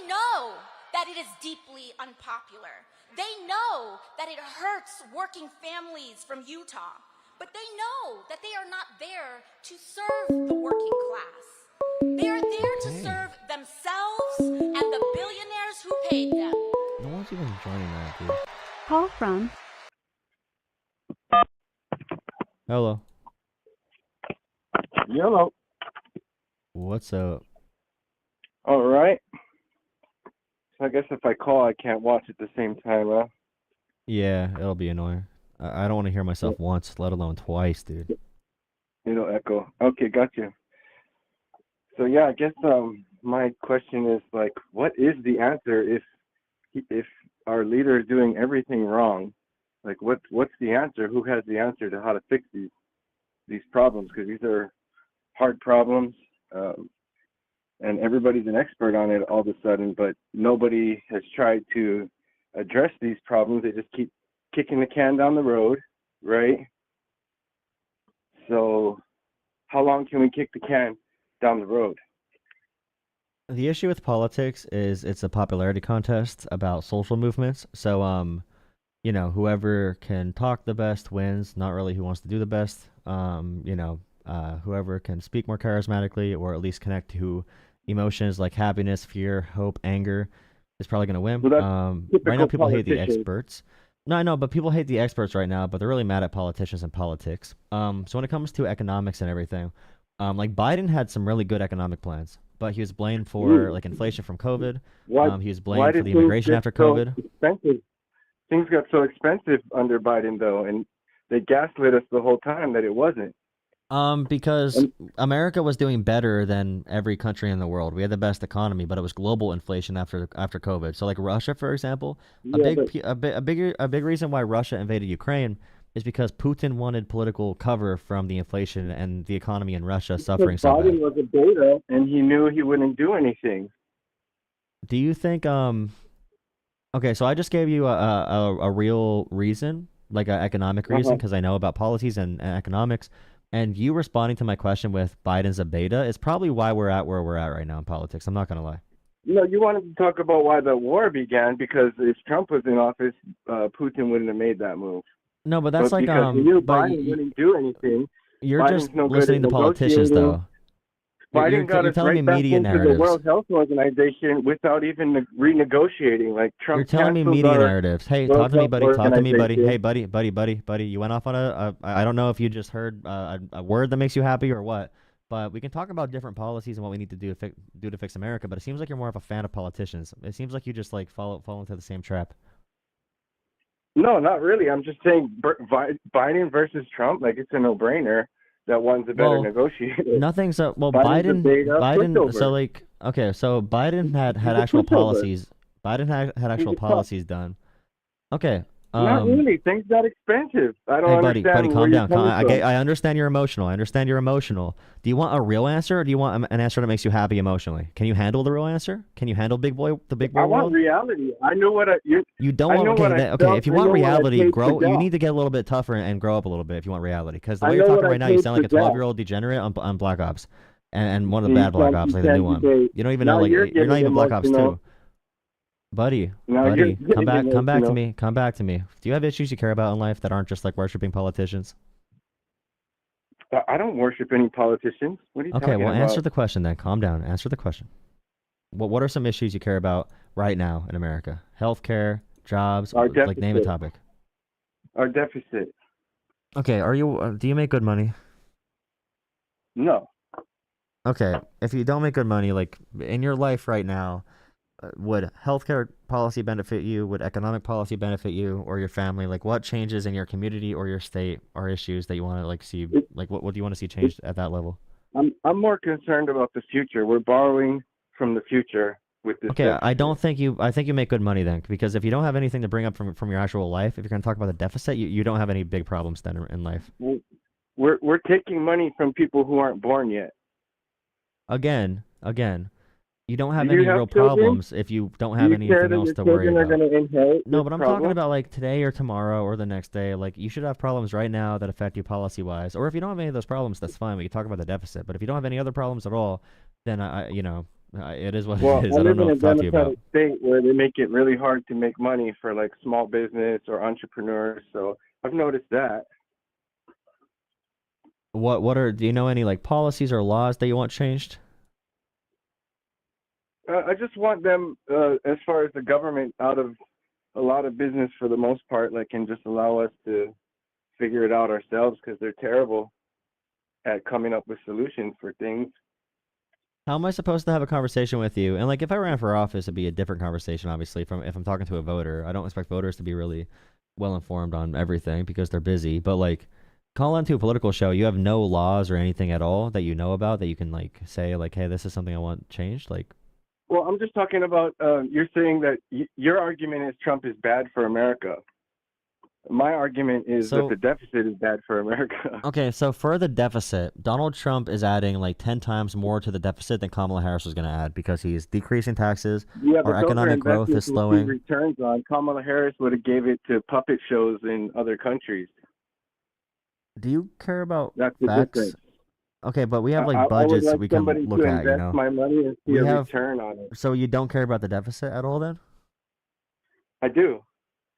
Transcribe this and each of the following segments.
know that it is deeply unpopular. They know that it hurts working families from Utah, but they know that they are not there to serve the working class. They are there to serve themselves and the billionaires who paid them. No one's even joining that, dude. Call from. Hello. Hello. What's up? All right. So I guess if I call, I can't watch at the same time, huh? Yeah, it'll be annoying. I don't want to hear myself once, let alone twice, dude. It'll echo. Okay, gotcha. So yeah, I guess my question is like, what is the answer if our leader is doing everything wrong? Like, what's the answer? Who has the answer to how to fix these problems? Because these are hard problems, and everybody's an expert on it all of a sudden, but nobody has tried to address these problems. They just keep kicking the can down the road, right? So how long can we kick the can down the road? The issue with politics is it's a popularity contest about social movements. So, you know, whoever can talk the best wins, not really who wants to do the best. Whoever can speak more charismatically or at least connect to emotions like happiness, fear, hope, anger is probably going to win. Well, right now, people hate the experts. No, I know, but people hate the experts right now, but they're really mad at politicians and politics. So when it comes to economics and everything, like Biden had some really good economic plans, but he was blamed for like inflation from COVID. He was blamed for the immigration after COVID. Expensive? Things got so expensive under Biden, though, and they gaslit us the whole time that it wasn't. Because America was doing better than every country in the world. We had the best economy, but it was global inflation after COVID. So, like Russia, for example, a big reason why Russia invaded Ukraine is because Putin wanted political cover from the inflation and the economy in Russia suffering so bad. Biden was a beta, and he knew he wouldn't do anything. Do you think? Okay, so I just gave you a real reason, like an economic reason, because I know about policies and economics. And you responding to my question with Biden's a beta is probably why we're at where we're at right now in politics. I'm not going to lie. No, you wanted to talk about why the war began, because if Trump was in office, Putin wouldn't have made that move. No, but that's like because he knew Biden wouldn't do anything. You're Biden's just no listening to politicians, though. Biden got you're us telling right me back media into narratives. the World Health Organization without even renegotiating. Like Trump. You're telling me media narratives. Hey, talk to me, buddy. Talk to me, buddy. Hey, buddy. You went off on I don't know if you just heard a word that makes you happy or what, but we can talk about different policies and what we need to do to fix America. But it seems like you're more of a fan of politicians. It seems like you just like fall into the same trap. No, not really. I'm just saying Biden versus Trump. Like it's a no-brainer. That one's a better negotiator. Nothing's well. Biden. So like, okay, so Biden had actual policies. Biden had actual policies done. Okay. Not really. Things got expensive. I don't understand. Buddy, calm down. I understand you're emotional. Do you want a real answer, or do you want an answer that makes you happy emotionally? Can you handle the real answer? Can you handle the big boy I want world? reality. I know what you don't want. Okay. If you want reality, grow. You need to get a little bit tougher and grow up a little bit if you want reality. Because the way you're talking right now, you sound like a 12-year-old degenerate on Black Ops, and one of the bad Black Ops, like the new one. You don't even know. Like you're not even Black Ops 2. Buddy, come back to me. Come back to me. Do you have issues you care about in life that aren't just like worshiping politicians? I don't worship any politicians. What are you talking about? Okay, well, answer the question then. Calm down. Answer the question. What are some issues you care about right now in America? Healthcare, jobs, like name a topic. Our deficit. Okay, do you make good money? No. Okay, if you don't make good money, like in your life right now, would healthcare policy benefit you? Would economic policy benefit you or your family? Like, what changes in your community or your state are issues that you want to like see? Like, what do you want to see changed at that level? I'm more concerned about the future. We're borrowing from the future with this. Okay, I think you make good money then, because if you don't have anything to bring up from your actual life, if you're going to talk about the deficit, you don't have any big problems then in life. We're taking money from people who aren't born yet. Again. You don't have any real problems if you don't have anything else to worry about. No, but I'm talking about like today or tomorrow or the next day. Like you should have problems right now that affect you policy-wise. Or if you don't have any of those problems, that's fine. We can talk about the deficit. But if you don't have any other problems at all, then It is what Well, it is. I I don't live know in a what to talk to you about. democratic state where they make it really hard to make money for like small business or entrepreneurs. So I've noticed that. Do you know any like policies or laws that you want changed? I just want them, as far as the government, out of a lot of business for the most part, like, and just allow us to figure it out ourselves because they're terrible at coming up with solutions for things. How am I supposed to have a conversation with you? And like, if I ran for office, it'd be a different conversation, obviously. From if I'm talking to a voter, I don't expect voters to be really well informed on everything because they're busy. But like, call into a political show. You have no laws or anything at all that you know about that you can like say like, hey, this is something I want changed. Like, well, I'm just talking about. You're saying that your argument is Trump is bad for America. My argument is that the deficit is bad for America. Okay, so for the deficit, Donald Trump is adding like 10 times more to the deficit than Kamala Harris was going to add because he's decreasing taxes. Yeah, our economic growth is slowing. Returns on Kamala Harris would have gave it to puppet shows in other countries. Do you care about That's the facts? difference. Okay, but we have like budgets we can look at, you know. My money and see a return on it. So you don't care about the deficit at all then? I do.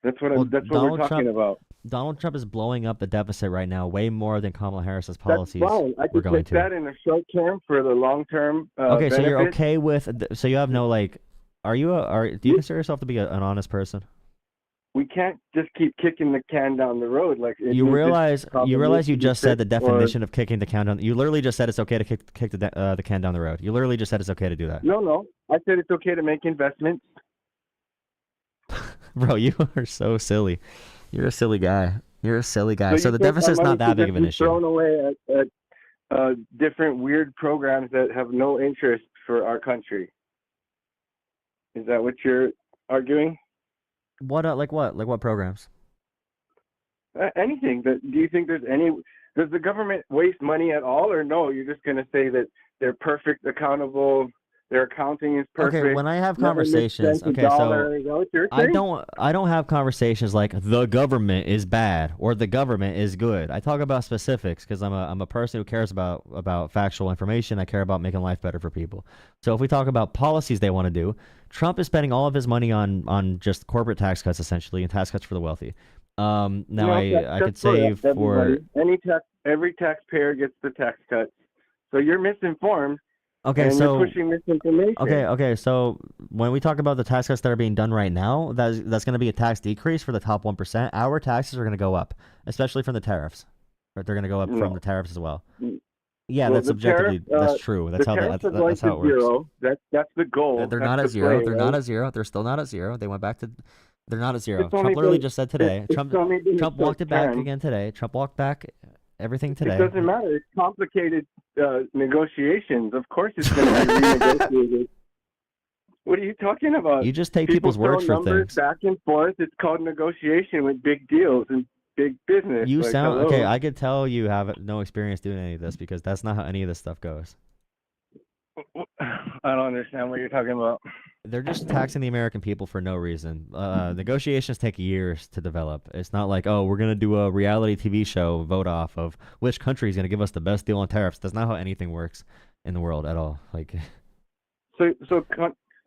That's what we're talking about. Donald Trump is blowing up the deficit right now way more than Kamala Harris's policies. That's fine. I can take that in the short term for the long term. Okay, benefit. So you're okay with? So you have no like? Do you consider yourself to be an honest person? We can't just keep kicking the can down the road. Like you realize you just said the definition of kicking the can down. You literally just said it's okay to kick the can down the road. You literally just said it's okay to do that. No. I said it's okay to make investments. Bro, you are so silly. You're a silly guy. So the deficit's not that big of an issue. Thrown away at different weird programs that have no interest for our country. Is that what you're arguing? What like what programs? Anything. Do you think there's any? Does the government waste money at all, or no? You're just going to say that they're perfect, accountable. Their accounting is perfect. Okay, when I have conversations, I don't have conversations like the government is bad or the government is good. I talk about specifics because I'm a person who cares about factual information. I care about making life better for people. So if we talk about policies they want to do, Trump is spending all of his money on just corporate tax cuts essentially and tax cuts for the wealthy. I could save for every taxpayer gets the tax cuts. So you're misinformed. Okay, you're pushing misinformation. Okay. So when we talk about the tax cuts that are being done right now, that's going to be a tax decrease for the top 1%. Our taxes are going to go up, especially from the tariffs. Right? They're going to go up from the tariffs as well. Yeah, that's objectively that's true. That's how it works. Zero. That's the goal. They're not at zero. They're not at zero. They're still not at zero. They went back to. They're not at zero. Trump literally just said today. Trump walked it back again today. Trump walked back everything today. It doesn't matter. It's complicated negotiations. Of course it's going to be renegotiated. What are you talking about? You just take people's words for things. Back and forth. It's called negotiation with big deals and big business. You sound okay. I could tell you have no experience doing any of this because that's not how any of this stuff goes. I don't understand what you're talking about. They're just taxing the American people for no reason. Negotiations take years to develop. It's not like, oh, we're going to do a reality TV show vote off of which country is going to give us the best deal on tariffs. That's not how anything works in the world at all. Like, So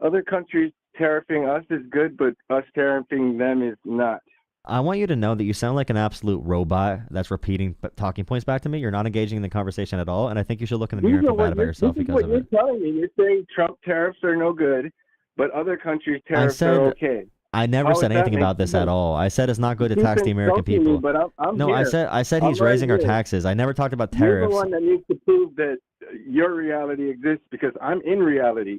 other countries tariffing us is good, but us tariffing them is not. I want you to know that you sound like an absolute robot that's repeating talking points back to me. You're not engaging in the conversation at all, and I think you should look in the mirror and feel bad about yourself because of it. You're telling me. You're saying Trump tariffs are no good, but other countries' tariffs are okay. I never said anything about this at all. I said it's not good to tax the American people. But I'm no, here. I said he's raising our taxes. I never talked about tariffs. You're the one that needs to prove that your reality exists because I'm in reality.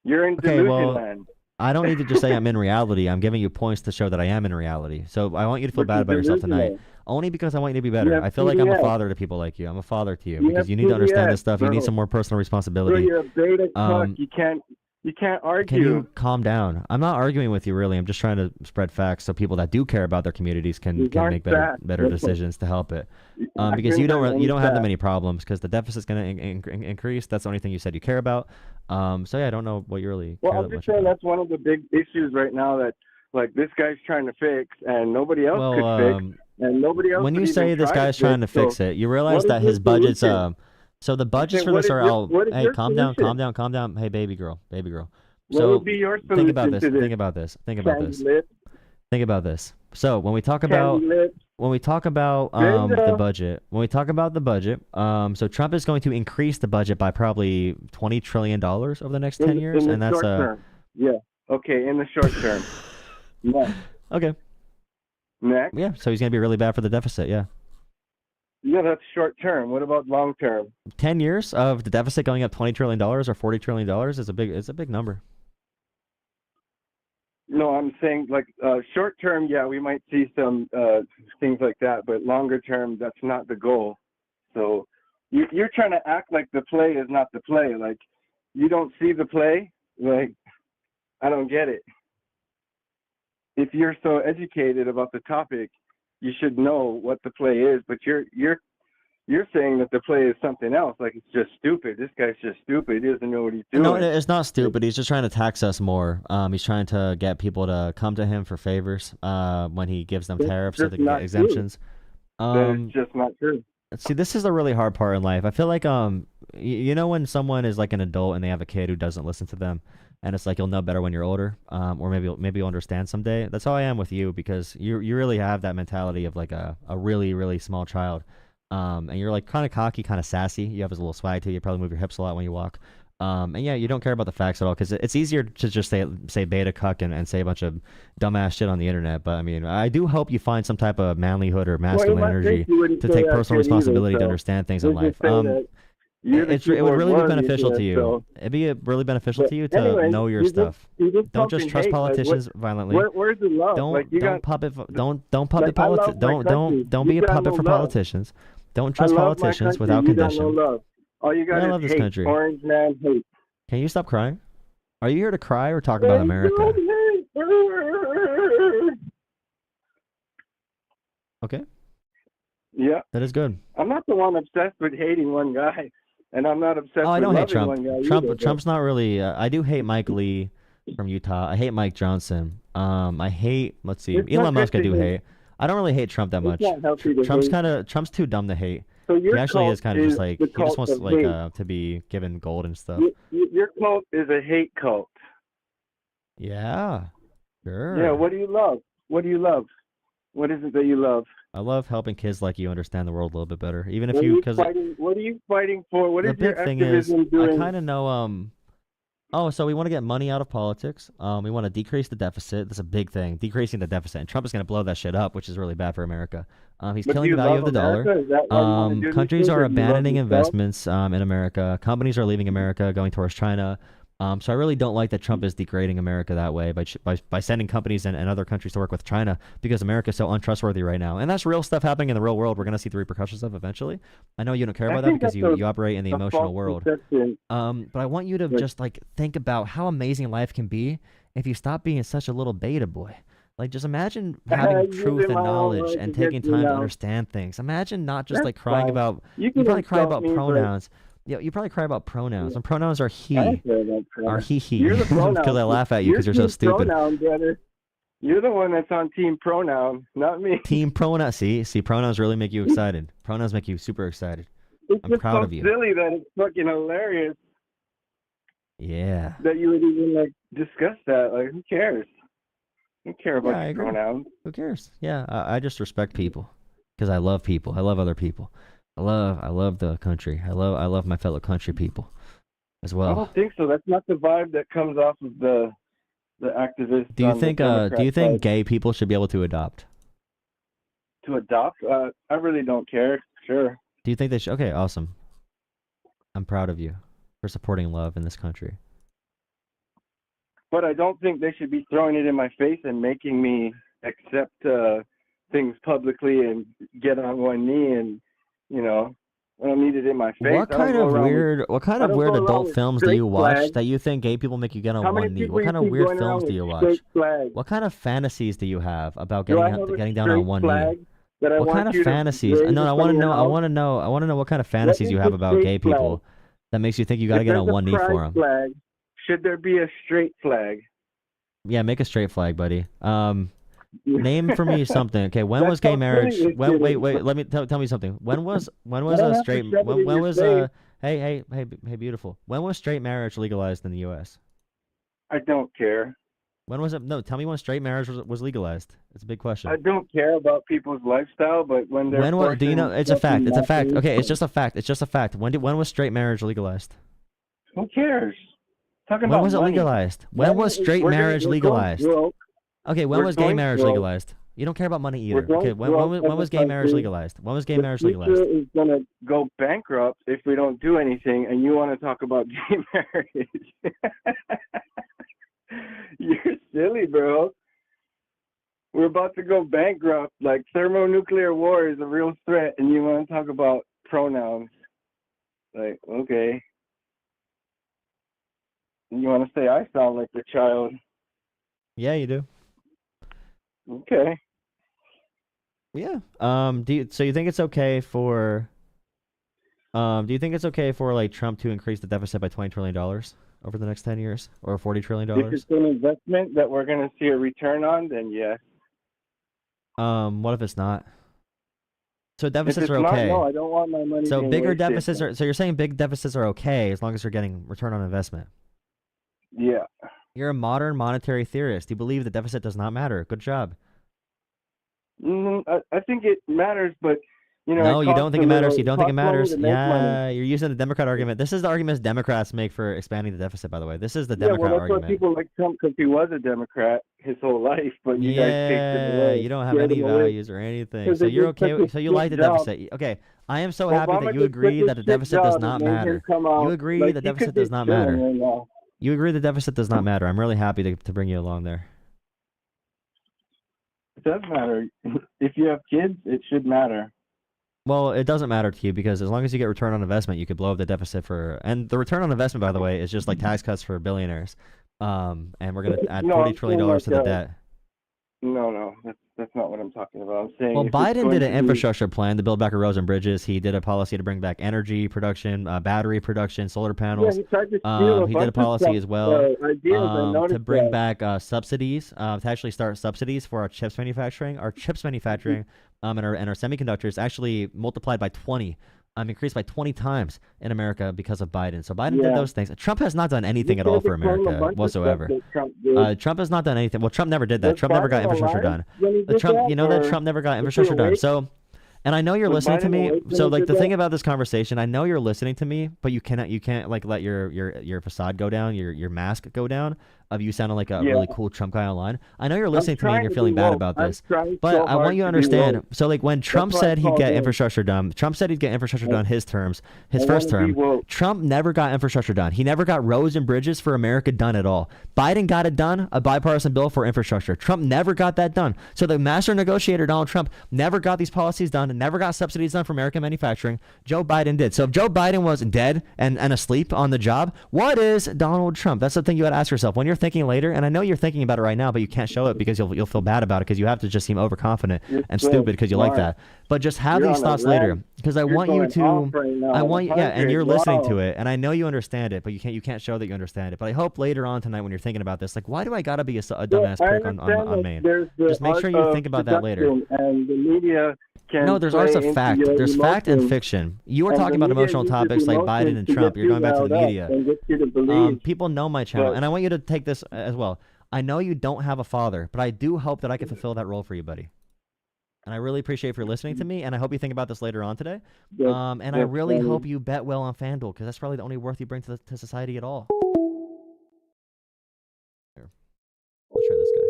You're in delusion land. I don't need to just say I'm in reality. I'm giving you points to show that I am in reality. So I want you to feel bad about yourself tonight. Only because I want you to be better. I feel like I'm a father to people like you. I'm a father to you because you need to understand this stuff. You need some more personal responsibility. You're a beta cuck. You can't argue. Can you calm down? I'm not arguing with you, really. I'm just trying to spread facts so people that do care about their communities can make better decisions to help it. Because you don't have that many problems because the deficit's going to increase. That's the only thing you said you care about. So yeah, I don't know what you really. Well, I'm just saying that's one of the big issues right now that like this guy's trying to fix and nobody else could fix, and nobody else. When you say this guy's trying to fix it, you realize that his budget's So the budgets for this are all. Hey, calm down, calm down, calm down. Hey, baby girl, baby girl. So what would be your solution think about this. to this? Think about this. Think about this. Think about this. So when we talk about the budget, so Trump is going to increase the budget by probably $20 trillion over the next 10 years, and that's yeah. Okay, in the short term. Next. Okay. Next. Yeah, so he's going to be really bad for the deficit, yeah. Yeah, that's short term. What about long term? 10 years of the deficit going up $20 trillion or $40 trillion is a big number. No, I'm saying like short term, yeah, we might see some things like that, but longer term, that's not the goal. So you're trying to act like the play is not the play. Like you don't see the play. Like I don't get it. If you're so educated about the topic, you should know what the play is. But you're saying that the play is something else. Like it's just stupid. This guy's just stupid. He doesn't know what he's doing. No, it's not stupid. He's just trying to tax us more. He's trying to get people to come to him for favors when he gives them tariffs or the exemptions. That's just not true. See, this is the really hard part in life. I feel like you know when someone is like an adult and they have a kid who doesn't listen to them, and it's like you'll know better when you're older, or maybe you'll understand someday. That's how I am with you, because you really have that mentality of like a really, really small child. And you're like kind of cocky, kind of sassy. You have a little swag to you. You probably move your hips a lot when you walk. And yeah, you don't care about the facts at all, because it's easier to just say beta cuck and say a bunch of dumbass shit on the internet. But I mean, I do hope you find some type of manlyhood or masculine energy to take personal responsibility to understand things in life. It would really be beneficial to you. So. It'd be really beneficial to you to know your stuff. Don't just trust politicians violently. Where's the love? Don't be a puppet for politicians. Don't trust politicians without condition. All you got is hate. Country. Orange man hate. Can you stop crying? Are you here to cry or talk about America? Okay. Yeah. That is good. I'm not the one obsessed with hating one guy, and I'm not obsessed with I don't hate Trump. one guy Trump's not really. I do hate Mike Lee from Utah. I hate Mike Johnson. I hate. Let's see. Elon Musk. I do hate. I don't really hate Trump that much. Trump's too dumb to hate. So he actually is kind of just like he just wants like to be given gold and stuff. Your cult is a hate cult. Yeah. Sure. Yeah. What do you love? What do you love? What is it that you love? I love helping kids like you understand the world a little bit better, even if you. What are you fighting for? What is your activism doing? I kind of know. Oh, so we want to get money out of politics. We want to decrease the deficit. That's a big thing, decreasing the deficit. And Trump is going to blow that shit up, which is really bad for America. He's killing the value of the dollar. Countries are abandoning investments in America. Companies are leaving America, going towards China. So I really don't like that Trump is degrading America that way by sending companies and other countries to work with China, because America is so untrustworthy right now. And that's real stuff happening in the real world. We're going to see the repercussions of eventually. I know you don't care about that because you operate in the emotional world. But I want you to just like think about how amazing life can be if you stop being such a little beta boy. Like, just imagine having truth and knowledge and taking time to understand things. Imagine not just like crying about. You probably cry about pronouns. Yeah, you probably cry about pronouns. And pronouns are he, or he. Because I laugh at you because you're so stupid. You're the one that's on team pronoun, not me. Team pronoun. See, pronouns really make you excited. Pronouns make you super excited. I'm proud of you. It's silly that it's fucking hilarious. Yeah. That you would even like discuss that. Like, who cares? I don't care about your pronouns. Who cares? Yeah, I just respect people because I love people. I love other people. I love the country. I love my fellow country people as well. I don't think so. That's not the vibe that comes off of the activists. Do you think gay people should be able to adopt? To adopt? I really don't care. Sure. Do you think they should? Okay, awesome. I'm proud of you for supporting love in this country. But I don't think they should be throwing it in my face and making me accept things publicly and get on one knee and, you know, I don't need it in my face. What kind of weird adult films do you watch that you think gay people make you get on one knee? What kind of weird films do you watch? What kind of fantasies do you have about getting down on one knee? What kind of fantasies? No, I want to know what kind of fantasies you have about gay people that makes you think you got to get on one knee for them. Should there be a straight flag? Yeah, make a straight flag, buddy. Name for me something. Okay, when was gay marriage? Wait. Let me tell me something. When was a straight? When was a? Hey, beautiful. When was straight marriage legalized in the U.S.? I don't care. When was it? No, tell me when straight marriage was legalized. It's a big question. I don't care about people's lifestyle, but when they're do you know? It's a fact. It's a fact. Okay, it's just a fact. It's just a fact. When was straight marriage legalized? Who cares? When was it legalized? When was straight marriage legalized? Okay, when was gay marriage legalized? You don't care about money either. Okay, when was gay marriage legalized? When was gay marriage legalized? The future is going to go bankrupt if we don't do anything, and you want to talk about gay marriage. You're silly, bro. We're about to go bankrupt. Like, thermonuclear war is a real threat, and you want to talk about pronouns. Like, okay. You want to say I sound like the child? Yeah, you do. Okay. Yeah. So you think it's okay for do you think it's okay for like Trump to increase the deficit by $20 trillion over the next 10 years or $40 trillion? If it's an investment that we're going to see a return on, then yes. What if it's not? So deficits are okay. No, I don't want my money. So bigger deficits are. So you're saying big deficits are okay as long as you're getting return on investment. Yeah. You're a modern monetary theorist. You believe the deficit does not matter. Good job. I think it matters, but no, you don't think it matters. You don't think it matters. Yeah, you're using the Democrat argument. This is the arguments Democrats make for expanding the deficit. By the way, this is the Democrat argument. That's why people like Trump, because he was a Democrat his whole life. But you guys take him away. You don't have any values or anything. So you're okay. So you like the deficit. Okay, I am so happy that you agree that the deficit does not matter. You agree the deficit does not matter. You agree the deficit does not matter. I'm really happy to bring you along there. It does matter. If you have kids, it should matter. Well, it doesn't matter to you because as long as you get return on investment, you could blow up the deficit for. And the return on investment, by the way, is just like tax cuts for billionaires. And we're going to add $40 trillion to the debt. No, that's not what I'm talking about. I'm saying. Well, Biden did an infrastructure plan to build back roads and bridges. He did a policy to bring back energy production, battery production, solar panels. Yeah, he tried to steal he did a policy as well to bring back subsidies, to actually start subsidies for our chips manufacturing. Our chips manufacturing and our semiconductors actually multiplied by 20. Increased by 20 times in America because of Biden. So Biden did those things. Trump has not done anything at all for America whatsoever. Trump has not done anything. Well, Trump never did that. Trump never got infrastructure done. Trump, you know that Trump never got infrastructure done. So, and I know you're listening to me. So, like the thing about this conversation, I know you're listening to me, but you can't like let your facade go down, your mask go down of you sounding like a really cool Trump guy online. I know you're listening to me and you're feeling bad about this, but I want you to understand. So like when Trump said he'd get infrastructure done, his first term. Trump never got infrastructure done. He never got roads and bridges for America done at all. Biden got it done, a bipartisan bill for infrastructure. Trump never got that done. So the master negotiator, Donald Trump, never got these policies done and never got subsidies done for American manufacturing. Joe Biden did. So if Joe Biden was dead and asleep on the job, what is Donald Trump? That's the thing you got to ask yourself when you're thinking later. And I know you're thinking about it right now, but you can't show it because you'll feel bad about it because you have to just seem overconfident and stupid because you like that. But just have these thoughts later because I want you to. And you're listening to it, and I know you understand it, but you can't show that you understand it. But I hope later on tonight when you're thinking about this, like, why do I gotta be a dumbass prick on Maine? Just make sure you think about that later. And the media no, there's arts of fact. There's fact and fiction. You were talking about emotional topics like Biden and Trump. You're going back to the media. People know my channel, and I want you to take this as well. I know you don't have a father, but I do hope that I can fulfill that role for you, buddy. And I really appreciate if you're listening to me, and I hope you think about this later on today. And I really hope you bet well on FanDuel, because that's probably the only worth you bring to society at all. Here. Let's try this guy.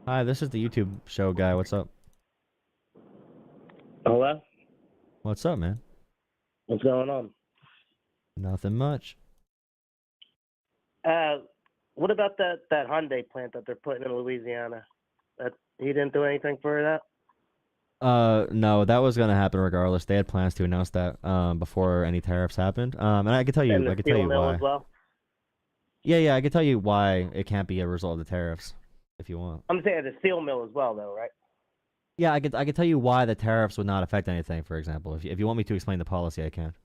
Hi, this is the YouTube show guy. What's up? Hello? What's up, man? What's going on? Nothing much. What about that Hyundai plant that they're putting in Louisiana? He didn't do anything for that? No, that was gonna happen regardless. They had plans to announce that before any tariffs happened. And I can tell you why. As well? Yeah, I can tell you why it can't be a result of the tariffs if you want. I'm saying the steel mill as well, though, right? Yeah, I could tell you why the tariffs would not affect anything. For example, if you want me to explain the policy, I can.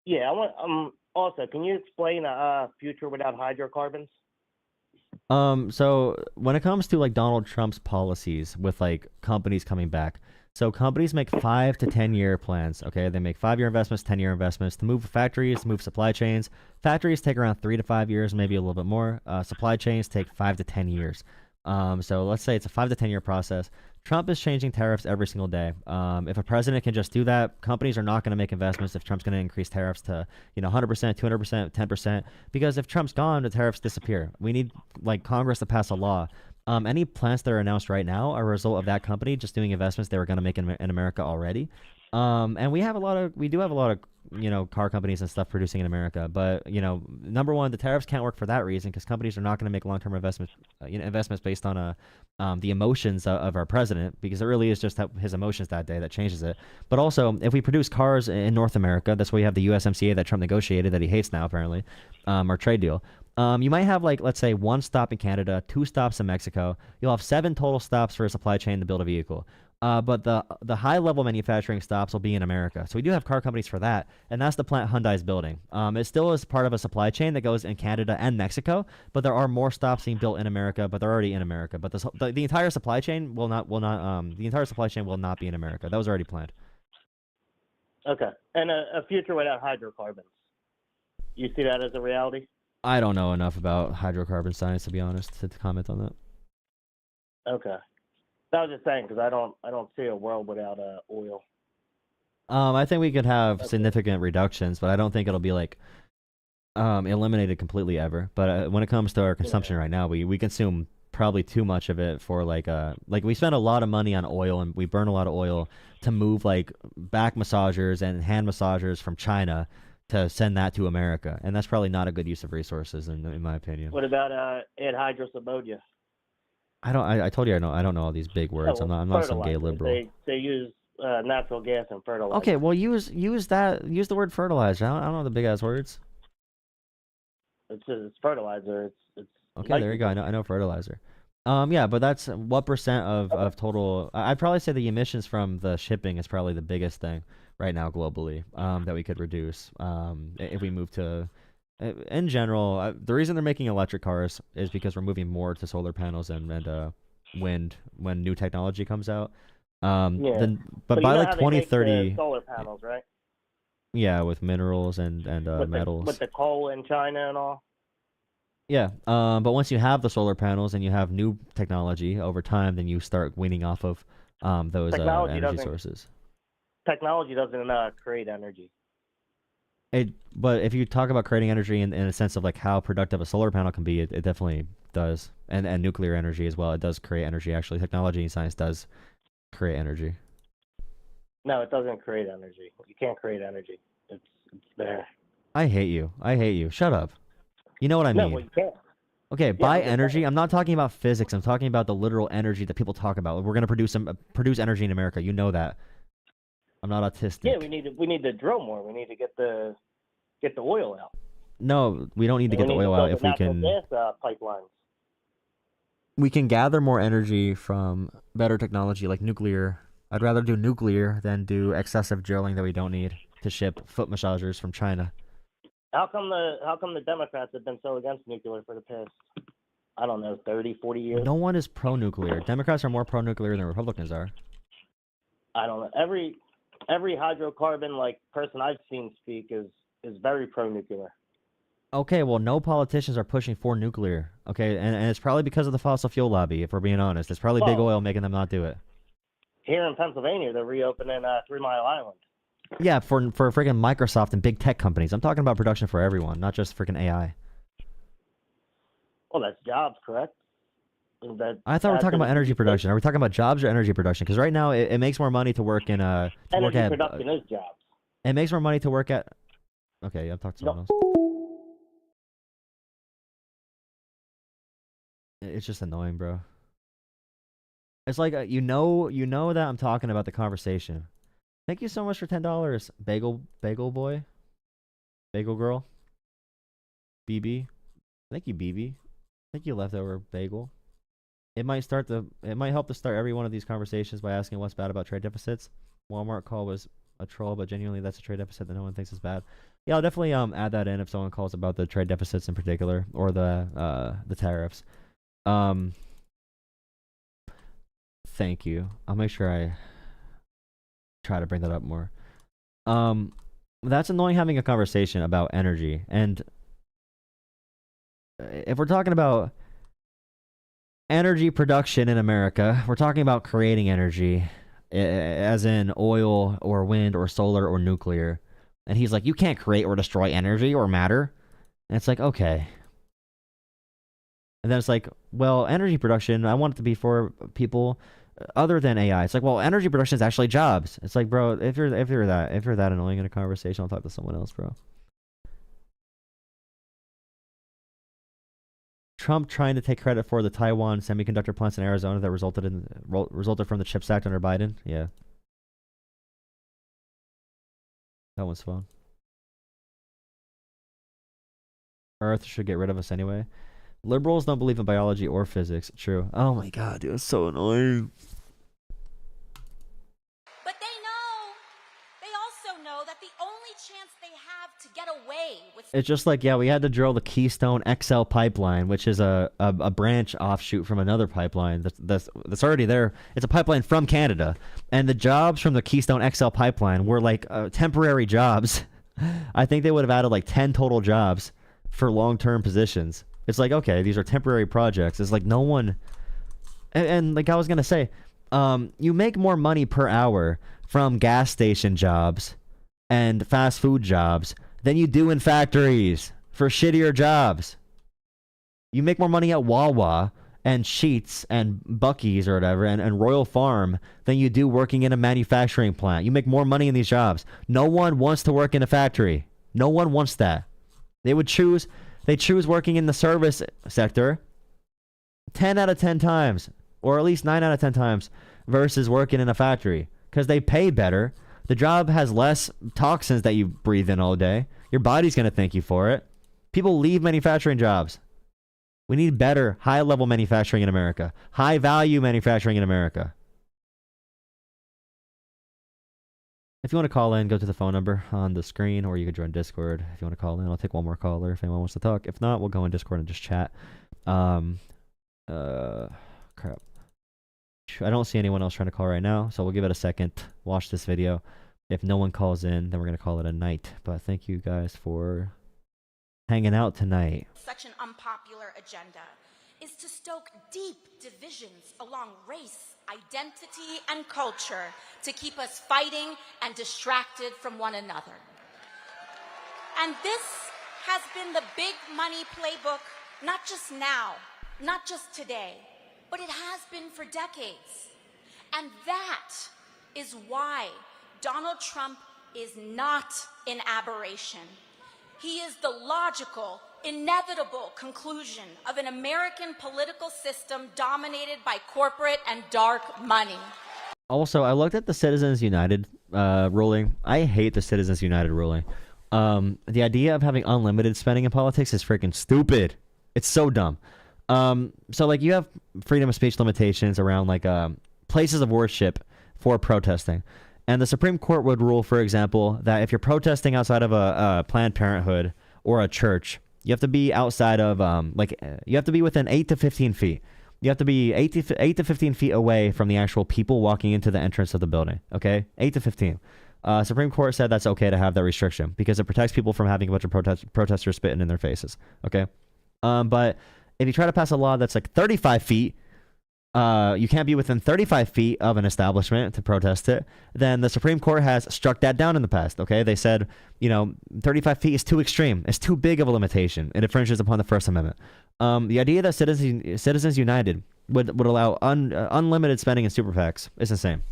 Yeah, I want. Also, can you explain a future without hydrocarbons? So when it comes to like Donald Trump's policies with like companies coming back, so companies make 5 to 10 year plans. Okay, they make 5 year investments, 10 year investments to move factories, to move supply chains. Factories take around 3 to 5 years, maybe a little bit more. Supply chains take 5 to 10 years. So let's say it's a 5 to 10 year process. Trump is changing tariffs every single day. If a president can just do that, companies are not going to make investments if Trump's going to increase tariffs to 100%, 200%, 10%. Because if Trump's gone, the tariffs disappear. We need like Congress to pass a law. Any plans that are announced right now are a result of that company just doing investments they were going to make in America already. And we do have a lot of car companies and stuff producing in America. But number one, the tariffs can't work for that reason because companies are not going to make long-term investments, investments based on the emotions of our president, because it really is just his emotions that day that changes it. But also, if we produce cars in North America, that's why you have the USMCA that Trump negotiated that he hates now apparently, our trade deal. You might have like, let's say, 1 stop in Canada, 2 stops in Mexico. You'll have 7 total stops for a supply chain to build a vehicle. But the high level manufacturing stops will be in America. So we do have car companies for that, and that's the plant Hyundai's building. It still is part of a supply chain that goes in Canada and Mexico, but there are more stops being built in America, but they're already in America. But the entire supply chain will not be in America. That was already planned. Okay, and a future without hydrocarbons. You see that as a reality? I don't know enough about hydrocarbon science to be honest to comment on that. Okay. I was just saying because I don't see a world without oil. I think we could have significant reductions, but I don't think it'll be like eliminated completely ever. But when it comes to our consumption right now, we consume probably too much of it for like we spend a lot of money on oil and we burn a lot of oil to move like back massagers and hand massagers from China to send that to America, and that's probably not a good use of resources in my opinion. What about anhydrous ammonia? I told you I don't know all these big words. I'm not some gay liberal. They use natural gas and fertilizer. Okay, well use the word fertilizer. I don't know the big ass words. It's fertilizer. It's okay. Nitrogen. There you go. I know fertilizer. Yeah, but that's what percent of total? I'd probably say the emissions from the shipping is probably the biggest thing right now globally that we could reduce if we move to. In general, the reason they're making electric cars is because we're moving more to solar panels and wind when new technology comes out. But by like 2030, solar panels, right? Yeah, with minerals and with metals. With the coal in China and all. Yeah, but once you have the solar panels and you have new technology over time, then you start weaning off of those energy sources. Technology doesn't create energy. But if you talk about creating energy in a sense of like how productive a solar panel can be, it definitely does. And nuclear energy as well. It does create energy, actually. Technology and science does create energy. No, it doesn't create energy. You can't create energy. It's there. I hate you. Shut up. You know what I mean. No, well, you can't. Okay, by energy, I'm not talking about physics. I'm talking about the literal energy that people talk about. We're going to produce energy in America. You know that. I'm not autistic. Yeah, we need to drill more. We need to get the oil out. No, we don't need to get the oil out if we can. Gas pipelines. We can gather more energy from better technology like nuclear. I'd rather do nuclear than do excessive drilling that we don't need to ship foot massagers from China. How come the Democrats have been so against nuclear for the past, I don't know, 30, 40 years? No one is pro-nuclear. Democrats are more pro-nuclear than Republicans are. I don't know. Every hydrocarbon person I've seen speak is very pro-nuclear. Okay, well, no politicians are pushing for nuclear. Okay, and it's probably because of the fossil fuel lobby. If we're being honest, it's probably big oil making them not do it. Here in Pennsylvania, they're reopening 3 Mile Island. Yeah, for freaking Microsoft and big tech companies. I'm talking about production for everyone, not just freaking AI. Well, that's jobs, correct? I thought we were talking about energy production. Are we talking about jobs or energy production? Because right now it makes more money to work in energy production is jobs. It makes more money to work at. Okay, I'm talking to someone else. It's just annoying, bro. It's like you know that I'm talking about the conversation. Thank you so much for $10, bagel boy, bagel girl, BB. Thank you, BB. Thank you, leftover bagel. It might help to start every one of these conversations by asking what's bad about trade deficits. Walmart call was a troll, but genuinely that's a trade deficit that no one thinks is bad. Yeah, I'll definitely add that in if someone calls about the trade deficits in particular or the tariffs. Thank you. I'll make sure I try to bring that up more. That's annoying having a conversation about energy. And if we're talking about energy production in America, we're talking about creating energy, as in oil or wind or solar or nuclear. And he's like, you can't create or destroy energy or matter. And it's like, okay. And then it's like, well, energy production, I want it to be for people other than AI. It's like, well, energy production is actually jobs. It's like, bro, if you're that annoying in a conversation, I'll talk to someone else, bro. Trump trying to take credit for the Taiwan semiconductor plants in Arizona that resulted from the CHIPS Act under Biden. Yeah, that one's fun. Earth should get rid of us anyway. Liberals don't believe in biology or physics. True. Oh my god, dude, it's so annoying. But they also know that the only chance they have to get away with... It's just like, yeah, we had to drill the Keystone XL pipeline, which is a branch offshoot from another pipeline that's already there. It's a pipeline from Canada. And the jobs from the Keystone XL pipeline were like temporary jobs. I think they would have added like 10 total jobs for long-term positions. It's like, okay, these are temporary projects. It's like no one... And like I was going to say, you make more money per hour from gas station jobs and fast food jobs than you do in factories for shittier jobs. You make more money at Wawa and Sheetz and Buc-ee's or whatever and Royal Farm than you do working in a manufacturing plant. You make more money in these jobs. No one wants to work in a factory. No one wants that. They choose working in the service sector 10 out of 10 times, or at least 9 out of 10 times, versus working in a factory because they pay better. The job has less toxins that you breathe in all day. Your body's going to thank you for it. People leave manufacturing jobs. We need better, high-level manufacturing in America. High-value manufacturing in America. If you want to call in, go to the phone number on the screen, or you can join Discord. If you want to call in, I'll take one more caller if anyone wants to talk. If not, we'll go in Discord and just chat. Crap. I don't see anyone else trying to call right now, so we'll give it a second. Watch this video. If no one calls in, then we're going to call it a night. But thank you guys for hanging out tonight. Such an unpopular agenda is to stoke deep divisions along race, identity, and culture to keep us fighting and distracted from one another. And this has been the big money playbook, not just now, not just today, but it has been for decades. And that is why Donald Trump is not an aberration. He is the logical, inevitable conclusion of an American political system dominated by corporate and dark money. Also, I looked at the Citizens United ruling. I hate the Citizens United ruling. The idea of having unlimited spending in politics is freaking stupid. It's so dumb. So like you have freedom of speech limitations around like places of worship for protesting. And the Supreme Court would rule, for example, that if you're protesting outside of a Planned Parenthood or a church, you have to be outside of, you have to be within 8 to 15 feet. You have to be 8 to 15 feet away from the actual people walking into the entrance of the building, okay? 8 to 15. Supreme Court said that's okay to have that restriction because it protects people from having a bunch of protesters spitting in their faces, okay? But if you try to pass a law that's like 35 feet, you can't be within 35 feet of an establishment to protest it, then the Supreme Court has struck that down in the past, okay? They said, 35 feet is too extreme. It's too big of a limitation. It infringes upon the First Amendment. The idea that Citizens United would allow unlimited spending in super PACs is insane.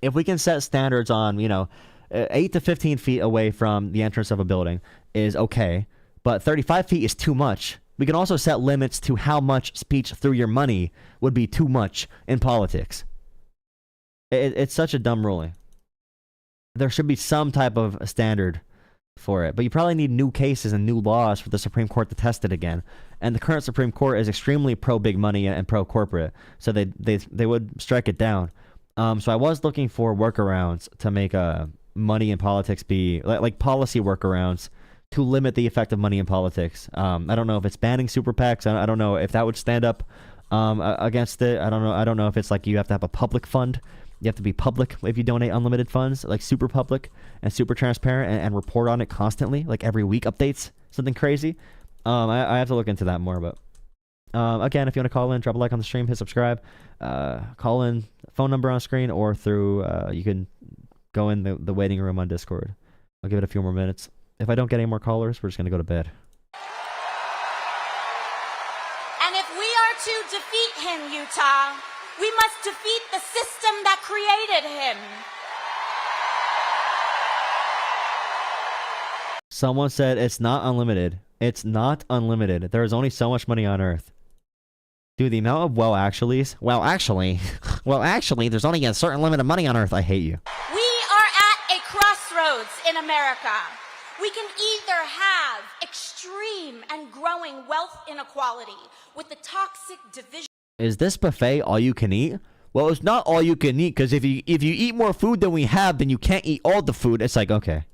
If we can set standards on, 8 to 15 feet away from the entrance of a building is okay, but 35 feet is too much. We can also set limits to how much speech through your money would be too much in politics. It's such a dumb ruling. There should be some type of standard for it, but you probably need new cases and new laws for the Supreme Court to test it again. And the current Supreme Court is extremely pro-big money and pro-corporate, so they would strike it down. So I was looking for workarounds to make money in politics be like policy workarounds to limit the effect of money in politics. I don't know if it's banning super PACs. I don't know if that would stand up against it. I don't know if it's like you have to have a public fund. You have to be public if you donate unlimited funds, like super public and super transparent, and report on it constantly, like every week updates, something crazy. I have to look into that more, but again, if you want to call in, drop a like on the stream, hit subscribe, call in, phone number on screen, or through you can go in the waiting room on Discord. I'll give it a few more minutes. If I don't get any more callers, we're just gonna go to bed. And if we are to defeat him, Utah, we must defeat the system that created him. Someone said it's not unlimited. It's not unlimited. There is only so much money on Earth. Dude, the amount of actually, there's only a certain limit of money on Earth. I hate you. We are at a crossroads in America. We can either have extreme and growing wealth inequality with the toxic division. Is this buffet all you can eat? Well, it's not all you can eat, because if you eat more food than we have, then you can't eat all the food. It's like, okay.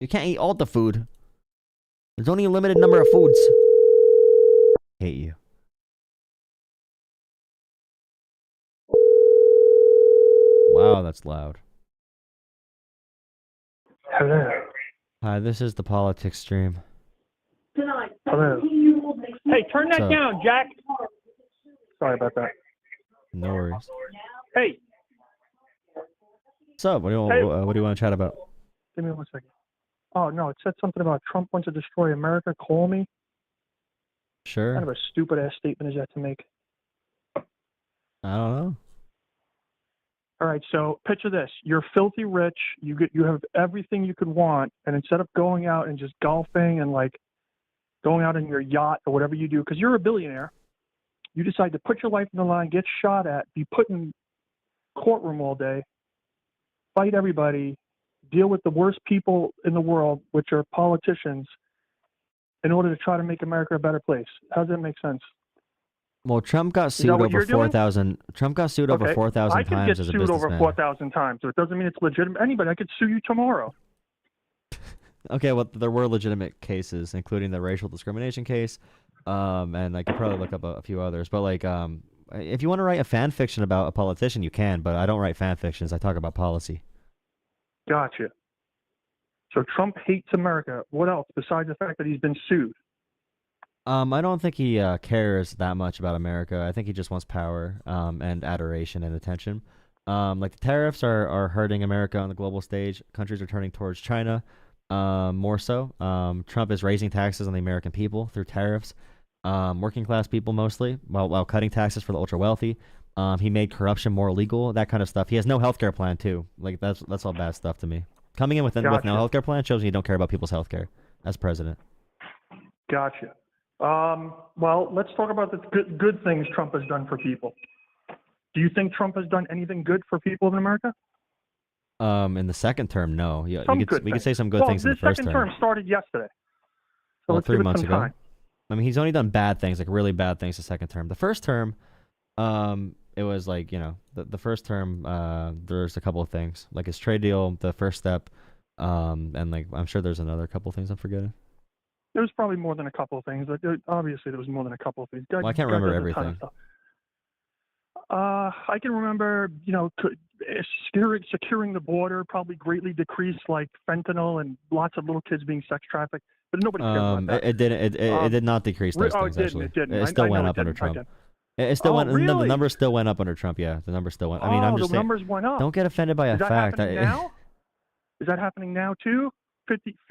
You can't eat all the food. There's only a limited number of foods. I hate you. Wow, that's loud. Hello. Hi, this is the politics stream. Hello. Hey, turn that down, Jack. Sorry about that. No worries. Hey. What's up? What do you want to chat about? Give me 1 second. Oh, no, it said something about Trump wants to destroy America. Call me. Sure. What kind of a stupid-ass statement is that to make? I don't know. All right, so picture this. You're filthy rich. You have everything you could want, and instead of going out and just golfing and, like, going out in your yacht or whatever you do, because you're a billionaire, you decide to put your life on the line, get shot at, be put in courtroom all day, fight everybody, deal with the worst people in the world, which are politicians, in order to try to make America a better place. How does that make sense? Well, Trump got sued over 4,000. Trump got sued over 4,000 times as a businessman. I could get sued over 4,000 times, so it doesn't mean it's legitimate. Anybody, I could sue you tomorrow. Okay, well, there were legitimate cases, including the racial discrimination case, and I could probably look up a few others. But like, if you want to write a fan fiction about a politician, you can. But I don't write fan fictions. I talk about policy. Gotcha. So Trump hates America. What else besides the fact that he's been sued? I don't think he cares that much about America. I think he just wants power, and adoration and attention. Like the tariffs are hurting America on the global stage. Countries are turning towards China, more so. Trump is raising taxes on the American people through tariffs, working class people mostly, while cutting taxes for the ultra wealthy. He made corruption more illegal, that kind of stuff. He has no healthcare plan too. Like that's all bad stuff to me. Coming in with no healthcare plan shows you don't care about people's healthcare as president. Gotcha. Well, let's talk about the good things Trump has done for people. Do you think Trump has done anything good for people in America? In the second term, no. Yeah, we could say some good things in the first term. The second term started yesterday. So well, 3 months ago. Time. I mean, he's only done bad things, like really bad things the second term. The first term, it was like, the first term, there's a couple of things. Like his trade deal, the first step, and like, I'm sure there's another couple of things I'm forgetting. There was probably more than a couple of things. Obviously, there was more than a couple of things. Well, I can't remember everything. I can remember, securing the border probably greatly decreased, like fentanyl and lots of little kids being sex trafficked. But nobody cares about that. It did not decrease those things. It didn't. It still went up under Trump. It still went. Really? The numbers still went up under Trump. Yeah, the numbers still went. I mean, I'm just saying. The numbers went up. Don't get offended by a fact. Now? Is that happening now too?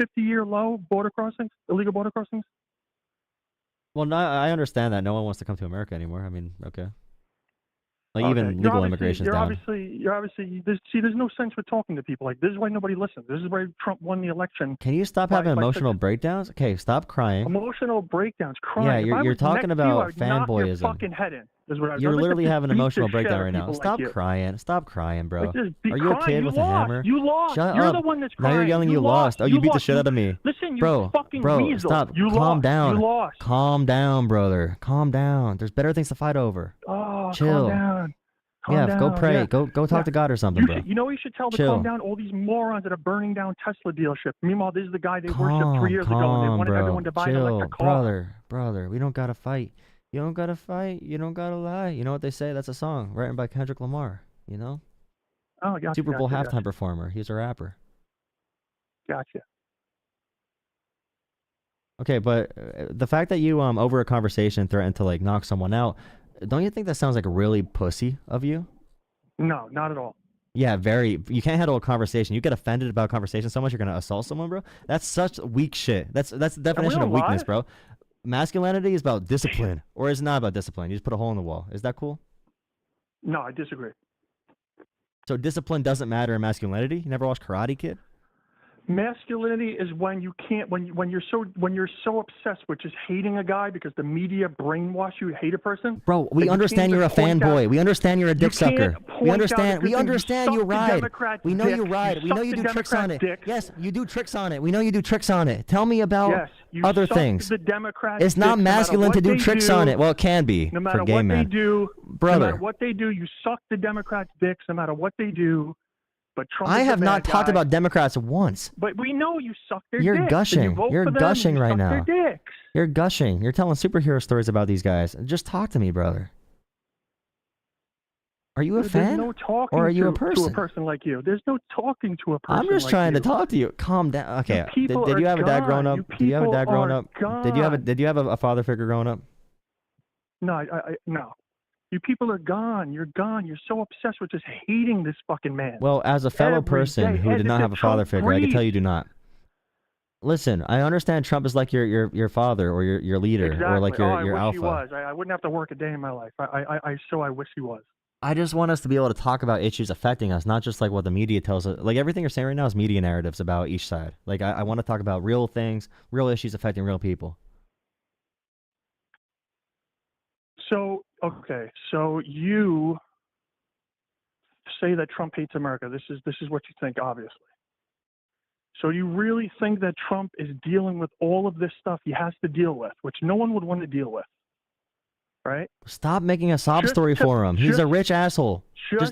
50-year low border crossings, illegal border crossings? Well, no, I understand that no one wants to come to America anymore. I mean, okay. Like even legal immigration is down. You're obviously. There's no sense with talking to people. Like this is why nobody listens. This is why Trump won the election. Can you stop having emotional breakdowns? Okay, stop crying. Emotional breakdowns, crying. Yeah, you're talking about fanboyism. Your fucking head in. You're literally having an emotional breakdown right now. Stop crying. Stop crying, bro. Are you a kid with a hammer? You lost. Shut You're up. the one that's crying. Now you're yelling you lost. Oh, you beat the shit out of me. Listen, you fucking weasel. Stop. Calm down. You lost. Calm down, brother. Calm down. There's better things to fight over. Oh, chill. Calm down. Go pray. Yeah. Go talk to God or something, bro. You know, you should tell to calm down all these morons that are burning down Tesla dealerships. Meanwhile, this is the guy they worshipped 3 years ago, and they wanted everyone to buy an electric car. Brother, we don't gotta fight. You don't gotta fight. You don't gotta lie. You know what they say? That's a song written by Kendrick Lamar. You know? Oh, gotcha. Super Bowl halftime performer. He's a rapper. Gotcha. Okay, but the fact that you over a conversation threatened to like knock someone out, don't you think that sounds like really pussy of you? No, not at all. Yeah, very. You can't handle a conversation. You get offended about a conversation so much you're gonna assault someone, bro. That's such weak shit. That's the definition of weakness, bro. Masculinity is about discipline, or is it not about discipline? You just put a hole in the wall. Is that cool? No, I disagree. So discipline doesn't matter in masculinity? You never watched Karate Kid? Masculinity is when you can't when you're so obsessed with just hating a guy because the media brainwash you to hate a person. Bro, we understand you're a fanboy. We understand you're a dick sucker. We understand you ride. We know you ride. We know you do tricks on it. Yes, you do tricks on it. We know you do tricks on it. Tell me about other things. It's not masculine to do tricks on it. Well, it can be for gay men. Brother, no matter what they do, you suck the Democrats' dicks no matter what they do. But Trump I have not talked about Democrats once. But we know you suck their dicks. You're gushing. You're gushing right now. Their dicks. You're gushing. You're telling superhero stories about these guys. Just talk to me, brother. Are you a fan? There's no talking or are you to a person? To a person like you. There's no talking to a person. I'm just trying to talk to you. Calm down. Okay. Did you have a dad growing up? Did you have a dad growing up? Did you have a father figure growing up? No, no. You people are gone. You're gone. You're so obsessed with just hating this fucking man. Well, as a fellow person who did not have a father figure, I can tell you do not. Listen, I understand Trump is like your father or your leader or like your alpha. He was. I wouldn't have to work a day in my life. I wish he was. I just want us to be able to talk about issues affecting us, not just like what the media tells us. Like everything you're saying right now is media narratives about each side. Like I want to talk about real things, real issues affecting real people. So, okay, so you say that Trump hates America. This is what you think, obviously. So you really think that Trump is dealing with all of this stuff he has to deal with, which no one would want to deal with, right? Stop making a sob story for him. He's a rich asshole.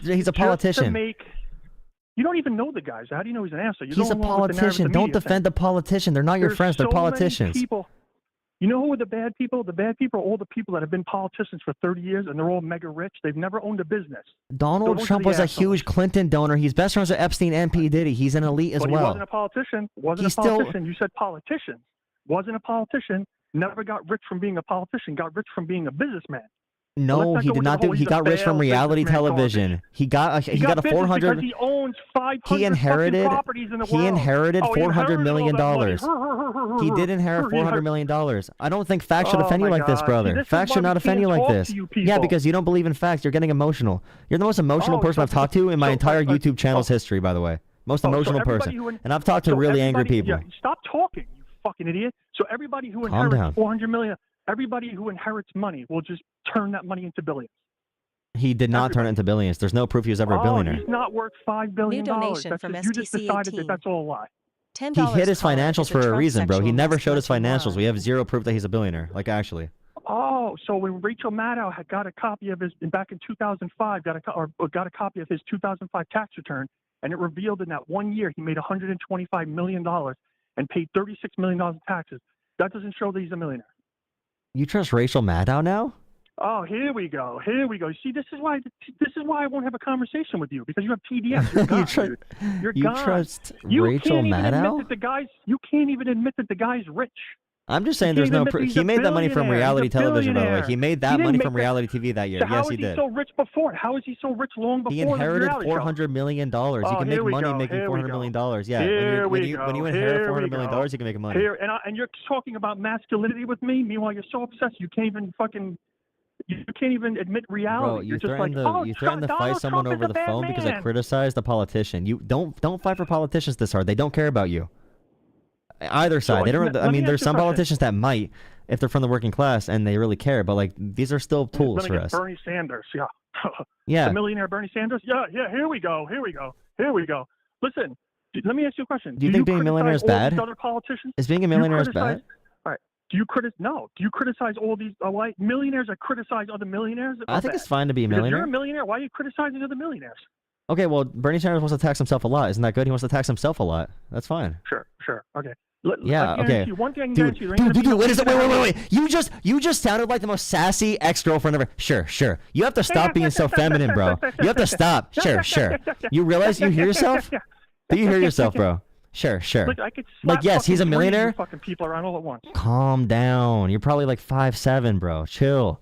He's a politician. You don't even know the guy. So how do you know he's an asshole? He's a politician. Don't defend the politician. They're not your friends. They're politicians. People. You know who are the bad people? The bad people are all the people that have been politicians for 30 years, and they're all mega rich. They've never owned a business. Donald Trump was a huge Clinton donor. He's best friends with Epstein and P. Diddy. He's an elite as well. He wasn't a politician. You said politician. Wasn't a politician. Never got rich from being a politician. Got rich from being a businessman. No, he did not do. He got rich from reality television. He got a 400. He owns 500 he inherited properties in the world. He inherited $400 million. He did inherit $400 million. I don't think facts should offend you like this, brother. Facts should not offend you like this. Yeah, because you don't believe in facts. You're getting emotional. You're the most emotional person I've talked to in my entire YouTube channel's history, by the way. Most emotional person. And I've talked to really angry people. Yeah, stop talking, you fucking idiot. So everybody who inherits 400 million. Everybody who inherits money will just turn that money into billions. He did not turn it into billions. There's no proof he was ever a billionaire. He's not worth $5 billion. New donation from you just decided that that's all a lie. He hid his financials for a reason, bro. He never showed his financials. We have zero proof that he's a billionaire, like actually. Oh, so when Rachel Maddow had got a copy of his, back in 2005, got a copy of his 2005 tax return, and it revealed in that 1 year he made $125 million and paid $36 million in taxes. That doesn't show that he's a millionaire. You trust Rachel Maddow now? Oh, here we go. Here we go. See, this is why I won't have a conversation with you, because you have TDS. You're gone, You're you gone. Trust Rachel Maddow? You can't even admit that the guy's rich. I'm just saying there's no proof. He made that money from reality television, by the way. He made that money from reality TV that year. Yes, he did. How was he so rich before? How is he so rich long before? He inherited $400 million. You can make money making $400 million. Yeah, when you inherit $400 million, you can make money. And you're talking about masculinity with me. Meanwhile, you're so obsessed you can't even admit reality. Bro, you threatened to fight someone over the phone because I criticized a politician. You don't fight for politicians this hard. They don't care about you. Either side. They don't. I mean, there's some politicians that might, if they're from the working class and they really care. But like, these are still tools for us. Bernie Sanders, yeah. Yeah. The millionaire Bernie Sanders. Yeah. Here we go. Listen, let me ask you a question. Do you think being a millionaire is bad? Other politicians? Is being a millionaire is bad? All right. Do you criticize all these millionaires that criticize other millionaires? I think it's fine to be a millionaire. If you're a millionaire, why are you criticizing other millionaires? Okay, well, Bernie Sanders wants to tax himself a lot. Isn't that good? He wants to tax himself a lot. That's fine. Sure. Okay. Okay. One thing I can Dude, guarantee you, wait. You just sounded like the most sassy ex-girlfriend ever. Sure. You have to stop being so feminine, bro. You have to stop. Sure. You realize you hear yourself? Do you hear yourself, bro? Sure. Look, I could slap yes, he's a millionaire. Fucking people around all at once. Calm down. You're probably like 5'7", bro. Chill.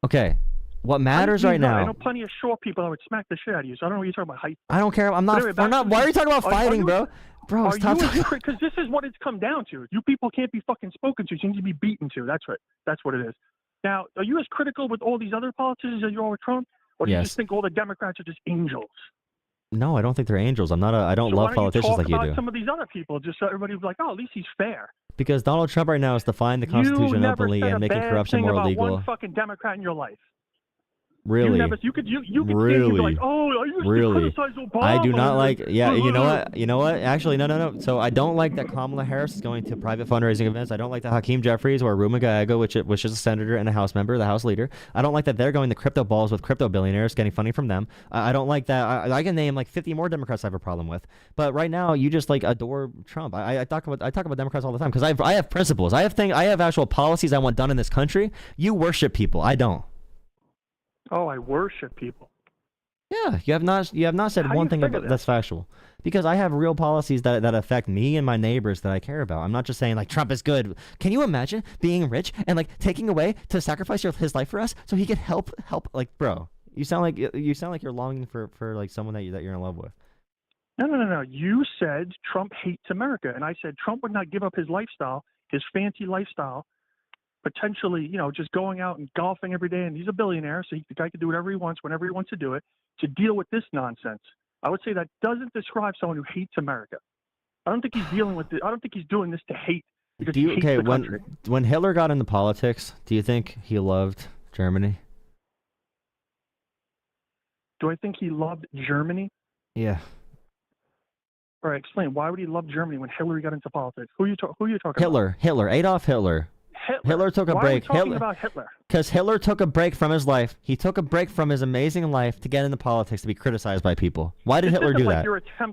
Okay. What matters right now? I know plenty of short people that would smack the shit out of you. So I don't know what you're talking about height. I don't care. I'm not. Why are you talking about fighting, bro? Bro, stop talking. Because this is what it's come down to. You people can't be fucking spoken to. You need to be beaten to. That's what it is. Now, are you as critical with all these other politicians as you are with Trump, or do you just think all the Democrats are just angels? No, I don't think they're angels. I don't love politicians like you do. Talk about some of these other people, just so everybody's like, oh, at least he's fair. Because Donald Trump right now is defying the Constitution openly and making corruption more illegal. You never said a bad thing about one fucking Democrat in your life. Really? You could really? Be like, oh, I used to criticize Obama. I do not like. Yeah, you know what? Actually, no. So I don't like that Kamala Harris is going to private fundraising events. I don't like that Hakeem Jeffries or Ruma Gallego, which is a senator and a House member, the House leader. I don't like that they're going to crypto balls with crypto billionaires, getting funding from them. I don't like that. I can name like 50 more Democrats I have a problem with. But right now, you just like adore Trump. I talk about Democrats all the time because I have principles. I have actual policies I want done in this country. You worship people. I don't. Oh, I worship people. Yeah, you have not said one thing that's factual. Because I have real policies that affect me and my neighbors that I care about. I'm not just saying like Trump is good. Can you imagine being rich and like taking away to sacrifice his life for us so he could help like, bro? You sound like you're longing for like someone that you're in love with. No. You said Trump hates America, and I said Trump would not give up his lifestyle, his fancy lifestyle, potentially, just going out and golfing every day, and he's a billionaire, so the guy can do whatever he wants, whenever he wants to do it, to deal with this nonsense. I would say that doesn't describe someone who hates America. I don't think he's dealing with it. I don't think he's doing this to hate because he hates the country. When Hitler got into politics, do you think he loved Germany? Do I think he loved Germany? Yeah. All right, explain. Why would he love Germany when Hillary got into politics? Who are you talking about? Hitler, Adolf Hitler. Hitler took a break. Why are we talking about Hitler? Because Hitler took a break from his life. He took a break from his amazing life to get into politics to be criticized by people. Why did Hitler do that?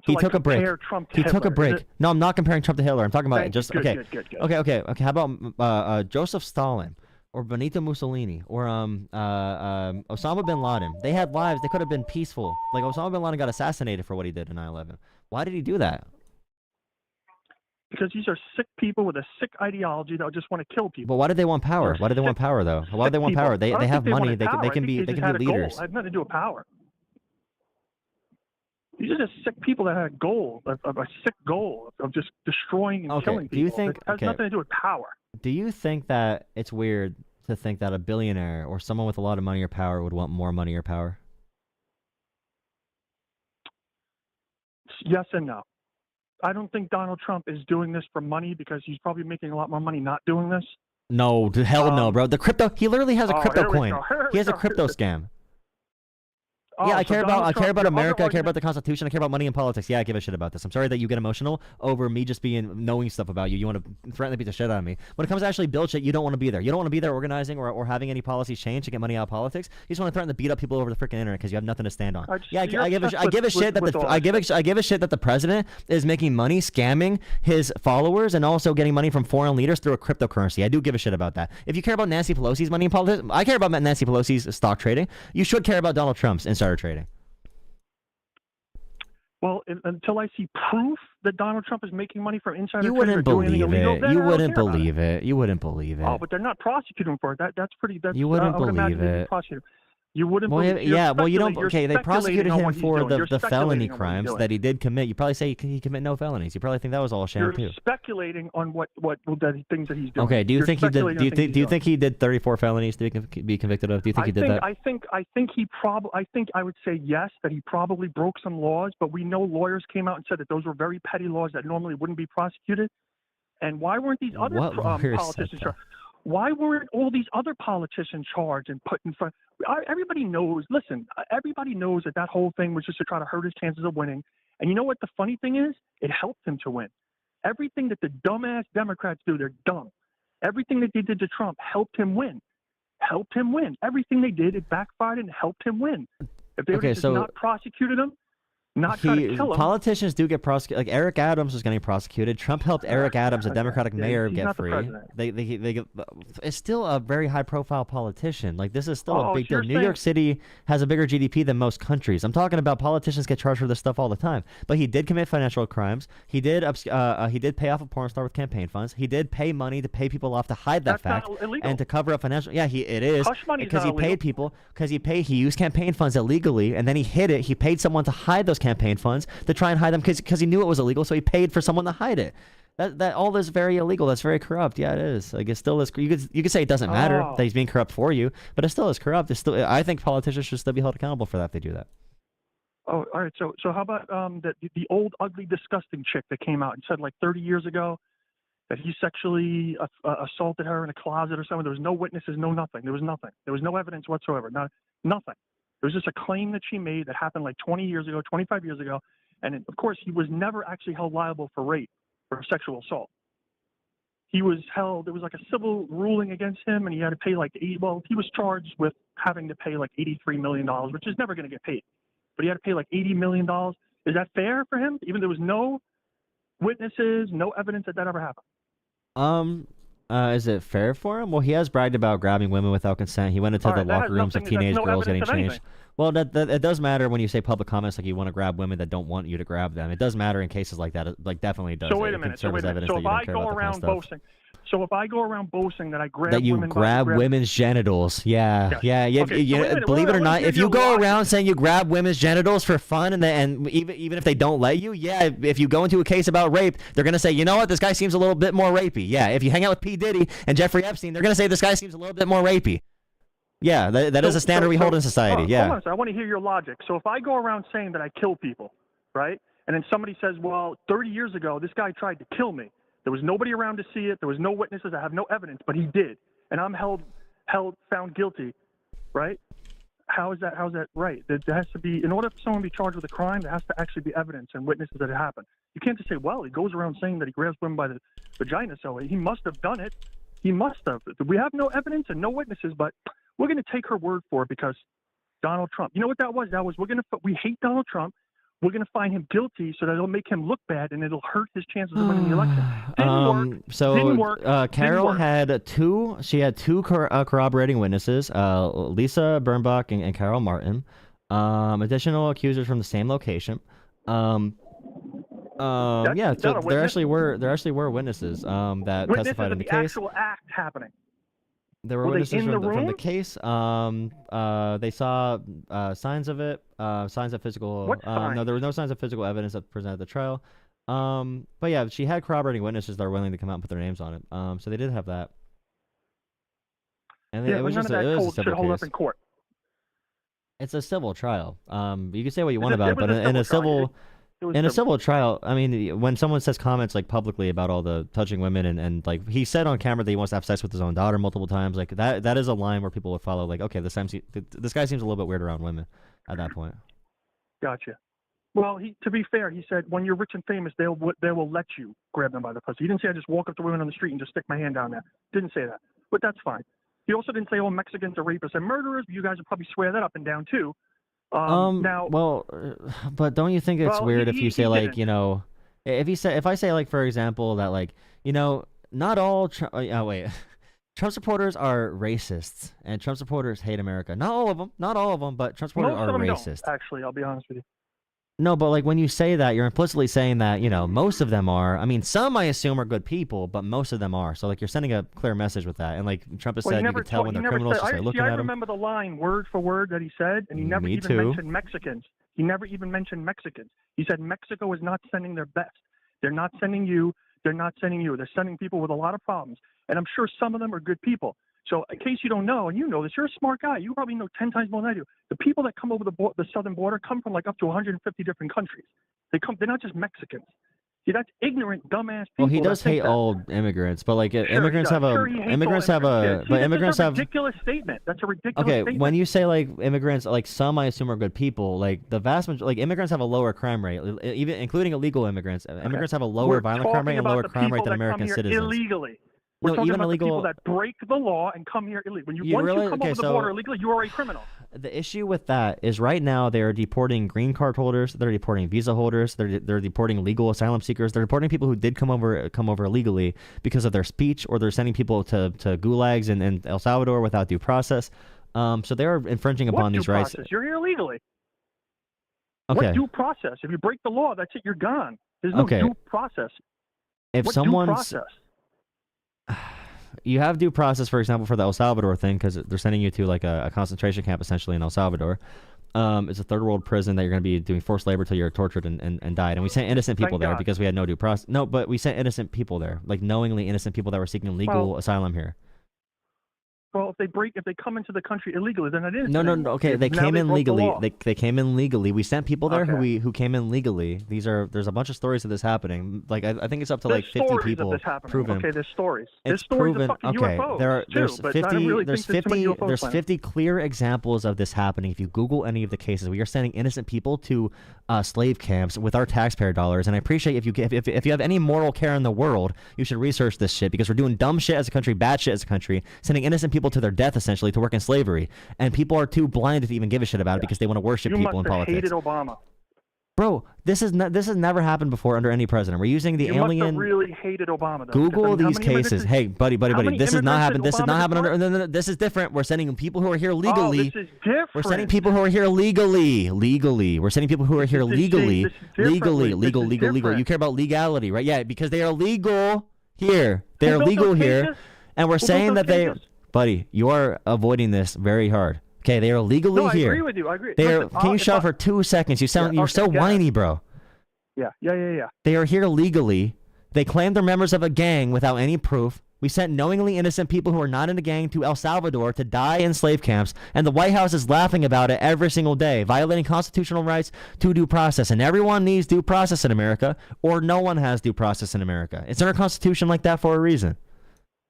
He took a break. He took a break. No, I'm not comparing Trump to Hitler. I'm talking about just okay. Okay. How about Joseph Stalin or Benito Mussolini or Osama bin Laden? They had lives. They could have been peaceful. Like Osama bin Laden got assassinated for what he did in 9/11. Why did he do that? Because these are sick people with a sick ideology that just want to kill people. But why did they want power? Why did they want power, though? Why do they want power? They have money. They can be leaders. I have nothing to do with power. These are just sick people that had a goal, a sick goal of just destroying and killing people. Do you think it has nothing to do with power? Do you think that it's weird to think that a billionaire or someone with a lot of money or power would want more money or power? Yes and no. I don't think Donald Trump is doing this for money because he's probably making a lot more money not doing this. No, to hell no, bro. The crypto, he literally has a crypto coin. He has a crypto scam. Yeah, I care about America. I care about the Constitution. I care about money and politics. Yeah, I give a shit about this. I'm sorry that you get emotional over me just knowing stuff about you. You want to threaten to beat the shit out of me. When it comes to actually build shit, you don't want to be there. You don't want to be there organizing or having any policies change to get money out of politics. You just want to threaten to beat up people over the freaking internet because you have nothing to stand on. I give a shit that the president is making money, scamming his followers, and also getting money from foreign leaders through a cryptocurrency. I do give a shit about that. If you care about Nancy Pelosi's money in politics, I care about Nancy Pelosi's stock trading. You should care about Donald Trump's insider trading. Well, until I see proof that Donald Trump is making money from insider trading, you wouldn't believe it. You wouldn't believe it. You wouldn't believe it. Oh, but they're not prosecuting him for it. That's pretty. You wouldn't believe it. You wouldn't. You don't. Okay, they prosecuted him for the felony crimes that he did commit. You probably say he commit no felonies. You probably think that was all a sham too. You're speculating on what things that he's doing. Okay, do you think he did? Do you think he did 34 felonies to be convicted of? Do you think he did that? I think I would say yes, that he probably broke some laws, but we know lawyers came out and said that those were very petty laws that normally wouldn't be prosecuted. And why weren't these other politicians charged? Why weren't all these other politicians charged and put in front? Everybody knows. Listen, everybody knows that whole thing was just to try to hurt his chances of winning. And you know what the funny thing is? It helped him to win. Everything that the dumbass Democrats do, they're dumb. Everything that they did to Trump helped him win. Everything they did, it backfired and helped him win. If they would have just not prosecuted him, not trying to kill him. Politicians do get prosecuted. Like Eric Adams was getting prosecuted. Trump helped Eric Adams, a Democratic mayor, get free. It's still a very high-profile politician. Like this is still a big deal. New York City has a bigger GDP than most countries. I'm talking about politicians get charged for this stuff all the time. But he did commit financial crimes. He did pay off a porn star with campaign funds. He did pay money to pay people off to hide that fact and to cover up financial. Yeah, it is because he paid people he used campaign funds illegally and then he hid it. He paid someone to hide those campaign funds to try and hide them because he knew it was illegal, so he paid for someone to hide it. That all is very illegal. That's very corrupt. Yeah, it is. Like it still is. You could say it doesn't matter that he's being corrupt for you, but it still is corrupt. It's still. I think politicians should still be held accountable for that if they do that. Oh, all right. So how about the old ugly disgusting chick that came out and said like 30 years ago that he sexually assaulted her in a closet or something? There was no witnesses, no nothing. There was nothing. There was no evidence whatsoever. Nothing. It was just a claim that she made that happened like 20 years ago, 25 years ago. And of course, he was never actually held liable for rape or sexual assault. He was held, there was like a civil ruling against him and he had to pay he was charged with having to pay like $83 million, which is never going to get paid. But he had to pay like $80 million. Is that fair for him? Even there was no witnesses, no evidence that ever happened. Is it fair for him? Well, he has bragged about grabbing women without consent. He went into the locker rooms of teenage girls getting changed. Well, it does matter when you say public comments like you want to grab women that don't want you to grab them. It does matter in cases like that. It definitely does. So wait a minute. So if I go around boasting, that I grab women's genitals, believe it or not, if you go around saying you grab women's genitals for fun and even if they don't let you, if you go into a case about rape, they're gonna say, you know what, this guy seems a little bit more rapey. Yeah, if you hang out with P. Diddy and Jeffrey Epstein, they're gonna say this guy seems a little bit more rapey. Yeah, that is a standard we hold in society. Hold on, I want to hear your logic. So if I go around saying that I kill people, right, and then somebody says, well, 30 years ago this guy tried to kill me. There was nobody around to see it. There was no witnesses. I have no evidence, but he did, and I'm found guilty, right? How is that right? There has to be, in order for someone to be charged with a crime, there has to actually be evidence and witnesses that it happened. You can't just say, well, he goes around saying that he grabs women by the vagina, so he must have done it. He must have. We have no evidence and no witnesses, but we're going to take her word for it because Donald Trump. You know what that was? We hate Donald Trump. We're going to find him guilty so that it'll make him look bad and it'll hurt his chances of winning the election. Didn't work. Carol had two corroborating witnesses, Lisa Birnbach and Carol Martin, additional accusers from the same location. There actually were witnesses that testified in the case. The actual act happening. There were witnesses from the case. They saw signs of it, signs of physical. What signs? No, there were no signs of physical evidence that presented at the trial. But yeah, she had corroborating witnesses that were willing to come out and put their names on it. So they did have that. And it was just a civil case. Up in court. It's a civil trial. You can say what you want about it, but in a civil trial, I mean, when someone says comments like publicly about all the touching women and like he said on camera that he wants to have sex with his own daughter multiple times, like that is a line where people would follow. Like, okay, this guy seems a little bit weird around women at that point. Gotcha. Well, to be fair, he said when you're rich and famous, they will let you grab them by the pussy. He didn't say I just walk up to women on the street and just stick my hand down there. Didn't say that, but that's fine. He also didn't say, oh, Mexicans are rapists and murderers. But you guys would probably swear that up and down too. But don't you think it's weird if you say like, you know, if I say like, for example, that like, you know, not all Trump supporters are racists and Trump supporters hate America. Not all of them, but Trump supporters are racist. Actually, I'll be honest with you. No, but like when you say that, you're implicitly saying that, you know, most of them are. I mean, some I assume are good people, but most of them are. So like you're sending a clear message with that. And like Trump has said, you can tell when they're criminals just by looking at them. I remember the line word for word that he said, and he never even mentioned Mexicans. He never even mentioned Mexicans. He said Mexico is not sending their best. They're not sending you. They're not sending you. They're sending people with a lot of problems. And I'm sure some of them are good people. So in case you don't know, and you know this, you're a smart guy. You probably know 10 times more than I do. The people that come over the southern border come from like up to 150 different countries. They're not just Mexicans. See, that's ignorant, dumbass people. Well, he does hate all immigrants, but like immigrants have a ridiculous statement. That's a ridiculous statement. Okay, when you say like immigrants, like some I assume are good people, like the vast majority, like immigrants have a lower crime rate, even including illegal immigrants. Immigrants have a lower violent crime rate and lower crime rate than American citizens. Illegally. We're talking about the people that break the law and come here illegally. Once you come over the border illegally, you are a criminal. The issue with that is right now they are deporting green card holders, they're deporting visa holders, they're deporting legal asylum seekers, they're deporting people who did come over illegally because of their speech, or they're sending people to gulags in El Salvador without due process. So they are infringing upon these rights. Process? You're here illegally. Okay. What due process? If you break the law, that's it. You're gone. There's no due process. If someone's you have due process, for example, for the El Salvador thing, because they're sending you to like a concentration camp essentially in El Salvador. It's a third world prison that you're going to be doing forced labor till you're tortured and died. And we sent innocent people there because we had no due process. No, but we sent innocent people there, like knowingly innocent people that were seeking legal asylum here. Well, if they come into the country illegally, then it is. No. Okay, they came in legally. They came in legally. We sent people there who came in legally. There's a bunch of stories of this happening. Like I think it's up to like 50 people proven. Okay, there's stories. There's stories proven. Of okay, UFOs there's 50 clear examples of this happening. If you Google any of the cases, we are sending innocent people to slave camps with our taxpayer dollars. And I appreciate if you have any moral care in the world, you should research this shit, because we're doing dumb shit as a country, bad shit as a country, sending innocent people to their death essentially to work in slavery, and people are too blind to even give a shit about it because they want to worship people in politics. You must have hated Obama. Bro, this has never happened before under any president. We're using the alien. You must have really hated Obama. Though, Google these cases. Hey, buddy. This has not happened. This has not happened under. No. This is different. We're sending people who are here legally. Oh, this is different. We're sending people who are here legally. We're sending people who are here legally. Legal. You care about legality, right? Yeah, because they are legal here. They are legal here, and we're saying that they. Buddy, you are avoiding this very hard. Okay, they are legally here. I agree with you. I agree. Can you shut up for 2 seconds? You're so whiny, bro. Yeah. They are here legally. They claim they're members of a gang without any proof. We sent knowingly innocent people who are not in a gang to El Salvador to die in slave camps, and the White House is laughing about it every single day, violating constitutional rights to due process. And everyone needs due process in America, or no one has due process in America. It's in our Constitution like that for a reason.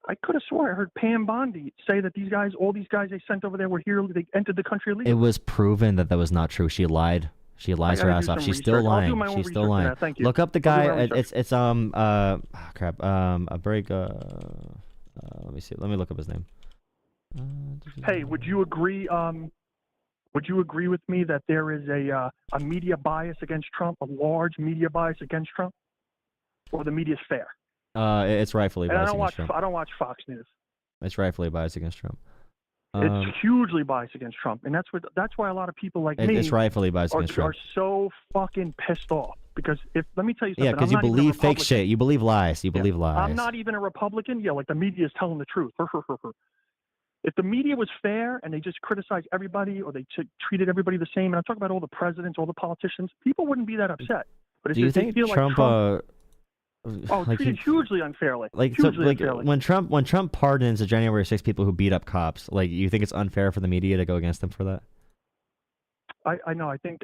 I could have sworn I heard Pam Bondi say that all these guys they sent over there were here. They entered the country illegally. It was proven that was not true. She lied. She lies her ass off. She's still lying. She's still lying. Thank you. Look up the guy. It's a break. Let me see. Let me look up his name. Hey, would you agree? Would you agree with me that there is a media bias against Trump, a large media bias against Trump, or the media is fair? It's rightfully biased against Trump. I don't watch Fox News. It's rightfully biased against Trump. It's hugely biased against Trump, and that's why a lot of people like me it's rightfully biased against Trump. Are so fucking pissed off. Because let me tell you something. Yeah, because you believe fake shit. You believe lies. You believe lies. I'm not even a Republican. Yeah, like the media is telling the truth. If the media was fair and they just criticized everybody, or they treated everybody the same, and I'm talking about all the presidents, all the politicians, people wouldn't be that upset. But do you think Trump? Treated hugely unfairly. Unfairly. When Trump pardons the January 6th people who beat up cops, like, you think it's unfair for the media to go against them for that? I know. I think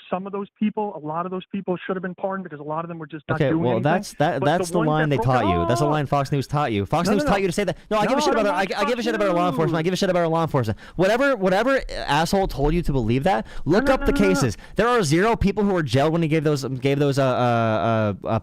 some of those people, a lot of those people, should have been pardoned because a lot of them were just not doing anything. That's the line they taught you. That's the line Fox News taught you. Fox News taught you to say that. No, I give a shit about I give a shit about our law enforcement. I give a shit about our law enforcement. Whatever asshole told you to believe that, look up the cases. There are 0 people who were jailed when he gave those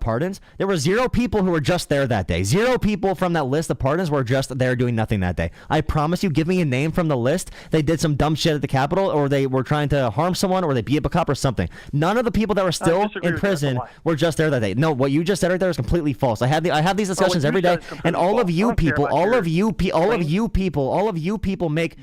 pardons. There were 0 people who were just there that day. 0 people from that list of pardons were just there doing nothing that day. I promise you, give me a name from the list. They did some dumb shit at the Capitol, or they were trying to harm someone, or they beat up a cop or something. None of the people that were still in prison were just there that day. No, what you just said right there is completely false. I have these discussions every day, and all of you people make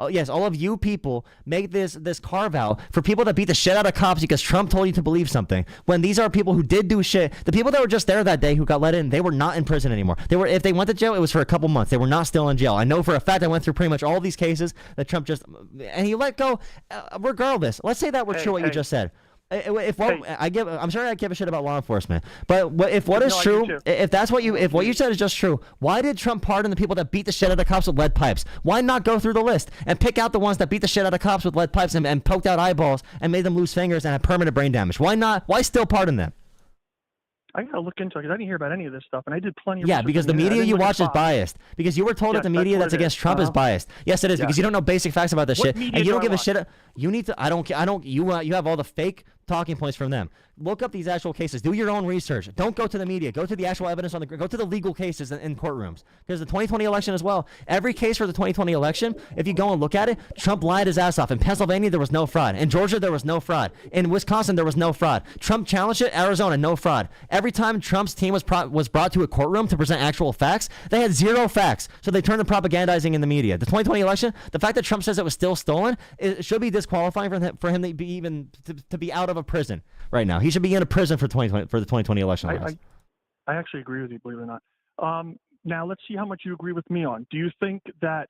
yes, all of you people make this carve out for people that beat the shit out of cops because Trump told you to believe something. When these are people who did do shit, the people that were just there that day who got let in, they were not in prison anymore. If they went to jail, it was for a couple months. They were not still in jail. I know for a fact. I went through pretty much all these cases that Trump and he let go. Regardless, let's say that were true what you just said. I'm sorry I give a shit about law enforcement, but if what is true, if what you said is just true, why did Trump pardon the people that beat the shit out of cops with lead pipes? Why not go through the list and pick out the ones that beat the shit out of cops with lead pipes and poked out eyeballs and made them lose fingers and had permanent brain damage? Why not? Why still pardon them? I gotta look into it because I didn't hear about any of this stuff, and I did plenty of. Yeah, because the media you watch is biased. Because you were told that the media that's against Trump is biased. Yes, it is because you don't know basic facts about this shit, and you don't give a shit. You need to. I don't. You have all the fake talking points from them. Look up these actual cases. Do your own research. Don't go to the media. Go to the actual evidence go to the legal cases in courtrooms. Because the 2020 election as well, every case for the 2020 election, if you go and look at it, Trump lied his ass off. In Pennsylvania, there was no fraud. In Georgia, there was no fraud. In Wisconsin, there was no fraud. Trump challenged it. Arizona, no fraud. Every time Trump's team was brought to a courtroom to present actual facts, they had zero facts. So they turned to propagandizing in the media. The 2020 election, the fact that Trump says it was still stolen, it should be disqualifying for him to be to be out of a prison right now. He should be in a prison for the 2020 election. I actually agree with you, believe it or not. Now let's see how much you agree with me on. Do you think that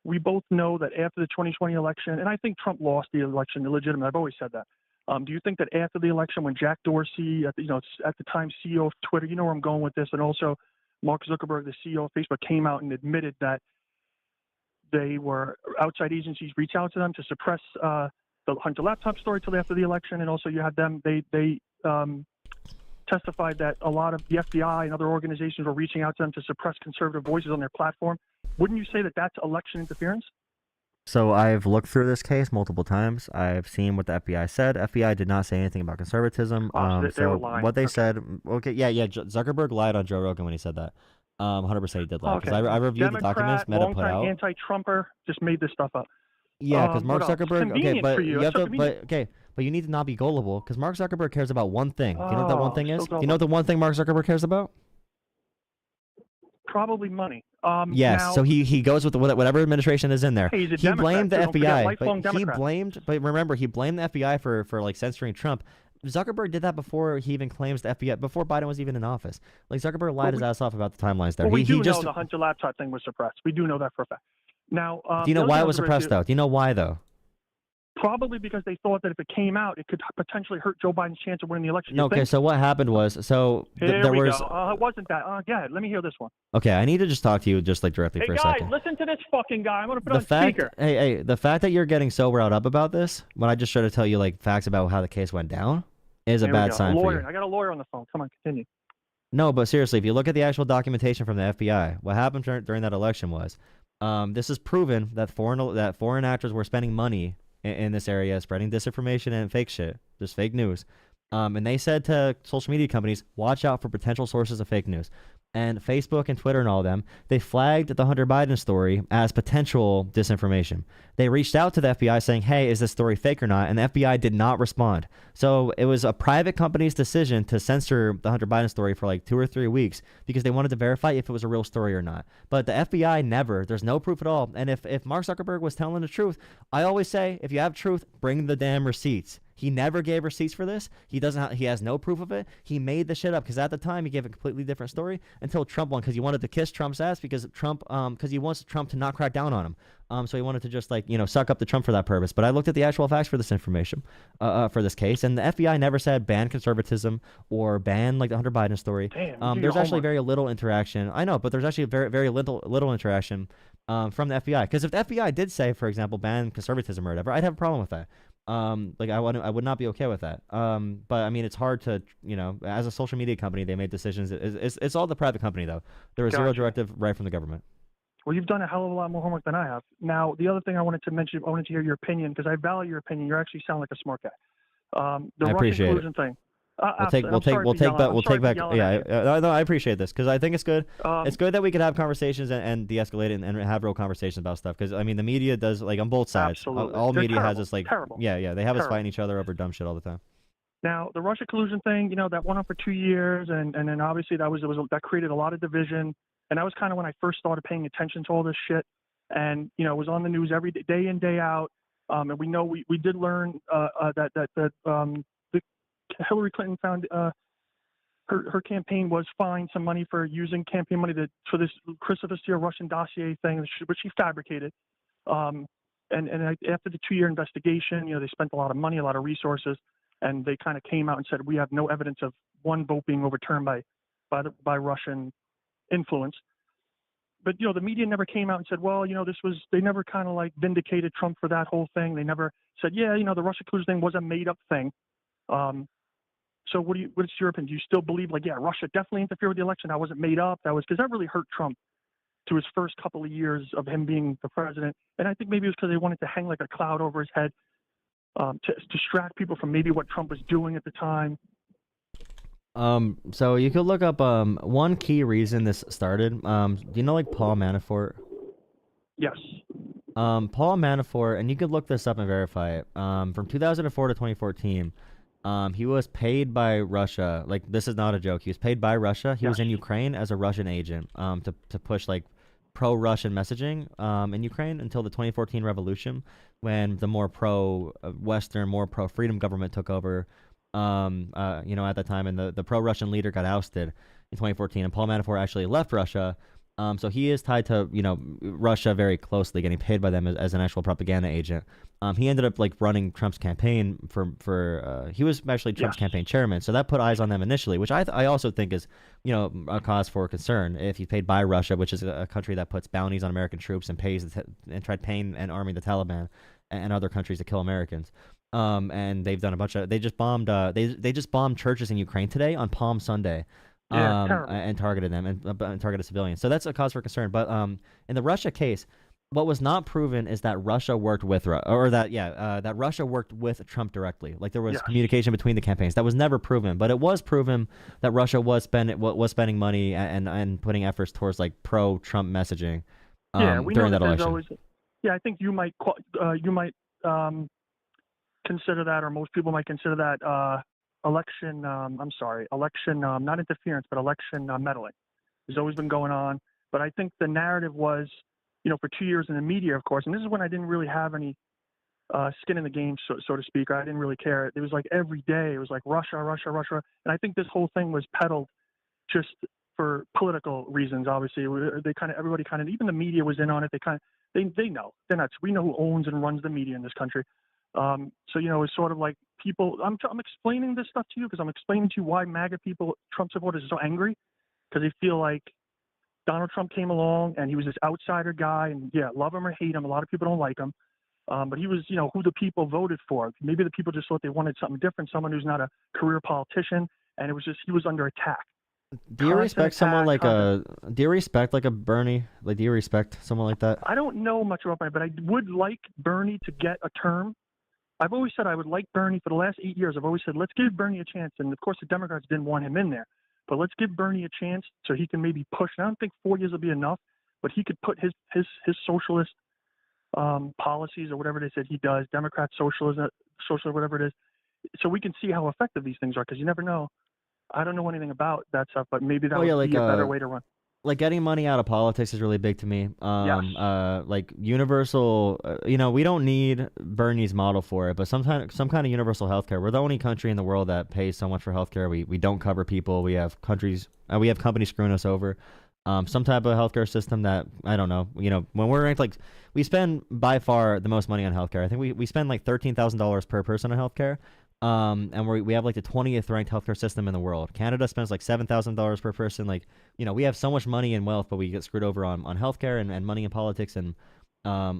we both know that after the 2020 election, and I think Trump lost the election illegitimate. I've always said that. Do you think that after the election, when Jack Dorsey, at the time CEO of Twitter, you know where I'm going with this, and also Mark Zuckerberg, the CEO of Facebook, came out and admitted that they were outside agencies reach out to them to suppress the Hunter laptop story till after the election, and also you had them. They testified that a lot of the FBI and other organizations were reaching out to them to suppress conservative voices on their platform. Wouldn't you say that that's election interference? So I've looked through this case multiple times. I've seen what the FBI said. FBI did not say anything about conservatism. They were lying. What they said, Zuckerberg lied on Joe Rogan when he said that. 100% he did lie. Because I reviewed the documents Meta put out. Anti-Trumper just made this stuff up. Yeah, because Mark Zuckerberg. Okay, but you have to. But you need to not be gullible. Because Mark Zuckerberg cares about one thing. Do you know what that one thing is? Do you know what the one thing Mark Zuckerberg cares about? Probably money. Yes, now, so he goes with whatever administration is in there. Hey, he blamed the FBI, but remember, he blamed the FBI for like censoring Trump. Zuckerberg did that before he even claims the FBI, before Biden was even in office. Like Zuckerberg lied his ass off about the timelines there. Well, we do know the Hunter laptop thing was suppressed. We do know that for a fact. Now, do you know why it was suppressed though? Do you know why though? Probably because they thought that if it came out, it could potentially hurt Joe Biden's chance of winning the election. No, okay, so what happened was, there was... it wasn't that. Go ahead, let me hear this one. Okay, I need to just talk to you just like directly for a second. Hey guys, listen to this fucking guy. I'm going to put on speaker. Hey, the fact that you're getting so riled up about this, when I just try to tell you like facts about how the case went down, is a bad sign for you. I got a lawyer on the phone. Come on, continue. No, but seriously, if you look at the actual documentation from the FBI, what happened during that election was, this is proven that foreign actors were spending money in this area, spreading disinformation and fake shit, just fake news. And they said to social media companies, watch out for potential sources of fake news. And Facebook and Twitter and all of them, they flagged the Hunter Biden story as potential disinformation. They reached out to the FBI saying, hey, is this story fake or not? And the FBI did not respond. So it was a private company's decision to censor the Hunter Biden story for like 2 or 3 weeks because they wanted to verify if it was a real story or not. But the FBI never, there's no proof at all. And if Mark Zuckerberg was telling the truth, I always say, if you have truth, bring the damn receipts. He never gave receipts for this. He has no proof of it. He made the shit up because at the time he gave a completely different story until Trump won because he wanted to kiss Trump's ass because he wants Trump to not crack down on him. So he wanted to just suck up to Trump for that purpose. But I looked at the actual facts for this information, for this case, and the FBI never said ban conservatism or ban like the Hunter Biden story. Damn, there's actually very little interaction. I know, but there's actually very, very little interaction from the FBI. Because if the FBI did say, for example, ban conservatism or whatever, I'd have a problem with that. I would not be okay with that. But I mean, it's hard to, as a social media company, they made decisions. It's all the private company though. There was zero directive right from the government. Well, you've done a hell of a lot more homework than I have. Now, the other thing I wanted to mention, I wanted to hear your opinion because I value your opinion. You actually sound like a smart guy. The Russian collusion thing. We'll take back. Yeah, no, I appreciate this because I think it's good. It's good that we could have conversations and de-escalate and have real conversations about stuff. Because I mean, the media does like on both sides. Absolutely. All They're media terrible, has this like terrible, they have us fighting each other over dumb shit all the time. Now, the Russia collusion thing, that went on for 2 years, and then obviously that created a lot of division. And that was kind of when I first started paying attention to all this shit. And it was on the news every day in, day out. And we know we did learn that Hillary Clinton found her campaign was fined some money for using campaign money for this Christopher Steele Russian dossier thing, which she fabricated. And after the 2-year investigation, they spent a lot of money, a lot of resources, and they kind of came out and said we have no evidence of one vote being overturned by Russian influence. But the media never came out and said, well, they never kind of like vindicated Trump for that whole thing. They never said, yeah, the Russia collusion thing was a made up thing. So what's your opinion? Do you still believe Russia definitely interfered with the election? That wasn't made up. Because that really hurt Trump to his first couple of years of him being the president. And I think maybe it was because they wanted to hang like a cloud over his head. to distract people from maybe what Trump was doing at the time? So you could look up one key reason this started. Do you know like Paul Manafort? Yes. Paul Manafort, and you could look this up and verify it. From 2004 to 2014, he was paid by Russia. Like, this is not a joke. He was paid by Russia. He was in Ukraine as a Russian agent, to push like pro-Russian messaging in Ukraine until the 2014 revolution, when the more pro-Western, more pro-freedom government took over. At that time, and the pro-Russian leader got ousted in 2014, and Paul Manafort actually left Russia. So he is tied to, Russia very closely, getting paid by them as an actual propaganda agent. He ended up like running Trump's campaign he was actually Trump's campaign chairman. So that put eyes on them initially, which I also think is, a cause for concern. If he's paid by Russia, which is a country that puts bounties on American troops and tried paying and arming the Taliban and other countries to kill Americans. And they've done they just bombed churches in Ukraine today on Palm Sunday. And targeted them and targeted civilians. So that's a cause for concern. But in the Russia case, what was not proven is that Russia worked with that Russia worked with Trump directly. Like, there was communication between the campaigns. That was never proven, but it was proven that Russia was spending money and putting efforts towards like pro-Trump messaging during that election. I think you might consider that, or most people might consider that election not interference, but election meddling. There's always been going on. But I think the narrative was, for 2 years in the media, of course, and this is when I didn't really have any skin in the game, so to speak. I didn't really care. It was like every day, it was like Russia, Russia, Russia. And I think this whole thing was peddled just for political reasons, obviously. Everybody even the media was in on it. They know. We know who owns and runs the media in this country. It's sort of like people, I'm explaining this stuff to you because I'm explaining to you why MAGA people, Trump supporters, are so angry, because they feel like Donald Trump came along and he was this outsider guy, and love him or hate him, a lot of people don't like him, but he was, who the people voted for. Maybe the people just thought they wanted something different, someone who's not a career politician, and it was just, he was under attack. Do you respect someone like do you respect like a Bernie? Like, do you respect someone like that? I don't know much about Bernie, but I would like Bernie to get a term. I've always said I would like Bernie for the last 8 years. I've always said, let's give Bernie a chance. And of course, the Democrats didn't want him in there, but let's give Bernie a chance so he can maybe push. And I don't think 4 years will be enough, but he could put his socialist policies or whatever they said he does, Democrat socialism, whatever it is, so we can see how effective these things are. Because you never know. I don't know anything about that stuff, but maybe that would be a better way to run. Like, getting money out of politics is really big to me. Like universal, we don't need Bernie's model for it, but some kind of universal healthcare. We're the only country in the world that pays so much for healthcare. We don't cover people. We have companies screwing us over. Some type of healthcare system that, I don't know. When we're ranked, like, we spend by far the most money on healthcare. I think we spend like $13,000 per person on healthcare. And we have like the 20th ranked healthcare system in the world. Canada spends like $7,000 per person. Like, we have so much money and wealth, but we get screwed over on healthcare and money in politics. And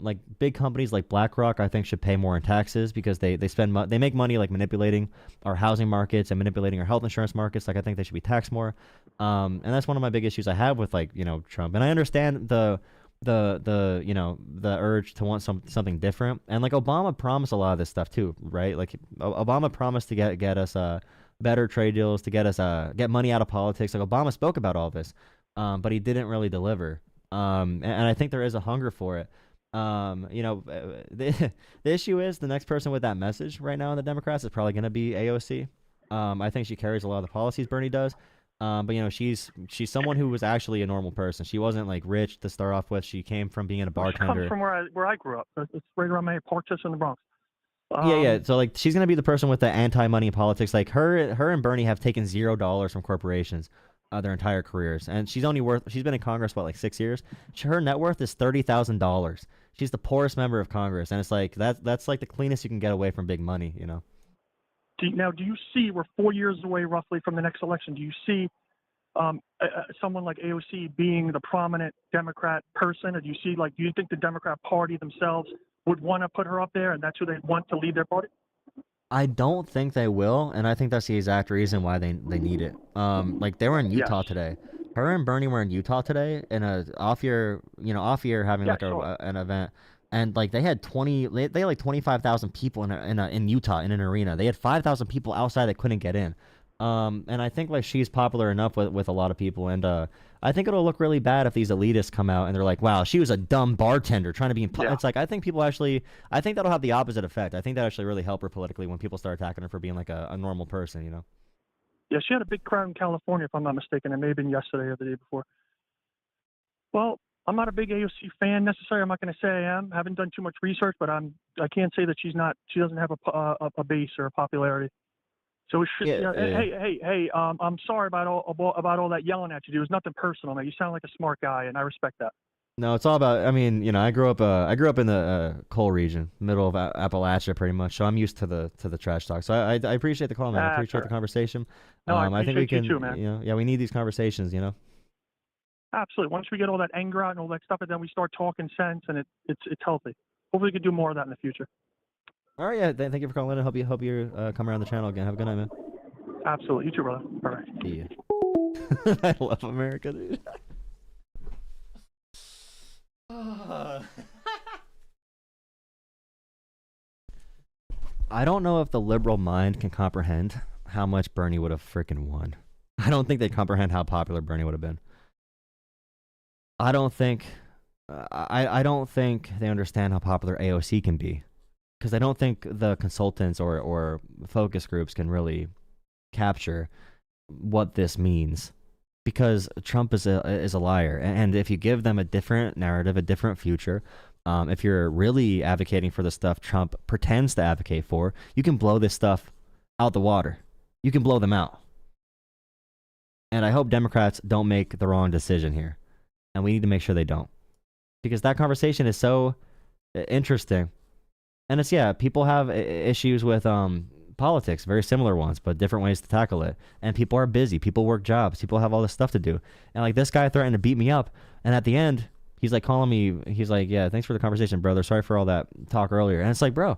like, big companies like BlackRock, I think, should pay more in taxes, because they make money like manipulating our housing markets and manipulating our health insurance markets. Like, I think they should be taxed more. And that's one of my big issues I have with, like, Trump. And I understand the urge to want something different, and like, Obama promised a lot of this stuff too, right? Like, Obama promised to get us better trade deals, to get us get money out of politics. Like, Obama spoke about all this, but he didn't really deliver. And I think there is a hunger for it. The issue is the next person with that message right now in the Democrats is probably going to be AOC. I think she carries a lot of the policies Bernie does. But she's someone who was actually a normal person. She wasn't like rich to start off with. She came from being a bartender. She comes from where I grew up. It's right around my Park in the Bronx. Yeah. So like, she's gonna be the person with the anti-money politics. Like, her and Bernie have taken $0 from corporations their entire careers, and she's been in Congress like 6 years. Her net worth is $30,000. She's the poorest member of Congress, and it's like that's like the cleanest you can get away from big money. Now, do you see, we're 4 years away roughly from the next election, do you see someone like AOC being the prominent Democrat person? Or do you think the Democrat Party themselves would want to put her up there, and that's who they want to lead their party? I don't think they will, and I think that's the exact reason why they need it. Like, they were in Utah today. Her and Bernie were in Utah today in a off year having an event. And like they had like 25,000 people in Utah in an arena. They had 5,000 people outside that couldn't get in. And I think like she's popular enough with a lot of people, and I think it'll look really bad if these elitists come out and they're like, wow, she was a dumb bartender trying to be It's like, I think that'll have the opposite effect. I think that actually really help her politically when people start attacking her for being like a normal person, you know? Yeah, she had a big crowd in California, if I'm not mistaken. It may have been yesterday or the day before. Well, I'm not a big AOC fan necessarily. I'm not going to say I am. I haven't done too much research, but I can't say that she doesn't have a base or a popularity. So it should, hey, I'm sorry about all that yelling at you. It was nothing personal, man. You sound like a smart guy, and I respect that. No, it's all about. I mean, you know, I grew up in the coal region, middle of Appalachia, pretty much. So I'm used to the trash talk. So I appreciate the call, man. I appreciate the conversation. No, I think we can. You too, man. You know, yeah, we need these conversations. You know. Absolutely. Once we get all that anger out and all that stuff, and then we start talking sense, and it's healthy. Hopefully, we can do more of that in the future. All right, yeah. Thank you for calling in. Hope you come around the channel again. Have a good night, man. Absolutely. You too, brother. All right. Yeah. I love America, dude. I don't know if the liberal mind can comprehend how much Bernie would have freaking won. I don't think they comprehend how popular Bernie would have been. I don't think they understand how popular AOC can be, because I don't think the consultants or focus groups can really capture what this means, because Trump is a liar, and if you give them a different narrative, a different future, if you're really advocating for the stuff Trump pretends to advocate for, you can blow this stuff out the water. You can blow them out. And I hope Democrats don't make the wrong decision here. And we need to make sure they don't. Because that conversation is so interesting. And it's, people have issues with politics, very similar ones, but different ways to tackle it. And people are busy. People work jobs. People have all this stuff to do. And like this guy threatened to beat me up. And at the end, he's like calling me. He's like, yeah, thanks for the conversation, brother. Sorry for all that talk earlier. And it's like, bro,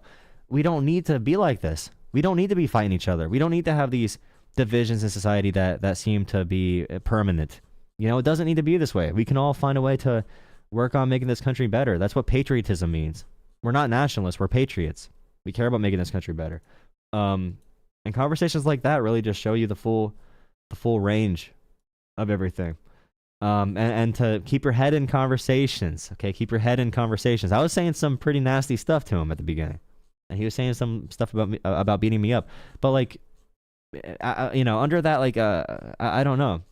we don't need to be like this. We don't need to be fighting each other. We don't need to have these divisions in society that seem to be permanent. You know, it doesn't need to be this way. We can all find a way to work on making this country better. That's what patriotism means. We're not nationalists. We're patriots. We care about making this country better. And conversations like that really just show you the full range of everything. And to keep your head in conversations. Okay, keep your head in conversations. I was saying some pretty nasty stuff to him at the beginning, and he was saying some stuff about me, about beating me up. But like, under that, like, I don't know.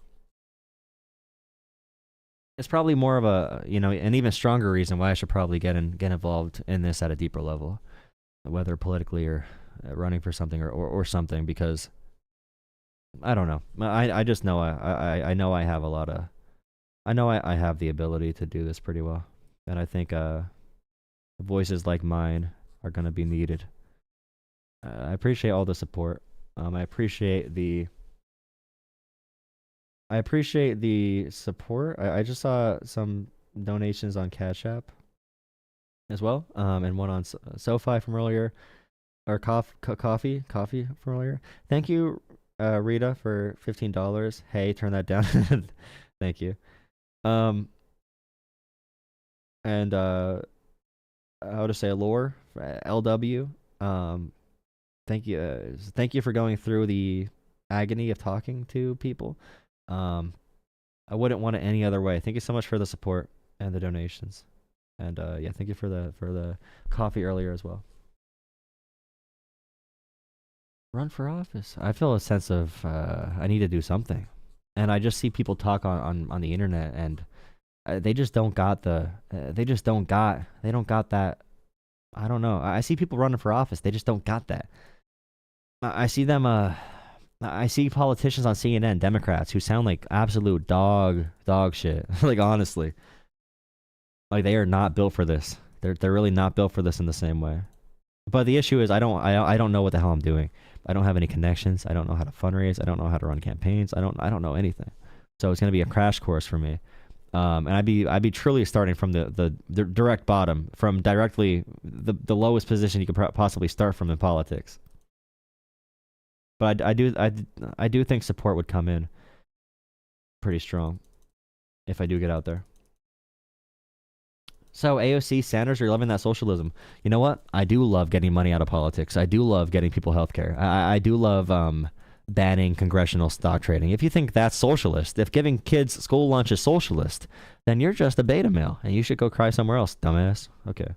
It's probably more of a, an even stronger reason why I should probably get involved in this at a deeper level, whether politically or running for something or something, because I don't know. I just know I know I have I have the ability to do this pretty well, and I think voices like mine are going to be needed. I appreciate all the support. I appreciate the support. I just saw some donations on Cash App as well, and one on SoFi from earlier, or coffee from earlier. Thank you, Rita, for $15. Hey, turn that down. Thank you. And how to say lore, LW. Thank you for going through the agony of talking to people. I wouldn't want it any other way. Thank you so much for the support and the donations, and thank you for the coffee earlier as well. Run for office. I feel a sense of I need to do something, and I just see people talk on the internet, and they just don't got they don't got that. I don't know. I see people running for office. They just don't got that. I see them. I see politicians on CNN, Democrats, who sound like absolute dog shit. Like, honestly, like they are not built for this. They're really not built for this in the same way. But the issue is I don't know what the hell I'm doing. I don't have any connections. I don't know how to fundraise. I don't know how to run campaigns. I don't know anything. So it's gonna be a crash course for me. And I'd be truly starting from the direct bottom, from directly the lowest position you could possibly start from in politics. But I do think support would come in pretty strong if I do get out there. So AOC, Sanders, you're loving that socialism. You know what? I do love getting money out of politics. I do love getting people health care. I do love banning congressional stock trading. If you think that's socialist, if giving kids school lunch is socialist, then you're just a beta male, and you should go cry somewhere else, dumbass. Okay.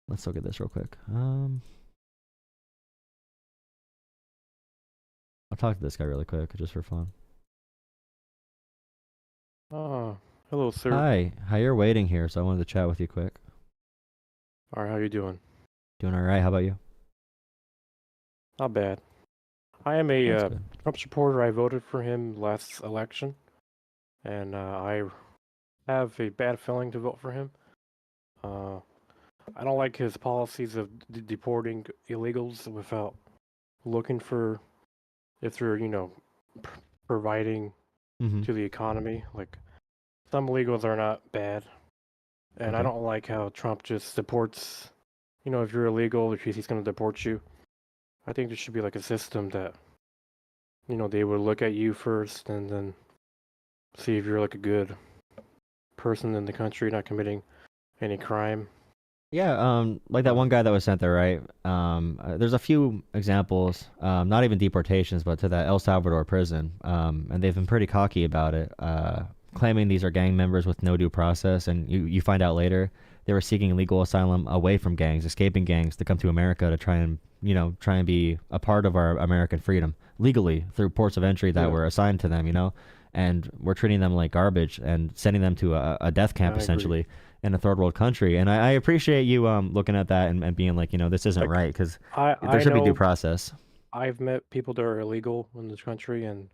Let's look at this real quick. I'll talk to this guy really quick, just for fun. Hello, sir. Hi. You're waiting here, so I wanted to chat with you quick. All right, how you doing? Doing all right. How about you? Not bad. I am a Trump supporter. I voted for him last election, and I have a bad feeling to vote for him. I don't like his policies of deporting illegals without looking for if they're, providing to the economy. Like, some illegals are not bad, and I don't like how Trump just deports. If you're illegal, he's going to deport you. I think there should be like a system that, they would look at you first and then see if you're like a good person in the country, not committing any crime. Yeah, like that one guy that was sent there, right? There's a few examples, not even deportations, but to that El Salvador prison, and they've been pretty cocky about it, claiming these are gang members with no due process, and you find out later they were seeking legal asylum away from gangs, escaping gangs to come to America to try and be a part of our American freedom legally through ports of entry that were assigned to them, and we're treating them like garbage and sending them to a death camp essentially in a third world country. And I appreciate you looking at that and being like, this isn't right, because there should be due process. I've met people that are illegal in this country, and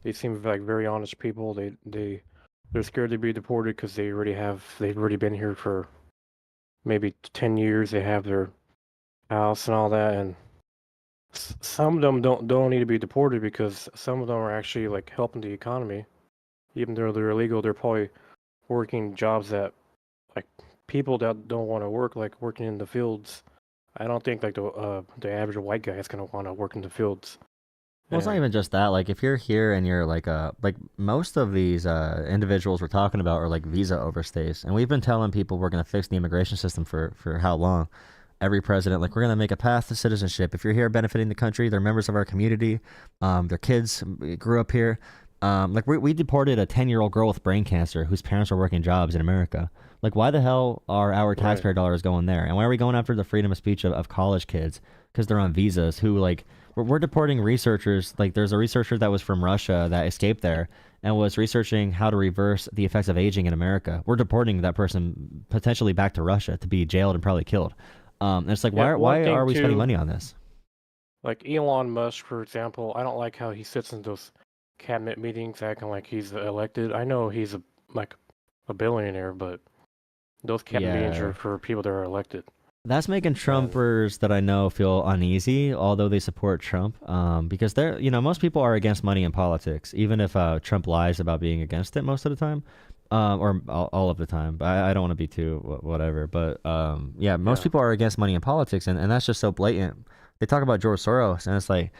they seem like very honest people. They're scared to be deported because they've already been here for maybe 10 years. They have their house and all that, and some of them don't need to be deported because some of them are actually like helping the economy. Even though they're illegal, they're probably working jobs that like people that don't want to work, like working in the fields. I don't think like the average white guy is gonna want to work in the fields. Well, it's not even just that. Like, if you're here and you're like most of these individuals we're talking about are like visa overstays, and we've been telling people we're gonna fix the immigration system for how long? Every president, like, we're gonna make a path to citizenship. If you're here benefiting the country, they're members of our community. Their kids grew up here. Like, we deported a 10-year-old girl with brain cancer whose parents were working jobs in America. Like, why the hell are our taxpayer dollars going there? And why are we going after the freedom of speech of college kids because they're on visas who, like, we're deporting researchers. Like, there's a researcher that was from Russia that escaped there and was researching how to reverse the effects of aging in America. We're deporting that person potentially back to Russia to be jailed and probably killed. And it's like, why are we spending money on this? Like Elon Musk, for example, I don't like how he sits in those cabinet meetings acting like he's elected. I know he's a billionaire, but those cabinet meetings are for people that are elected. That's making Trumpers that I know feel uneasy, although they support Trump, because they're, most people are against money in politics, even if Trump lies about being against it most of the time, or all of the time. But I don't want to be too whatever. But most people are against money in politics, and that's just so blatant. They talk about George Soros, and it's like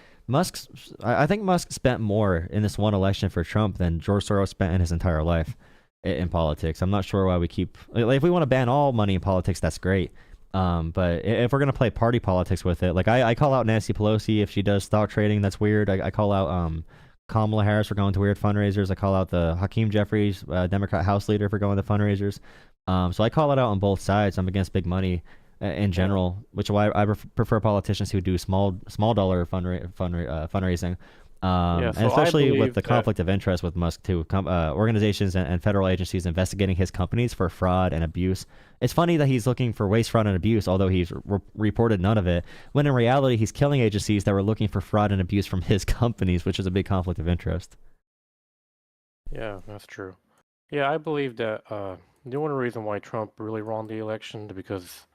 I think Musk spent more in this one election for Trump than George Soros spent in his entire life in politics. I'm not sure why we keep, like, if we want to ban all money in politics, that's great. But if we're going to play party politics with it, like I call out Nancy Pelosi if she does stock trading, that's weird. I call out Kamala Harris for going to weird fundraisers. I call out the Hakeem Jeffries, Democrat House leader, for going to fundraisers. So I call it out on both sides. I'm against big money in general, which is why I prefer politicians who do small dollar fundraising. And especially with the conflict of interest with Musk too, organizations and federal agencies investigating his companies for fraud and abuse. It's funny that he's looking for waste, fraud, and abuse, although he's reported none of it, when in reality he's killing agencies that were looking for fraud and abuse from his companies, which is a big conflict of interest. Yeah, that's true. Yeah, I believe that the only reason why Trump really won the election is because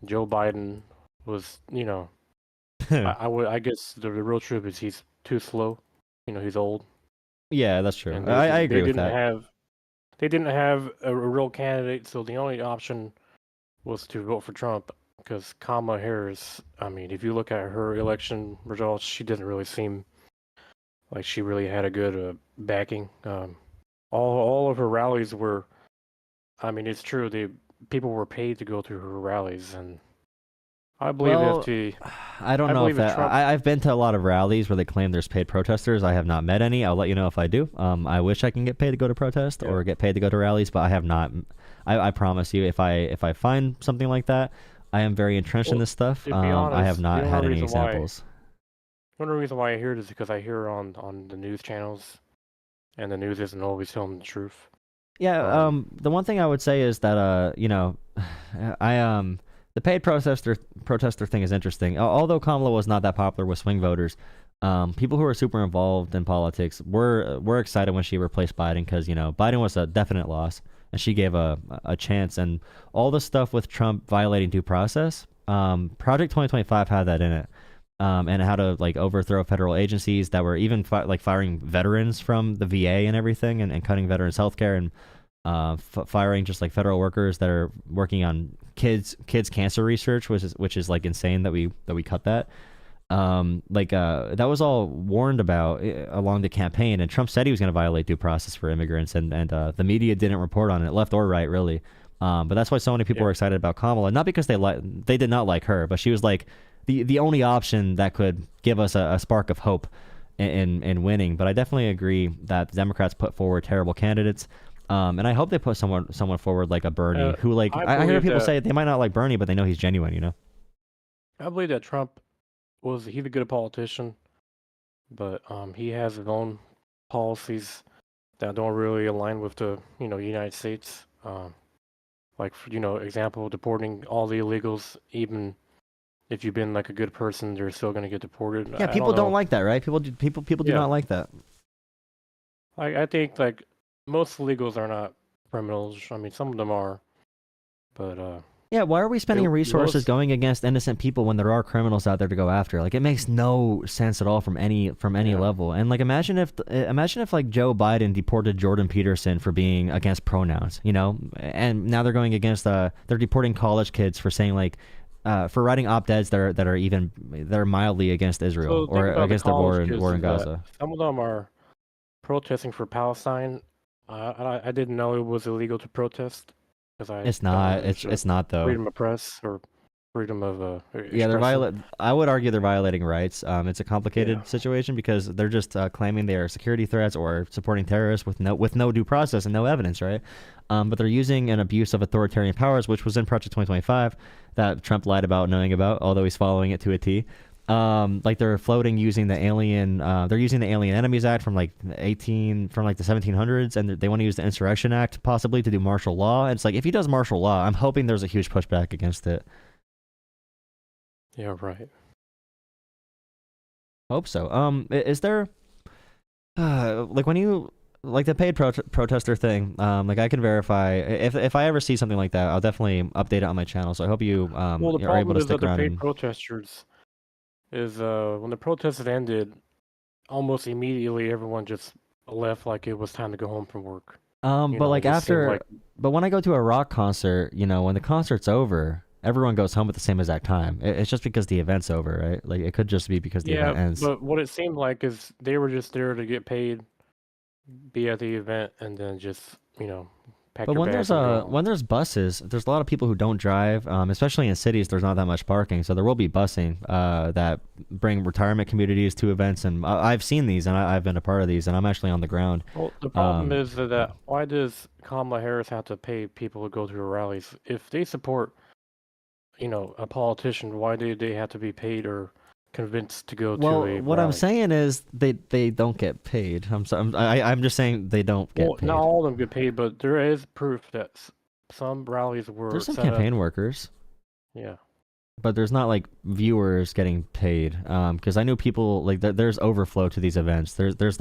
Joe Biden was, I guess the real truth is he's too slow. He's old. Yeah, that's true. I agree with that. They didn't have a real candidate, so the only option was to vote for Trump, because Kamala Harris, I mean, if you look at her election results, she didn't really seem like she really had a good backing. All of her rallies were I mean, it's true. People were paid to go to her rallies, and I believe I don't know if that. I've been to a lot of rallies where they claim there's paid protesters. I have not met any. I'll let you know if I do. I wish I can get paid to go to protest or get paid to go to rallies, but I have not. I promise you, if I find something like that, I am very entrenched in this stuff. Honest, I have not had any examples. One of the reasons why I hear it is because I hear on the news channels, and the news isn't always telling the truth. Yeah. The one thing I would say is that the paid protester thing is interesting. Although Kamala was not that popular with swing voters, people who are super involved in politics were excited when she replaced Biden because Biden was a definite loss and she gave a chance. And all the stuff with Trump violating due process, Project 2025 had that in it, and how to overthrow federal agencies that were even firing veterans from the VA and everything, and cutting veterans' healthcare and firing just federal workers that are working on kids cancer research, which is insane that we cut that. That was all warned about along the campaign, and Trump said he was going to violate due process for immigrants, and the media didn't report on it, left or right, really. But that's why so many people were excited about Kamala, not because they did not like her, but she was the only option that could give us a spark of hope in winning. But I definitely agree that the Democrats put forward terrible candidates. And I hope they put someone forward like a Bernie, who I hear people say they might not like Bernie, but they know he's genuine. I believe that Trump he's a good politician, but he has his own policies that don't really align with the United States. Example, deporting all the illegals, even if you've been a good person, they're still going to get deported. Yeah, people don't like that, right? People do not like that. I think most illegals are not criminals. I mean, some of them are, but yeah. Why are we spending resources going against innocent people when there are criminals out there to go after? It makes no sense at all from any level. And imagine if Joe Biden deported Jordan Peterson for being against pronouns, and now they're going against they're deporting college kids for saying for writing op-eds that are mildly against Israel or against the war in Gaza. Some of them are protesting for Palestine. I didn't know it was illegal to protest. It's not. It's not though. Freedom of press or freedom of I would argue they're violating rights. It's a complicated situation because they're just claiming they are security threats or supporting terrorists with no due process and no evidence, right? But they're using an abuse of authoritarian powers, which was in Project 2025 that Trump lied about knowing about, although he's following it to a T. They're floating using the Alien Enemies Act from the 1700s, and they want to use the Insurrection Act possibly to do martial law. And it's if he does martial law, I'm hoping there's a huge pushback against it. Yeah, right. Hope so. Is there when you the paid protester thing? I can verify if I ever see something like that, I'll definitely update it on my channel. So I hope you are able to stick around. The paid protesters is when the protests had ended, almost immediately everyone just left it was time to go home from work. But but when I go to a rock concert, when the concert's over, everyone goes home at the same exact time. It's just because the event's over, right? It could just be because the event ends. But what it seemed like is they were just there to get paid, be at the event, and then just pack but your when bags when there's buses, there's a lot of people who don't drive, especially in cities. There's not that much parking, so there will be busing that bring retirement communities to events. And I've seen these, and I've been a part of these, and I'm actually on the ground. Well, the problem is that why does Kamala Harris have to pay people to go to her rallies? If they support, a politician, why do they have to be paid or convinced to go to a rally? What I'm saying is they don't get paid. I'm just saying they don't get paid. Not all of them get paid, but there is proof that some rallies were. There's some campaign workers. Yeah. But there's not viewers getting paid. Because I knew people there's overflow to these events. There's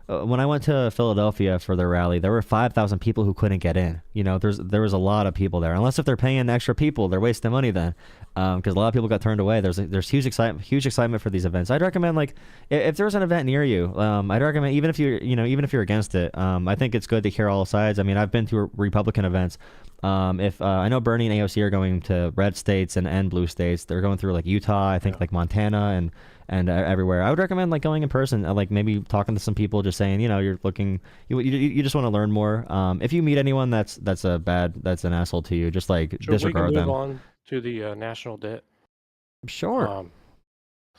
when I went to Philadelphia for the rally, there were 5,000 people who couldn't get in. There was a lot of people there. Unless if they're paying extra people, they're wasting money then. Because a lot of people got turned away. There's huge excitement for these events. I'd recommend if there's an event near you, I'd recommend even if you're against it. I think it's good to hear all sides. I mean, I've been to Republican events. If I know Bernie and AOC are going to red states and blue states, they're going through Utah, I think Montana and everywhere. I would recommend like going in person, like maybe talking to some people, just saying, you're looking, you just want to learn more. If you meet anyone that's an asshole to you, just like disregard them. We can move on to the national debt. Sure.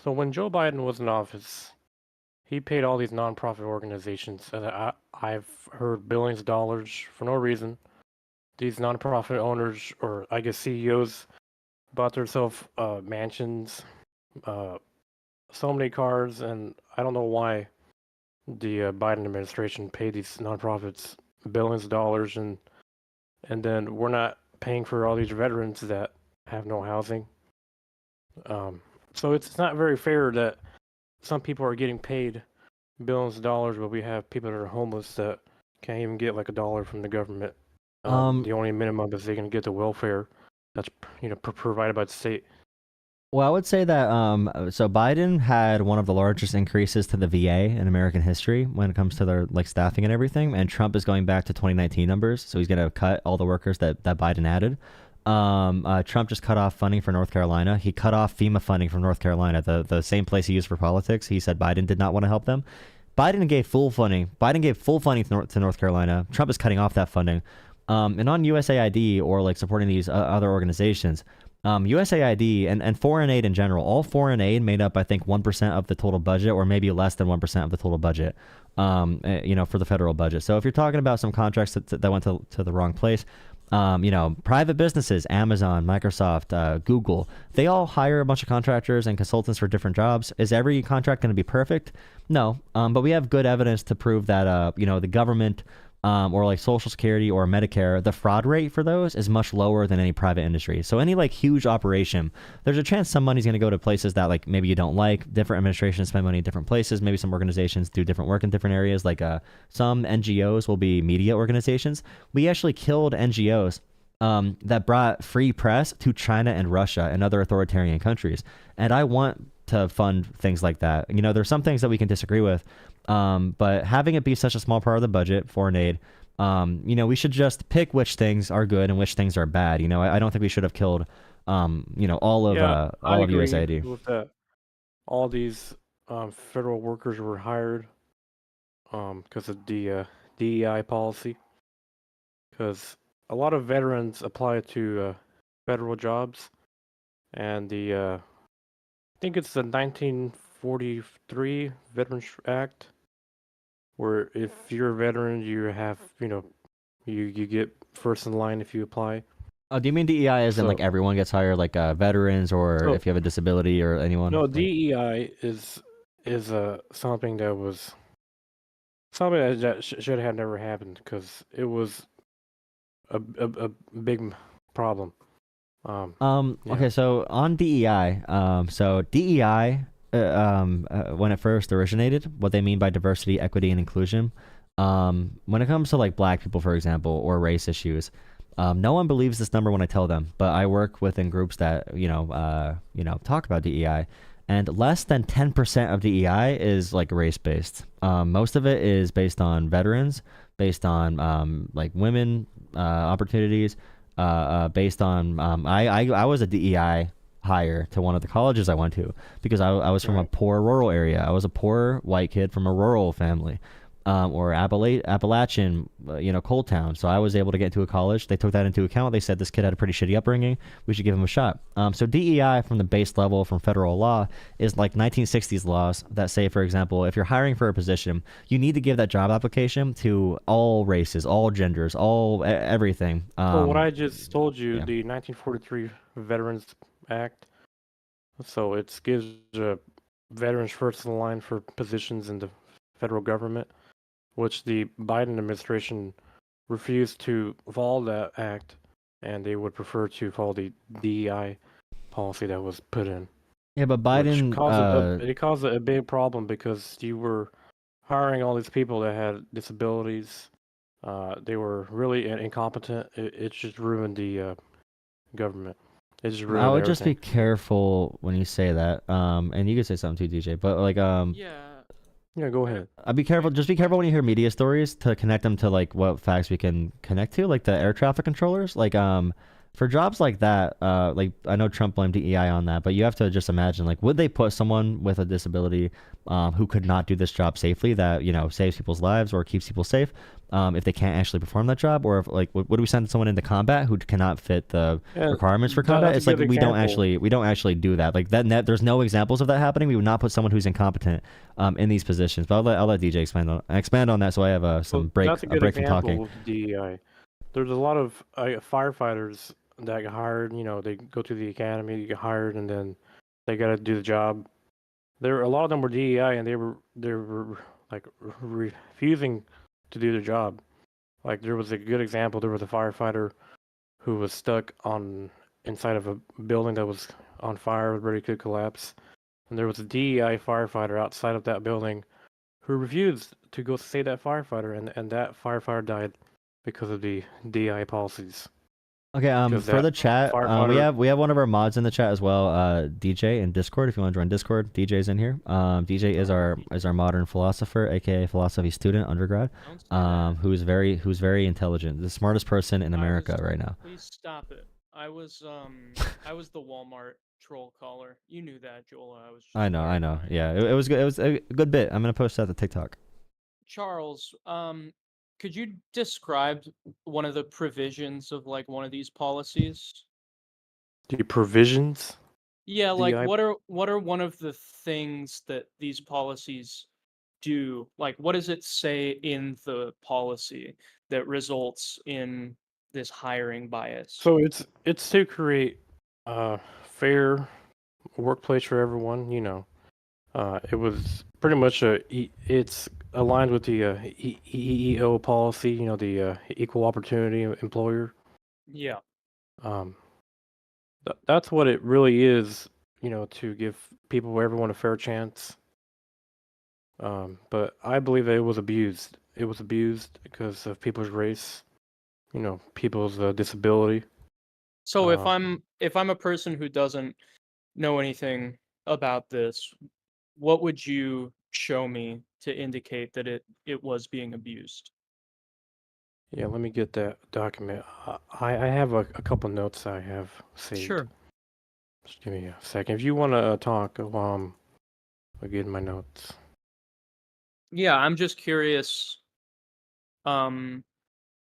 So when Joe Biden was in office, he paid all these nonprofit organizations, and I've heard billions of dollars for no reason. These nonprofit owners, or I guess CEOs, bought themselves mansions, so many cars, and I don't know why the Biden administration paid these nonprofits billions of dollars, and then we're not paying for all these veterans that have no housing. So it's not very fair that some people are getting paid billions of dollars, but we have people that are homeless that can't even get like $1 from the government. The only minimum is they can get the welfare that's provided by the state. Well, I would say that so Biden had one of the largest increases to the VA in American history when it comes to their like staffing and everything, and Trump is going back to 2019 numbers, so he's going to cut all the workers that Biden added. Trump just cut off funding for North Carolina. He cut off FEMA funding from North Carolina, the same place he used for politics. He said Biden did not want to help them. Biden gave full funding to North Carolina. Trump is cutting off that funding. And on USAID or like supporting these other organizations, USAID and foreign aid in general, all foreign aid made up, I think, 1% of the total budget, or maybe less than 1% of the total budget, for the federal budget. So if you're talking about some contracts that went to the wrong place, private businesses, Amazon, Microsoft, Google, they all hire a bunch of contractors and consultants for different jobs. Is every contract going to be perfect? No. But we have good evidence to prove that, the government, or like Social Security or Medicare, the fraud rate for those is much lower than any private industry. So any like huge operation, there's a chance some money's going to go to places that like maybe you don't like. Different administrations spend money in different places. Maybe some organizations do different work in different areas. Like some NGOs will be media organizations. We actually killed NGOs that brought free press to China and Russia and other authoritarian countries. And I want to fund things like that. There's some things that we can disagree with. But having it be such a small part of the budget, foreign aid, we should just pick which things are good and which things are bad. I don't think we should have killed, all of USAID. With that. All these federal workers were hired because of the DEI policy. Because a lot of veterans apply to federal jobs, and I think it's the 1943 Veterans Act, where if you're a veteran, you have, you get first in line if you apply. Oh, do you mean DEI as in like everyone gets hired, like veterans, or if you have a disability or anyone? No, DEI is something that should have never happened, because it was a big problem. Okay, so on DEI, when it first originated, what they mean by diversity, equity, and inclusion, when it comes to like black people, for example, or race issues, no one believes this number when I tell them, but I work within groups that talk about DEI, and less than 10% of DEI is like race based. Most of it is based on veterans, based on like women opportunities, based on I was a DEI hire to one of the colleges I went to because I was from a poor rural area. I was a poor white kid from a rural family, or Appalachian, coal town. So I was able to get into a college. They took that into account. They said this kid had a pretty shitty upbringing. We should give him a shot. So DEI from the base level from federal law is like 1960s laws that say, for example, if you're hiring for a position, you need to give that job application to all races, all genders, everything. So what I just told you, the 1943 Veterans Act, so it gives veterans first in line for positions in the federal government, which the Biden administration refused to follow that act, and they would prefer to follow the DEI policy that was put in. Yeah, but Biden caused a big problem because you were hiring all these people that had disabilities. They were really incompetent. It just ruined the government. It just ruined I would everything. just be careful when you say that. And you could say something too, DJ. But like Yeah, go ahead. I'd be careful. Just be careful when you hear media stories to connect them to like what facts we can connect to, like the air traffic controllers. Like for jobs like that, like I know Trump blamed DEI on that, but you have to just imagine, like, would they put someone with a disability who could not do this job safely, that, you know, saves people's lives or keeps people safe, if they can't actually perform that job? Or if, like, would we send someone into combat who cannot fit the requirements for combat? It's like we don't actually do that. Like that, there's no examples of that happening. We would not put someone who's incompetent in these positions. But I'll let DJ expand on that, so I have some break from talking. With DEI. There's a lot of firefighters that get hired. You know, they go through the academy, get hired, and then they got to do the job. A lot of them were DEI, and they were like refusing to do their job. Like, there was a good example. There was a firefighter who was stuck inside of a building that was on fire, ready to collapse, and there was a DEI firefighter outside of that building who refused to go save that firefighter, and that firefighter died because of the DEI policies. Okay, for the chat, we have one of our mods in the chat as well, DJ in Discord. If you want to join Discord, DJ's in here. DJ is our modern philosopher, aka philosophy student, undergrad, who's very intelligent, the smartest person in America right now. Please stop it. I was the Walmart troll caller. You knew that, Jolah. I know. Yeah, it was good. It was a good bit. I'm gonna post that to TikTok. Charles, could you describe one of the provisions of like one of these policies? The provisions? Yeah, like what are one of the things that these policies do? Like, what does it say in the policy that results in this hiring bias? So it's to create a fair workplace for everyone. You know, it was pretty much it's aligned with the EEO policy. You know, the equal opportunity employer. Yeah. That's what it really is. You know, to give everyone a fair chance. But I believe that it was abused. It was abused because of people's race. You know, people's disability. So if I'm a person who doesn't know anything about this, what would you show me to indicate that it was being abused? Yeah, let me get that document. I have a couple notes I have saved. Sure. Just give me a second. If you want to talk while I'm getting my notes. Yeah, I'm just curious. Because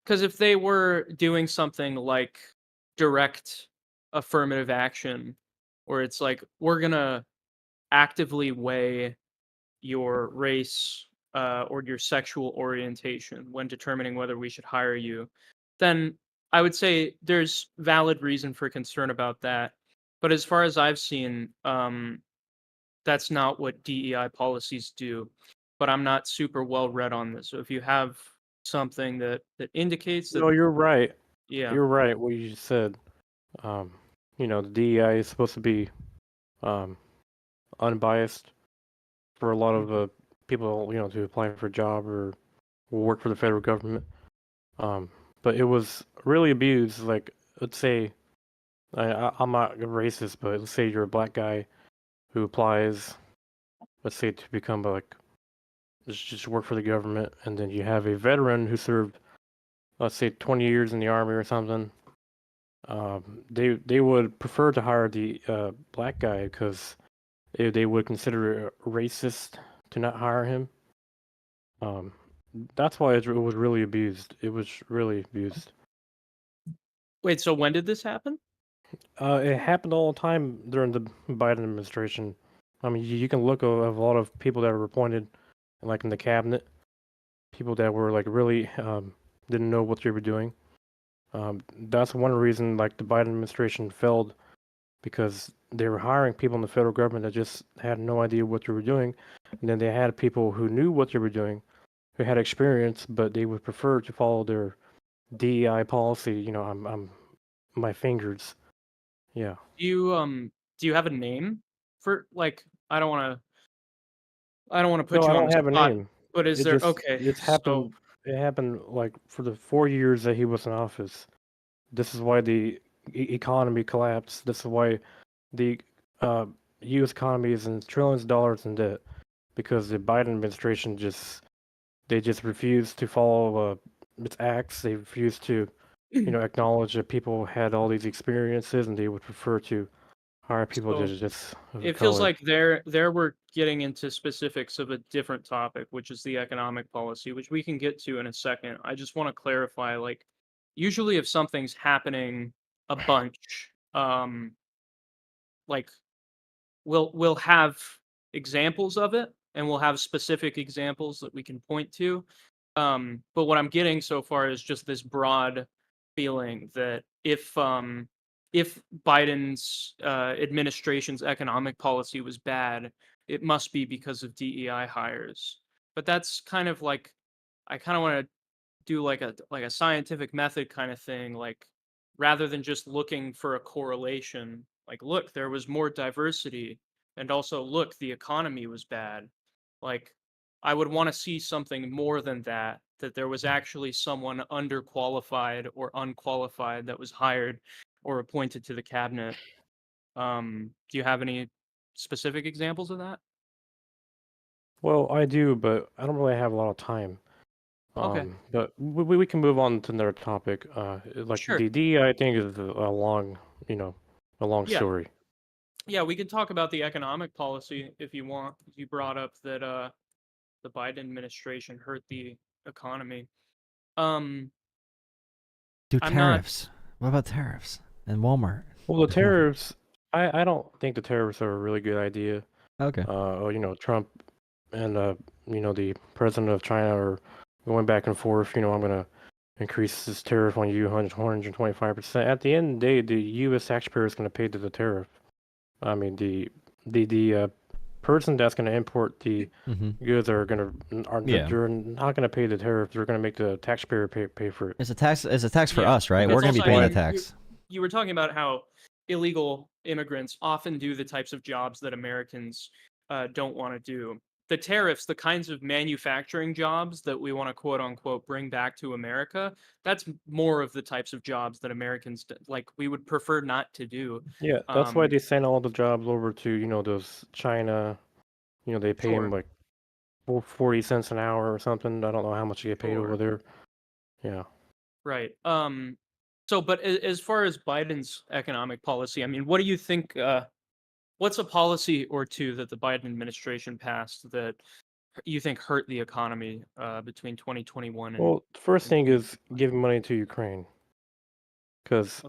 if they were doing something like direct affirmative action, where it's like, we're gonna actively weigh your race or your sexual orientation when determining whether we should hire you, then I would say there's valid reason for concern about that. But as far as I've seen, that's not what DEI policies do. But I'm not super well read on this. So if you have something that indicates that... No, you're right. Yeah. You're right, what you just said. You know, the DEI is supposed to be unbiased for a lot of people, you know, to apply for a job or work for the federal government. But it was really abused. Like, let's say, I'm not racist, but let's say you're a black guy who applies, let's say, to become just work for the government, and then you have a veteran who served, let's say, 20 years in the army or something. They would prefer to hire the black guy because they would consider it racist to not hire him. That's why it was really abused. It was really abused. Wait, so when did this happen? It happened all the time during the Biden administration. I mean, you can look at a lot of people that were appointed, like in the cabinet, people that were like really didn't know what they were doing. That's one reason like the Biden administration failed, because they were hiring people in the federal government that just had no idea what they were doing, and then they had people who knew what they were doing, who had experience, but they would prefer to follow their DEI policy. You know, I'm my fingers. Yeah. Do you have a name for, like, I don't want to put you on the spot. I don't have a name. But is there okay? It's happened. It happened like for the 4 years that he was in office. This is why the economy collapsed. This is why the U.S. economy is in trillions of dollars in debt, because the Biden administration just refused to follow its acts. They refused to acknowledge that people had all these experiences and they would prefer to hire people So that just of it feels color. like there we're getting into specifics of a different topic, which is the economic policy, which we can get to in a second. I just want to clarify, like, usually if something's happening a bunch, like we'll have examples of it, and we'll have specific examples that we can point to. But what I'm getting so far is just this broad feeling that if Biden's administration's economic policy was bad, it must be because of DEI hires. But that's kind of like, I kind of want to do like a scientific method kind of thing, like rather than just looking for a correlation. Like, look, there was more diversity, and also look, the economy was bad. Like, I would want to see something more than that, that there was actually someone underqualified or unqualified that was hired or appointed to the cabinet. Do you have any specific examples of that? Well, I do, but I don't really have a lot of time. Okay, But we can move on to another topic. Like sure. DD, I think is a long, a long Yeah. story. Yeah, we can talk about the economic policy if you want. You brought up that the Biden administration hurt the economy. Do I'm not. tariffs. What about tariffs and Walmart? Well, the tariffs, I don't think the tariffs are a really good idea. Okay. Trump and the president of China are going back and forth. I'm going to increase this tariff on you 125%. At the end of the day, the U.S. taxpayer is going to pay the tariff. I mean, the person that's going to import the goods they're not going to pay the tariff. They're going to make the taxpayer pay for it. It's a tax. It's a tax for us, right? It's We're going to be also, paying I the mean, tax. You were talking about how illegal immigrants often do the types of jobs that Americans don't want to do. The tariffs, the kinds of manufacturing jobs that we want to quote unquote bring back to America, that's more of the types of jobs that Americans like we would prefer not to do. Yeah, that's why they send all the jobs over to those China. They pay them like 40 cents an hour or something. I don't know how much you get paid over there. Yeah. Right. So, but as far as Biden's economic policy, I mean, what do you think? What's a policy or two that the Biden administration passed that you think hurt the economy between 2021 and? Well, the first thing is giving money to Ukraine. Because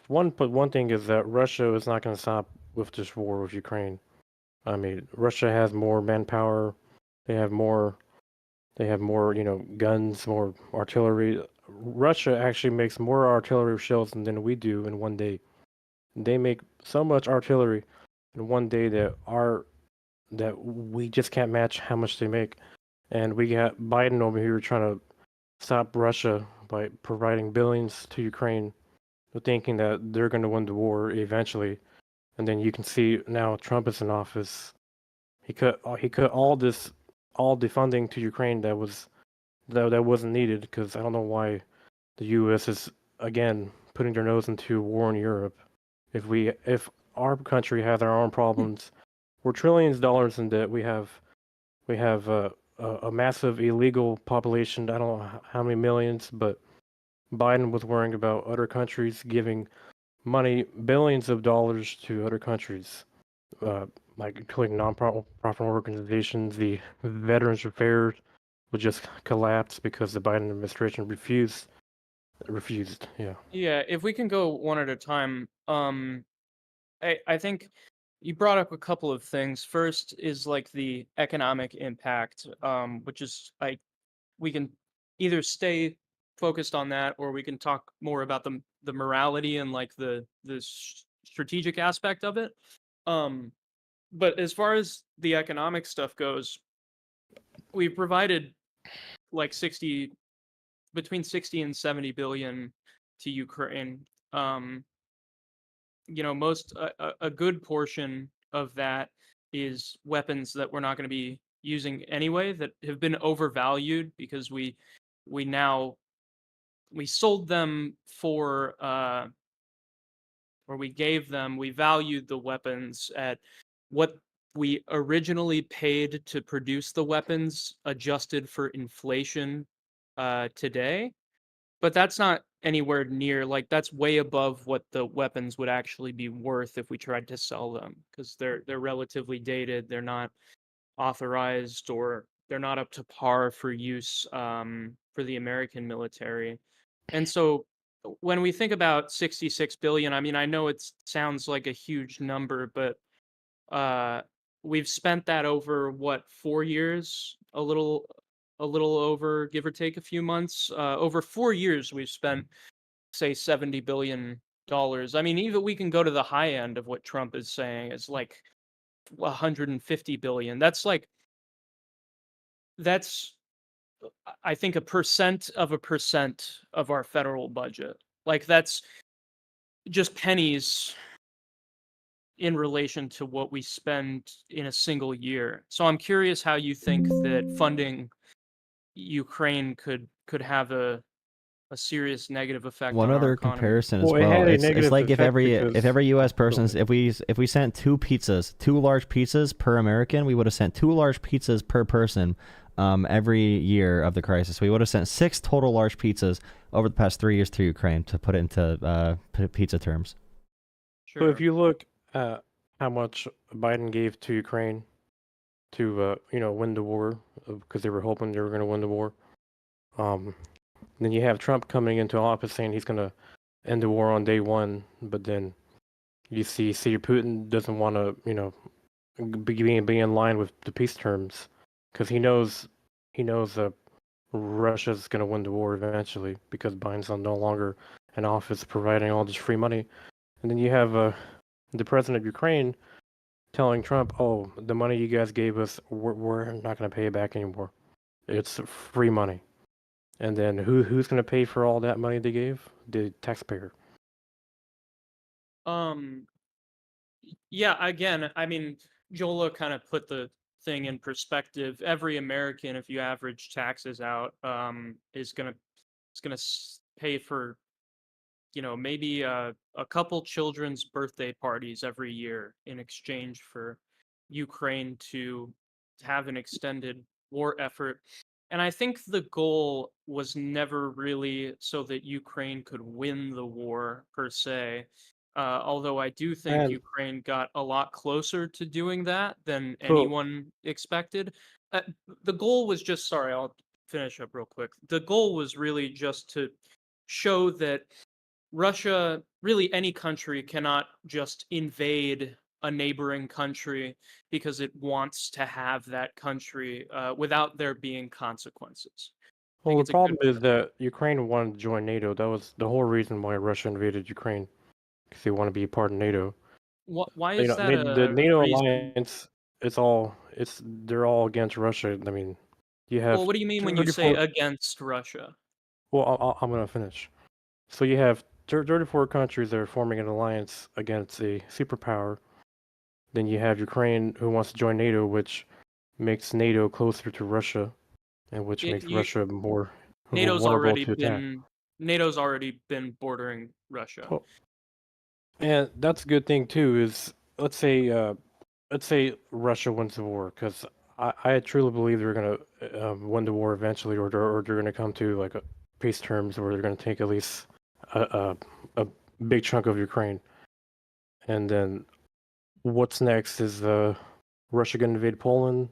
one thing is that Russia is not going to stop with this war with Ukraine. I mean, Russia has more manpower. They have more, guns, more artillery. Russia actually makes more artillery shells than we do in one day. They make so much artillery in one day that we just can't match how much they make. And we got Biden over here trying to stop Russia by providing billions to Ukraine, thinking that they're going to win the war eventually. And then you can see now Trump is in office. He cut all the funding to Ukraine that wasn't needed, because I don't know why the U.S. is again putting their nose into war in Europe. If our country has our own problems, we're trillions of dollars in debt. We have a massive illegal population. I don't know how many millions, but Biden was worrying about other countries giving money, billions of dollars to other countries, like including non-profit organizations. The Veterans Affairs would just collapse because the Biden administration refused. Yeah. Yeah, if we can go one at a time. I think you brought up a couple of things. First is like the economic impact, which is like we can either stay focused on that, or we can talk more about the morality and like the strategic aspect of it. But as far as the economic stuff goes, we provided like between 60 and 70 billion to Ukraine. A good portion of that is weapons that we're not going to be using anyway, that have been overvalued because we sold them for or we valued the weapons at what we originally paid to produce the weapons, adjusted for inflation today. but that's not anywhere near, like, that's way above what the weapons would actually be worth if we tried to sell them, because they're relatively dated, they're not authorized, or they're not up to par for use for the American military. And so when we think about 66 billion, I mean, I know it sounds like a huge number, but we've spent that over what, 4 years, a little over, give or take a few months. Over 4 years we've spent, say, $70 billion. I mean, even we can go to the high end of what Trump is saying, is like 150 billion. That's I think 1% of our federal budget. Like, that's just pennies in relation to what we spend in a single year. So I'm curious how you think that funding Ukraine could have a serious negative effect One on our other economy. comparison as Well, it well. had a It's negative like if effect every U.S. because- person, if we sent two large pizzas per American, we would have sent 2 large pizzas per person every year of the crisis. We would have sent 6 total large pizzas over the past 3 years to Ukraine, to put it into pizza terms. Sure. So if you look at how much Biden gave to Ukraine to win the war, because they were hoping they were going to win the war, then you have Trump coming into office saying he's going to end the war on day one, but then you see Putin doesn't want to be in line with the peace terms, because he knows Russia's going to win the war eventually, because Biden's no longer in office providing all this free money. And then you have the president of Ukraine telling Trump, "Oh, the money you guys gave us, we're not going to pay it back anymore. It's free money." And then who's going to pay for all that money they gave? The taxpayer. Yeah, again, I mean, Jolah kind of put the thing in perspective. Every American, if you average taxes out, is gonna pay for, maybe a couple children's birthday parties every year in exchange for Ukraine to have an extended war effort. And I think the goal was never really so that Ukraine could win the war per se. Although I do think And Ukraine got a lot closer to doing that than so anyone expected. The goal was just, sorry, I'll finish up real quick. The goal was really just to show that Russia, really any country, cannot just invade a neighboring country because it wants to have that country without there being consequences. well, the problem is that Ukraine wanted to join NATO. That was the whole reason why Russia invaded Ukraine, because they want to be a part of NATO. Why is that the NATO reason? alliance? They're all against Russia. I mean, you have. Well, what do you mean when you say against Russia? Well, I'm gonna finish. So you have 34 countries that are forming an alliance against a superpower. Then you have Ukraine, who wants to join NATO, which makes NATO closer to Russia, and which makes Russia more vulnerable to attack. NATO's already been bordering Russia. Well, and that's a good thing too. Is let's say Russia wins the war, because I truly believe they're gonna win the war eventually, or they're gonna come to like a peace terms where they're gonna take at least a big chunk of Ukraine. And then what's next? Is Russia gonna invade Poland?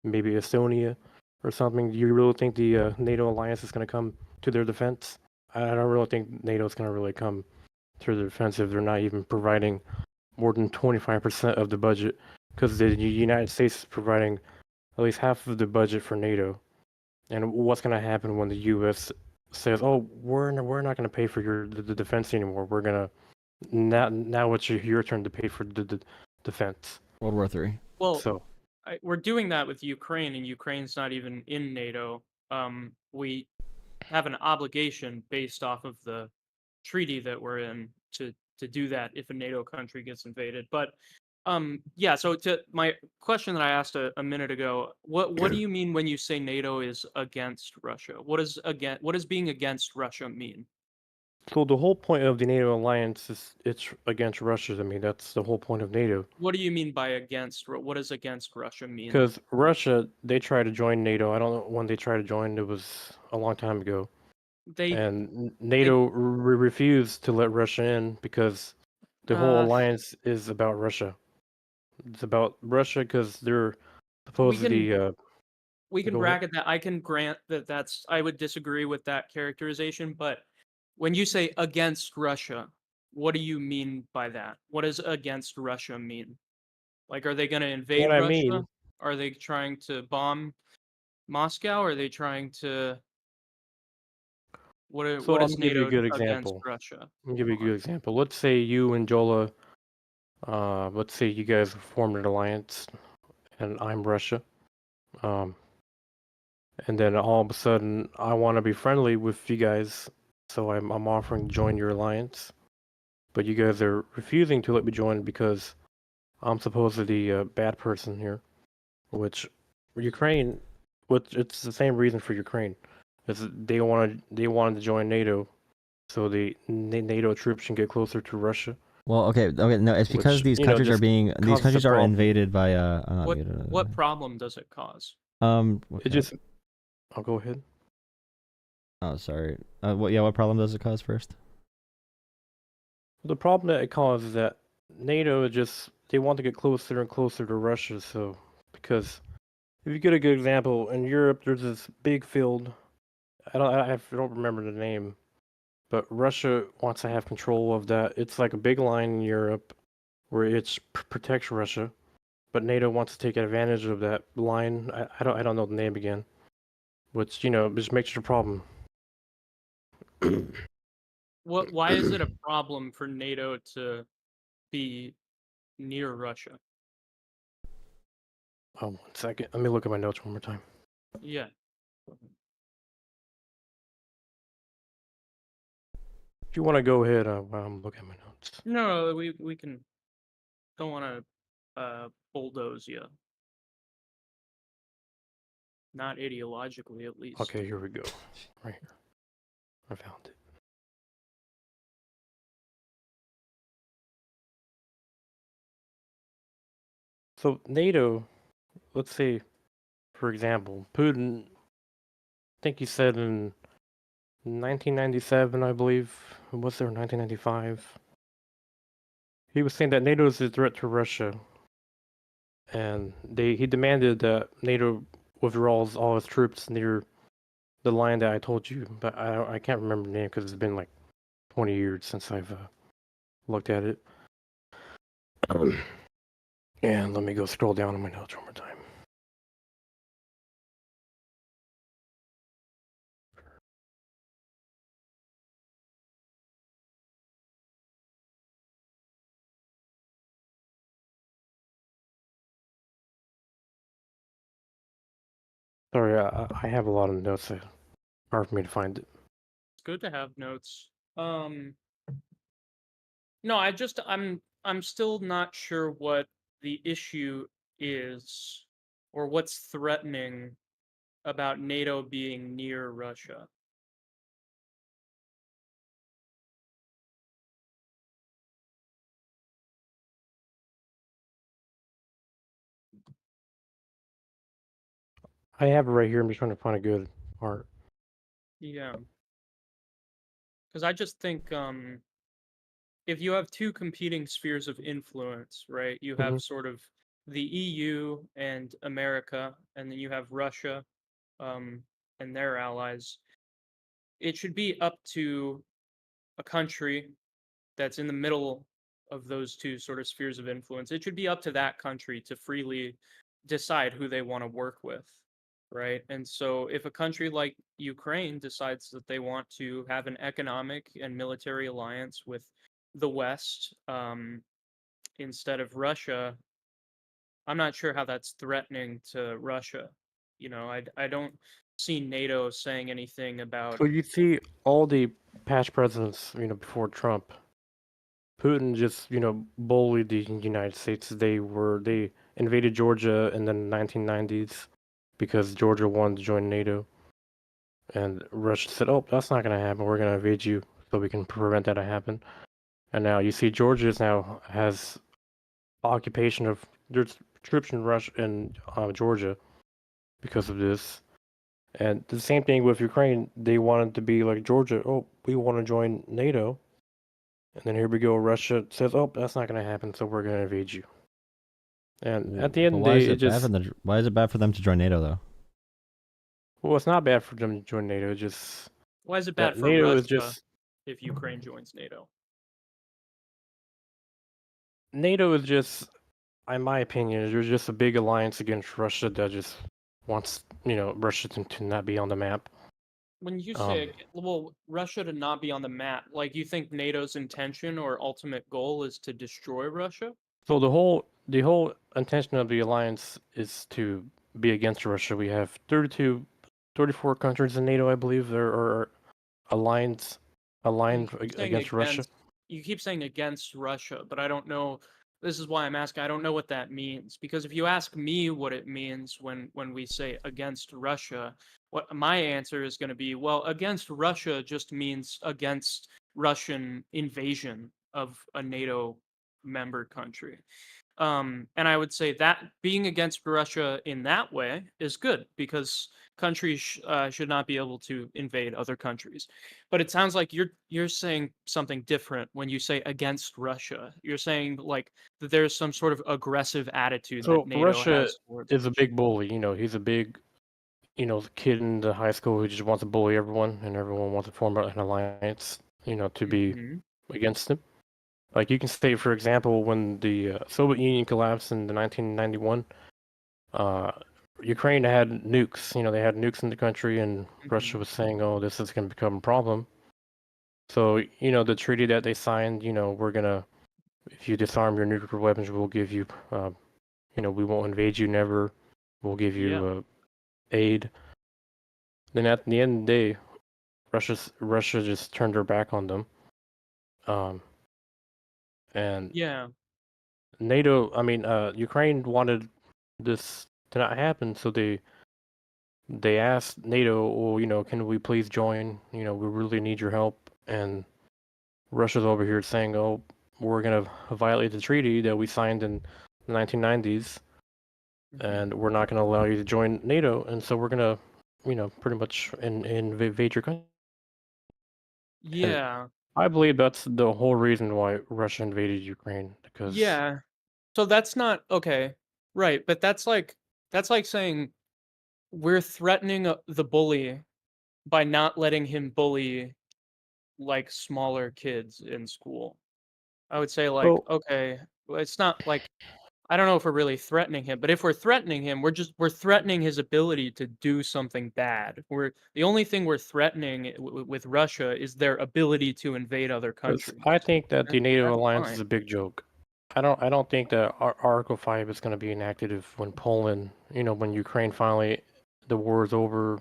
Maybe Estonia or something? Do you really think the NATO alliance is gonna come to their defense? I don't really think NATO's gonna really come to their defense if they're not even providing more than 25% of the budget, because the United States is providing at least half of the budget for NATO. And what's going to happen when the U.S. says, "Oh, we're not going to pay for the defense anymore. We're going to now it's your turn to pay for the defense." World War III. Well, so we're doing that with Ukraine, and Ukraine's not even in NATO. We have an obligation based off of the treaty that we're in to do that if a NATO country gets invaded. But yeah, so to my question that I asked a minute ago, what do you mean when you say NATO is against Russia? What does being against Russia mean? So the whole point of the NATO alliance is it's against Russia. I mean, that's the whole point of NATO. What do you mean by against? What does against Russia mean? Because Russia, they tried to join NATO. I don't know when they tried to join. It was a long time ago. And NATO refused to let Russia in because the whole alliance is about Russia. It's about Russia because they're supposedly. We can bracket that. I can grant that that's. I would disagree with that characterization, but when you say against Russia, what do you mean by that? What does against Russia mean? Like, are they going to invade What I Russia? mean, Are they trying to bomb Moscow? Are they trying to? What is I'm give you NATO a good against example. Russia? I'll give you a good example. Let's say you and Jolah, let's say you guys formed an alliance, and I'm Russia. And then all of a sudden, I want to be friendly with you guys, so I'm offering to join your alliance, but you guys are refusing to let me join because I'm supposedly a bad person here, which Ukraine, it's the same reason for Ukraine, is they wanted to join NATO, so the NATO troops can get closer to Russia. Well, okay, no, it's because these countries are invaded by What problem does it cause? It just. I'll go ahead. Oh, sorry. What problem does it cause first? The problem that it causes is that NATO they want to get closer and closer to Russia. So, because if you get a good example, in Europe, there's this big field. I don't remember the name, but Russia wants to have control of that. It's like a big line in Europe where it protects Russia, but NATO wants to take advantage of that line. I don't know the name again. Which, just makes it a problem. Why is it a problem for NATO to be near Russia? Oh, 1 second. Let me look at my notes one more time. Yeah. If you want to go ahead, while I'm looking at my notes. No, we can. Don't want to bulldoze you. Not ideologically, at least. Okay, here we go. Right here. I found it. So NATO, let's say, for example, Putin, I think he said in 1997, I believe, was there 1995? He was saying that NATO is a threat to Russia, and he demanded that NATO withdraws all its troops near the line that I told you, but I can't remember the name because it's been like 20 years since I've looked at it. And let me go scroll down on my notes one more time. Sorry, I have a lot of notes. It's hard for me to find it. It's good to have notes. No, I'm still not sure what the issue is or what's threatening about NATO being near Russia. I have it right here. I'm just trying to find a good part. Yeah. Because I just think if you have two competing spheres of influence, right? You have sort of the EU and America, and then you have Russia and their allies. It should be up to a country that's in the middle of those two sort of spheres of influence. It should be up to that country to freely decide who they want to work with, right? And so if a country like Ukraine decides that they want to have an economic and military alliance with the West instead of Russia, I'm not sure how that's threatening to Russia. I don't see NATO saying anything about. So you see all the past presidents, before Trump, Putin just, bullied the United States. They invaded Georgia in the 1990s because Georgia wanted to join NATO. And Russia said, "Oh, that's not going to happen. We're going to invade you." so we can prevent that to happen. And now you see Georgia now has occupation of there's troops in Russia and Georgia because of this. And the same thing with Ukraine. They wanted to be like Georgia. Oh, we want to join NATO. And then here we go. Russia says, oh, that's not going to happen, so we're going to invade you. And at the end of the day, why is it bad for them to join NATO, though? Well, it's not bad for them to join NATO. Just why is it bad for NATO Russia if Ukraine joins NATO? NATO is just, in my opinion, there's just a big alliance against Russia that just wants, Russia to not be on the map. When you say, Russia to not be on the map, like you think NATO's intention or ultimate goal is to destroy Russia? So the whole intention of the alliance is to be against Russia. We have 34 countries in NATO, I believe, there are aligned against Russia. You keep saying against Russia, but I don't know. This is why I'm asking. I don't know what that means, because if you ask me what it means when we say against Russia, what my answer is going to be, well, against Russia just means against Russian invasion of a NATO member country. And I would say that being against Russia in that way is good, because countries should not be able to invade other countries. But it sounds like you're saying something different when you say against Russia. You're saying like that there's some sort of aggressive attitude that NATO Russia has towards is a big bully. He's a big, kid in the high school who just wants to bully everyone, and everyone wants to form an alliance, to be against him. Like you can say, for example, when the Soviet Union collapsed in 1991, Ukraine had nukes. They had nukes in the country, and Russia was saying, "Oh, this is going to become a problem." So, the treaty that they signed, we're gonna, if you disarm your nuclear weapons, we'll give you, we won't invade you, never. We'll give you aid. Then at the end of the day, Russia just turned her back on them. And NATO, Ukraine wanted this to not happen, so they asked NATO, well, can we please join? We really need your help. And Russia's over here saying, oh, we're going to violate the treaty that we signed in the 1990s, and we're not going to allow you to join NATO, and so we're going to, pretty much invade your country. Yeah. And I believe that's the whole reason why Russia invaded Ukraine, because so that's not okay, right? But that's like saying we're threatening the bully by not letting him bully like smaller kids in school. I would say like, okay, it's not like, I don't know if we're really threatening him, but if we're threatening him, we're threatening his ability to do something bad. The only thing we're threatening with Russia is their ability to invade other countries. I think that the NATO alliance is a big joke. I don't think that Article 5 is going to be enacted when Poland, when Ukraine finally, the war is over,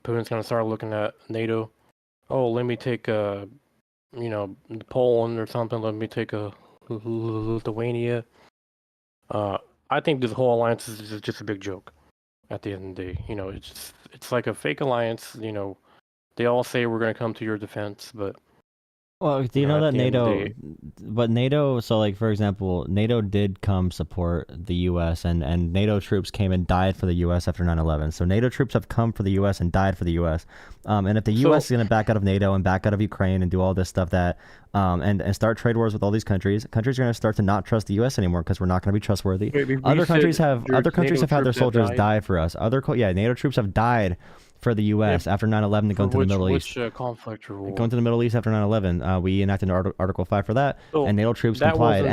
Putin's going to start looking at NATO. Oh, let me take Poland or something. Let me take Lithuania. I think this whole alliance is just a big joke. At the end of the day, it's like a fake alliance. They all say we're going to come to your defense, but well, do you know that NATO, so like, for example, NATO did come support the U.S. and NATO troops came and died for the U.S. after 9/11. So NATO troops have come for the U.S. and died for the U.S. And if the U.S. is going to back out of NATO and back out of Ukraine and do all this stuff and start trade wars with all these countries are going to start to not trust the U.S. anymore because we're not going to be trustworthy. Other countries have had their soldiers die for us. NATO troops have died for the U.S. after 9/11 to go into the Middle East. Which conflict or war? Going to the Middle East after 9/11, we enacted Article 5 for that, and NATO troops complied.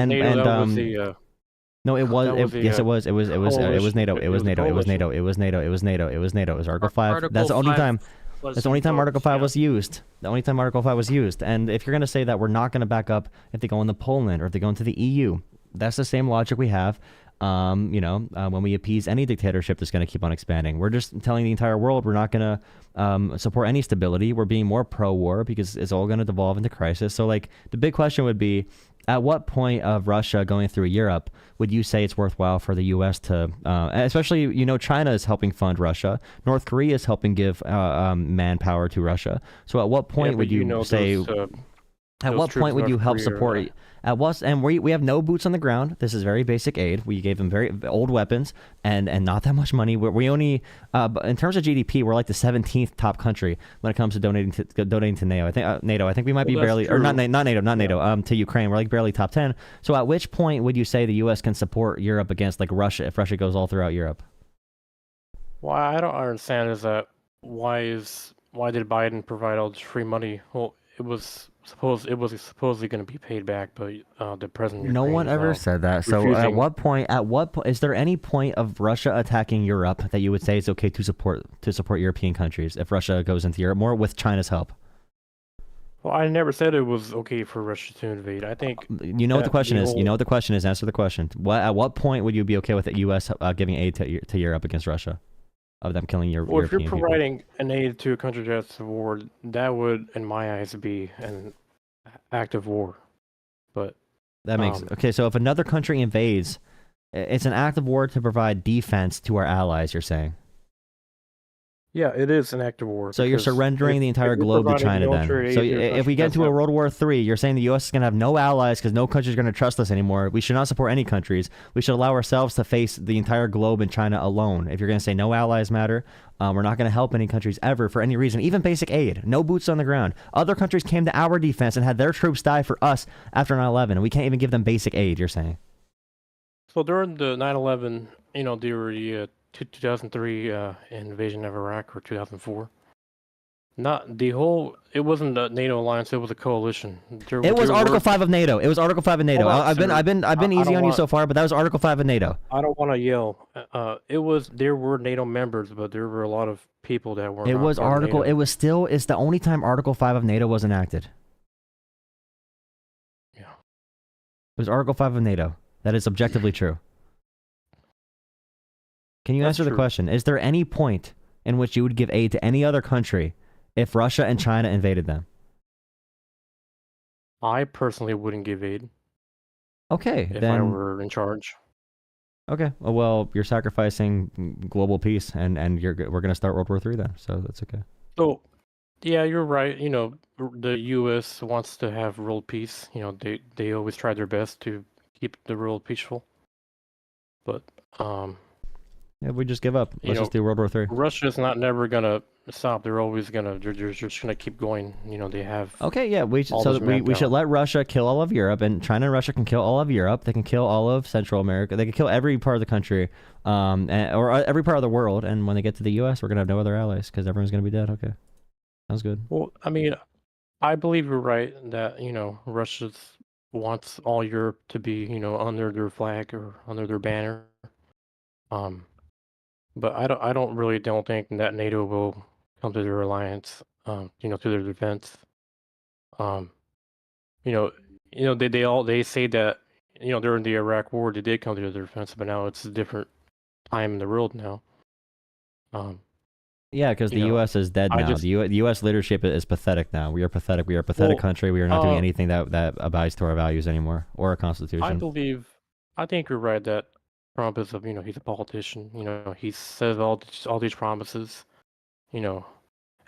No, it was. Yes, it was. It was NATO. It was NATO. It was NATO. It was NATO. It was NATO. It was NATO. It was Article 5. That's the only time. That's the only time Article 5 was used. The only time Article 5 was used. And if you're going to say that we're not going to back up if they go into Poland or if they go into the EU, that's the same logic we have. When we appease any dictatorship that's going to keep on expanding, we're just telling the entire world we're not going to support any stability. We're being more pro-war because it's all going to devolve into crisis. So, like, the big question would be, at what point of Russia going through Europe would you say it's worthwhile for the U.S. to, especially, China is helping fund Russia. North Korea is helping give manpower to Russia. So at what point would you say... At what point would you help support? At what? And we have no boots on the ground. This is very basic aid. We gave them very old weapons and not that much money. We only, in terms of GDP, we're like the 17th top country when it comes to donating to NATO. I think NATO. I think we might be barely, or not NATO. To Ukraine, we're like barely top 10. So at which point would you say the U.S. can support Europe against like Russia if Russia goes all throughout Europe? Well, I don't understand is that why did Biden provide all this free money? Well, it was supposedly going to be paid back, but the president. No one ever said that. So at what point is there any point of Russia attacking Europe that you would say it's okay to support European countries if Russia goes into Europe more with China's help? Well, I never said it was okay for Russia to invade. I think you know what the question is. You know what the question is. Answer the question. At what point would you be okay with the U.S. Giving aid to Europe against Russia? Of them killing your Well, European if you're providing an aid to a country that's at war, that would, in my eyes, be an act of war. But that makes okay. So if another country invades, it's an act of war to provide defense to our allies. You're saying? Yeah, it is an act of war. So you're surrendering the entire globe to China then. So if we get into a World War III, you're saying the U.S. is going to have no allies because no country is going to trust us anymore. We should not support any countries. We should allow ourselves to face the entire globe and China alone. If you're going to say no allies matter, we're not going to help any countries ever for any reason, even basic aid. No boots on the ground. Other countries came to our defense and had their troops die for us after 9/11, and we can't even give them basic aid, you're saying? So during the 9/11, they were 2003 invasion of Iraq, or 2004. Not the whole. It wasn't a NATO alliance. It was a coalition. It was Article 5 of NATO. It was Article 5 of NATO. I've been easy on you so far, but that was Article 5 of NATO. I don't want to yell. There were NATO members, but there were a lot of people that were. It was Article. It was still. It's the only time Article 5 of NATO was enacted. Yeah. It was Article 5 of NATO. That is objectively true. Can you answer the question? Is there any point in which you would give aid to any other country if Russia and China invaded them? I personally wouldn't give aid. Okay, if then I were in charge. Okay, well, you're sacrificing global peace, and we're going to start World War III then, so that's okay. So, yeah, you're right. The U.S. wants to have world peace. They always try their best to keep the world peaceful. But yeah, we just give up. Let's just do World War III. Russia's never gonna stop. They're just gonna keep going. They have. Okay, yeah, we should let Russia kill all of Europe, and China and Russia can kill all of Europe. They can kill all of Central America. They can kill every part of the country, or every part of the world. And when they get to the U.S., we're gonna have no other allies because everyone's gonna be dead. Okay, sounds good. Well, I believe you're right that Russia wants all Europe to be under their flag or under their banner. But I don't think that NATO will come to their alliance, to their defense. They say that during the Iraq War they did come to their defense, but now it's a different time in the world now. Yeah, because the U.S. is dead now. The U.S. leadership is pathetic now. We are pathetic. We are a pathetic country. We are not doing anything that abides to our values anymore or our constitution. I think you're right that Trump is he's a politician. He says all these promises, and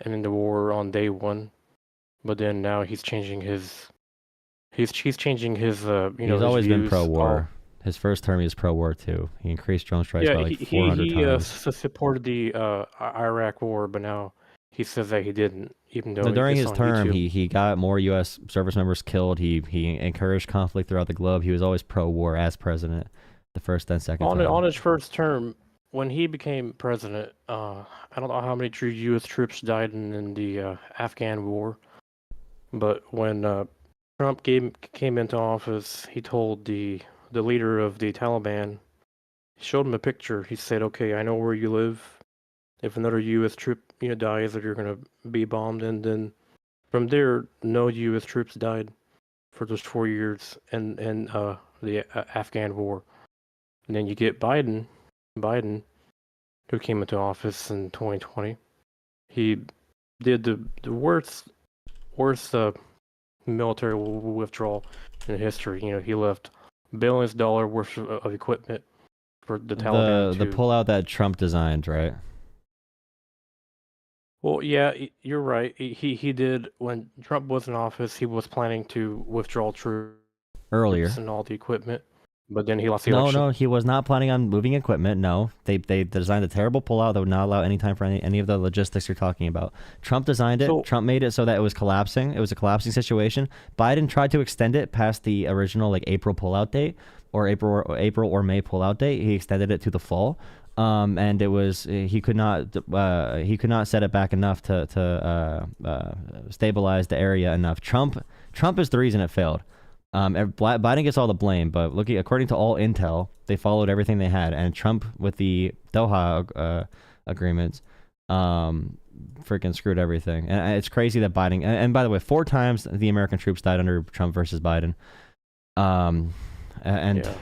in the war on day one, but then now he's changing his. He's changing his. He's always been pro-war. His first term, he was pro-war too. He increased drone strikes by like 400 times. He supported the Iraq war, but now he says that he didn't, even though. So during his term, he got more U.S. service members killed. He encouraged conflict throughout the globe. He was always pro-war as president. The first and second time. On his first term, when he became president, I don't know how many U.S. troops died in the Afghan war, but when Trump came into office, he told the leader of the Taliban, he showed him a picture. He said, "Okay, I know where you live. If another U.S. troop dies, that you're gonna be bombed." And then from there, no U.S. troops died for those 4 years in the Afghan war. And then you get Biden, who came into office in 2020. He did the worst military withdrawal in history. He left billions of dollars worth of equipment for the Taliban. The pullout that Trump designed, right? Well, yeah, you're right. He did when Trump was in office. He was planning to withdraw troops earlier. and all the equipment, but then he lost the No, election. no, he was not planning on moving equipment. No, they designed a terrible pullout that would not allow any time for any of the logistics you're talking about. Trump designed it. Trump made it so that it was collapsing. It was a collapsing situation. Biden tried to extend it past the original like April pullout date or April or May pullout date. He extended it to the fall. And it was he could not set it back enough to stabilize the area enough. Trump is the reason it failed. Biden gets all the blame, but according to all intel, they followed everything they had, and Trump with the Doha agreements, freaking screwed everything. And it's crazy that Biden. And by the way, 4 times the American troops died under Trump versus Biden. Yeah.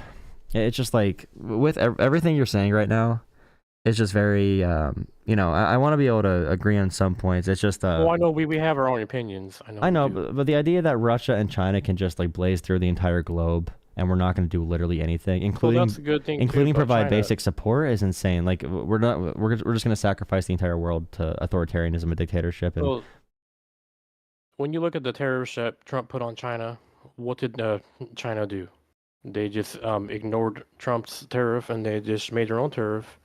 It's just like with everything you're saying right now, it's just very, I want to be able to agree on some points. It's just, well, I know we have our own opinions. I know, but the idea that Russia and China can just like blaze through the entire globe and we're not going to do literally anything, including that's a good thing including provide basic support, is insane. Like we're just going to sacrifice the entire world to authoritarianism and dictatorship. And well, when you look at the tariffs that Trump put on China, what did China do? They just ignored Trump's tariff and they just made their own tariff.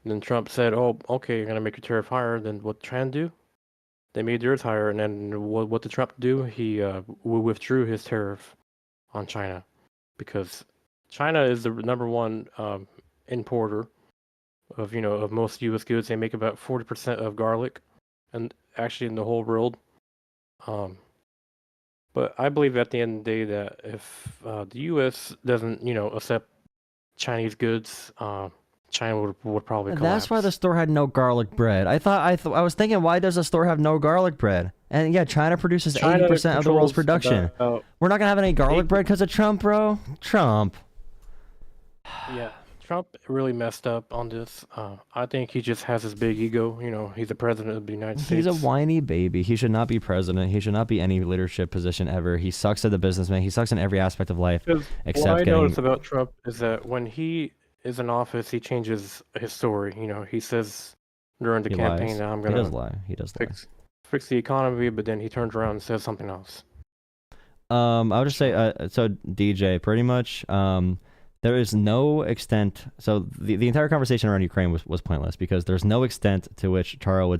And then Trump said, "Oh, okay, you're gonna make your tariff higher." Then what did China do? They made theirs higher, and then what did Trump do? He withdrew his tariff on China because China is the #1 importer of most U.S. goods. They make about 40% of garlic, and actually in the whole world. But I believe at the end of the day that if the U.S. doesn't, accept Chinese goods, China would probably collapse. That's why the store had no garlic bread. I was thinking, why does the store have no garlic bread? And yeah, China produces 80% of the world's production. We're not gonna have any garlic bread because of Trump, bro. Trump. Yeah, Trump really messed up on this. I think he just has his big ego. He's the president of the United States. He's a whiny baby. He should not be president. He should not be any leadership position ever. He sucks as a businessman. He sucks in every aspect of life. Except what I noticed about Trump is that when he is in office, he changes his story. He says during the campaign that I'm going to He does fix the economy, but then he turns around and says something else. I would just say, so DJ, pretty much, there is no extent. So the entire conversation around Ukraine was pointless because there's no extent to which Charles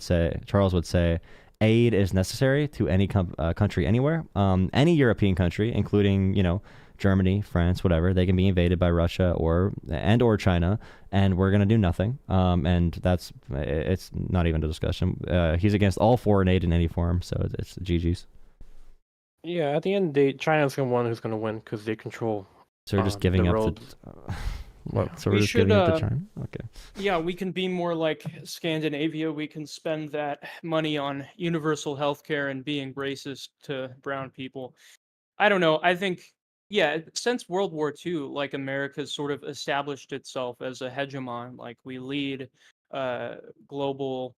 would say aid is necessary to any country anywhere, any European country, including Germany, France, whatever. They can be invaded by Russia or China, and we're gonna do nothing. And it's not even a discussion. He's against all foreign aid in any form, so it's GG's. Yeah, at the end of the day, China's the one who's gonna win because they control. So we're just giving up. So we're just giving up to China. Okay. Yeah, we can be more like Scandinavia. We can spend that money on universal healthcare and being racist to brown people. I don't know. I think. Yeah, since World War II, like America's sort of established itself as a hegemon. Like we lead the global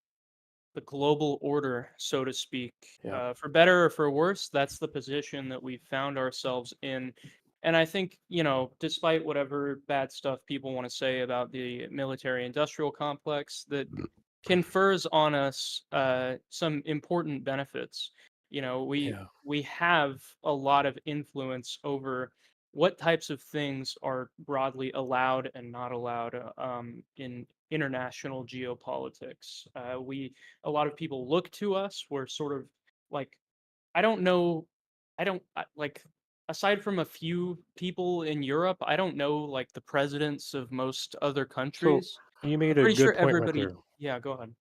order, so to speak. Yeah. For better or for worse, that's the position that we found ourselves in. And I think, despite whatever bad stuff people want to say about the military-industrial complex, that confers on us some important benefits. We have a lot of influence over what types of things are broadly allowed and not allowed in international geopolitics. A lot of people look to us. We're sort of like, aside from a few people in Europe, I don't know like the presidents of most other countries. So you made a pretty good sure point everybody. right there. Yeah, go ahead.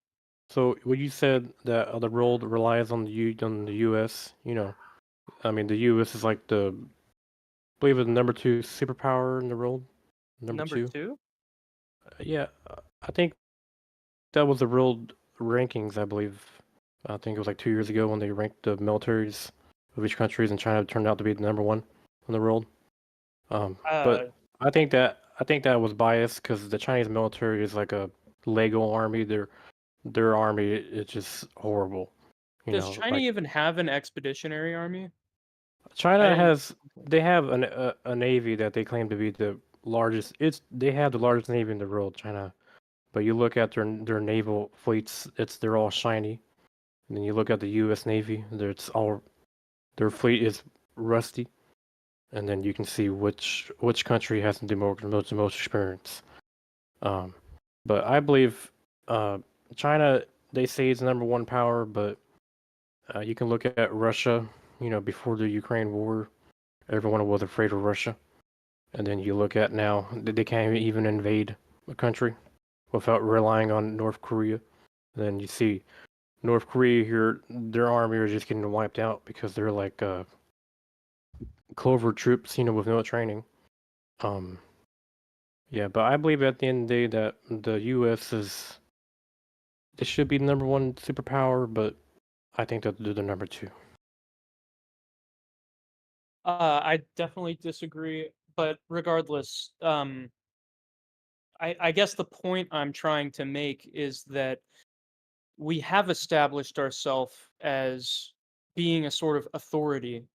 So when you said that the world relies on the U.S., I mean the U.S. is like I believe it's the #2 superpower in the world. Number two? Yeah, I think that was the world rankings. I believe. I think it was like 2 years ago when they ranked the militaries of each countries, and China turned out to be the #1 in the world. But I think that was biased because the Chinese military is like a Lego army. Their army is just horrible. Does China even have an expeditionary army? China has a navy that they claim to be the largest. They have the largest navy in the world, China. But you look at their naval fleets, they're all shiny. And then you look at the U.S. Navy; their fleet is rusty, and then you can see which country has the most experience. But I believe China, they say, is the #1 power, but you can look at Russia. Before the Ukraine war, everyone was afraid of Russia. And then you look at now, they can't even invade a country without relying on North Korea. And then you see North Korea here, their army is just getting wiped out because they're like clover troops, with no training. Yeah, but I believe at the end of the day that the U.S. they should be the #1 superpower, but I think that they're the #2. I definitely disagree, but regardless, I guess the point I'm trying to make is that we have established ourselves as being a sort of authority